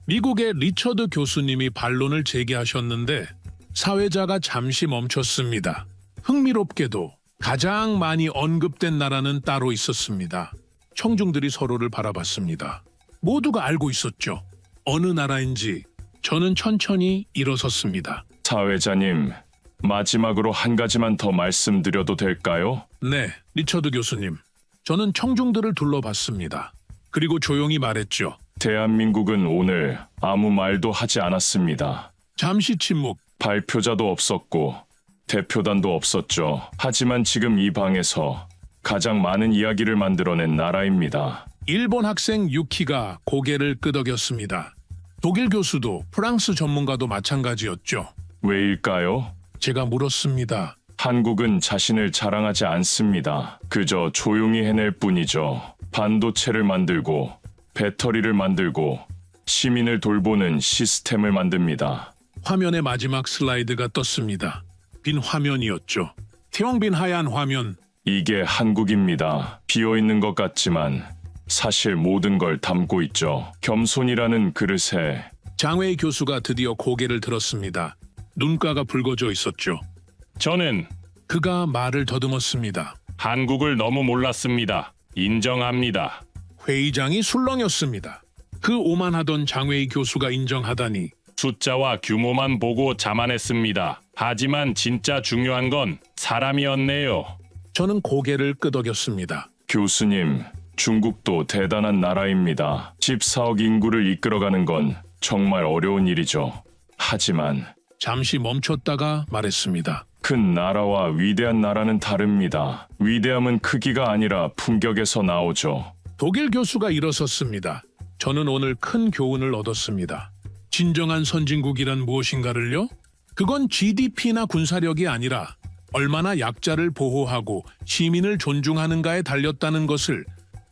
미국의 리처드 교수님이 반론을 제기하셨는데 사회자가 잠시 멈췄습니다. 흥미롭게도 가장 많이 언급된 나라는 따로 있었습니다. 청중들이 서로를 바라봤습니다. 모두가 알고 있었죠. 어느 나라인지. 저는 천천히 일어섰습니다. 사회자님, 마지막으로 한 가지만 더 말씀드려도 될까요? 네, 리처드 교수님. 저는 청중들을 둘러봤습니다. 그리고 조용히 말했죠. 대한민국은 오늘 아무 말도 하지 않았습니다. 잠시 침묵. 발표자도 없었고 대표단도 없었죠. 하지만 지금 이 방에서 가장 많은 이야기를 만들어낸 나라입니다. 일본 학생 유키가 고개를 끄덕였습니다. 독일 교수도 프랑스 전문가도 마찬가지였죠. 왜일까요? 제가 물었습니다. 한국은 자신을 자랑하지 않습니다. 그저 조용히 해낼 뿐이죠. 반도체를 만들고 배터리를 만들고 시민을 돌보는 시스템을 만듭니다. 화면의 마지막 슬라이드가 떴습니다. 빈 화면이었죠. 텅빈 하얀 화면. 이게 한국입니다. 비어있는 것 같지만 사실 모든 걸 담고 있죠. 겸손이라는 그릇에 장웨이 교수가 드디어 고개를 들었습니다. 눈가가 붉어져 있었죠. 저는 그가 말을 더듬었습니다. 한국을 너무 몰랐습니다. 인정합니다. 회의장이 술렁였습니다. 그 오만하던 장웨이 교수가 인정하다니. 숫자와 규모만 보고 자만했습니다. 하지만 진짜 중요한 건 사람이었네요. 저는 고개를 끄덕였습니다. 교수님, 중국도 대단한 나라입니다. 14억 인구를 이끌어가는 건 정말 어려운 일이죠. 하지만 잠시 멈췄다가 말했습니다. 큰 나라와 위대한 나라는 다릅니다. 위대함은 크기가 아니라 품격에서 나오죠. 독일 교수가 일어섰습니다. 저는 오늘 큰 교훈을 얻었습니다. 진정한 선진국이란 무엇인가를요? 그건 GDP나 군사력이 아니라 얼마나 약자를 보호하고 시민을 존중하는가에 달렸다는 것을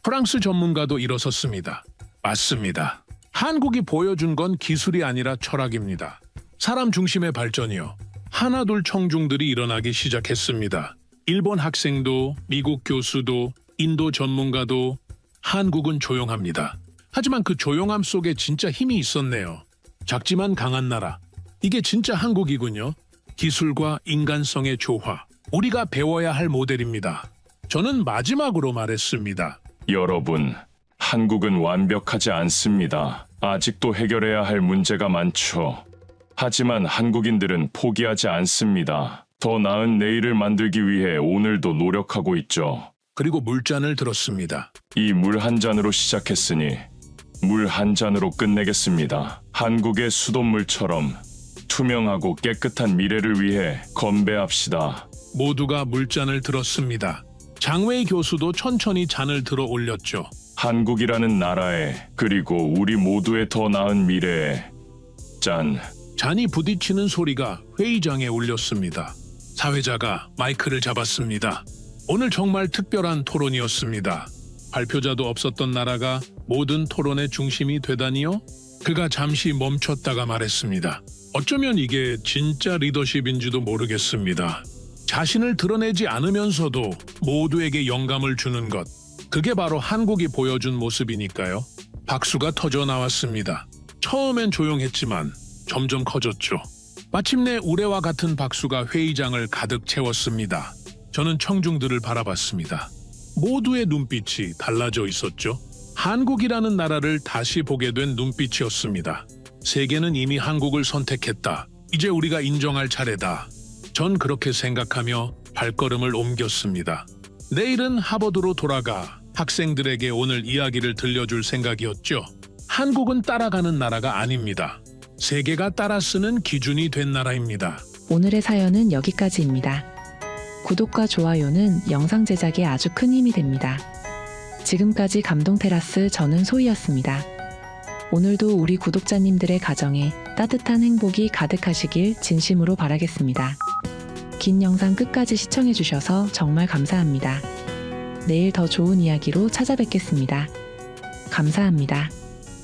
프랑스 전문가도 일어섰습니다. 맞습니다. 한국이 보여준 건 기술이 아니라 철학입니다. 사람 중심의 발전이요. 하나둘 청중들이 일어나기 시작했습니다. 일본 학생도, 미국 교수도, 인도 전문가도. 한국은 조용합니다. 하지만 그 조용함 속에 진짜 힘이 있었네요. 작지만 강한 나라. 이게 진짜 한국이군요. 기술과 인간성의 조화. 우리가 배워야 할 모델입니다. 저는 마지막으로 말했습니다. 여러분, 한국은 완벽하지 않습니다. 아직도 해결해야 할 문제가 많죠. 하지만 한국인들은 포기하지 않습니다. 더 나은 내일을 만들기 위해 오늘도 노력하고 있죠. 그리고 물잔을 들었습니다. 이 물 한 잔으로 시작했으니 물 한 잔으로 끝내겠습니다. 한국의 수돗물처럼 투명하고 깨끗한 미래를 위해 건배합시다. 모두가 물잔을 들었습니다. 장웨이 교수도 천천히 잔을 들어 올렸죠. 한국이라는 나라에, 그리고 우리 모두의 더 나은 미래에. 짠. 잔이 부딪히는 소리가 회의장에 울렸습니다. 사회자가 마이크를 잡았습니다. 오늘 정말 특별한 토론이었습니다. 발표자도 없었던 나라가 모든 토론의 중심이 되다니요? 그가 잠시 멈췄다가 말했습니다. 어쩌면 이게 진짜 리더십인지도 모르겠습니다. 자신을 드러내지 않으면서도 모두에게 영감을 주는 것. 그게 바로 한국이 보여준 모습이니까요. 박수가 터져 나왔습니다. 처음엔 조용했지만 점점 커졌죠. 마침내 우레와 같은 박수가 회의장을 가득 채웠습니다. 저는 청중들을 바라봤습니다. 모두의 눈빛이 달라져 있었죠. 한국이라는 나라를 다시 보게 된 눈빛이었습니다. 세계는 이미 한국을 선택했다. 이제 우리가 인정할 차례다. 전 그렇게 생각하며 발걸음을 옮겼습니다. 내일은 하버드로 돌아가 학생들에게 오늘 이야기를 들려줄 생각이었죠. 한국은 따라가는 나라가 아닙니다. 세계가 따라 쓰는 기준이 된 나라입니다. 오늘의 사연은 여기까지입니다. 구독과 좋아요는 영상 제작에 아주 큰 힘이 됩니다. 지금까지 감동테라스 저는 소희였습니다. 오늘도 우리 구독자님들의 가정에 따뜻한 행복이 가득하시길 진심으로 바라겠습니다. 긴 영상 끝까지 시청해주셔서 정말 감사합니다. 내일 더 좋은 이야기로 찾아뵙겠습니다. 감사합니다.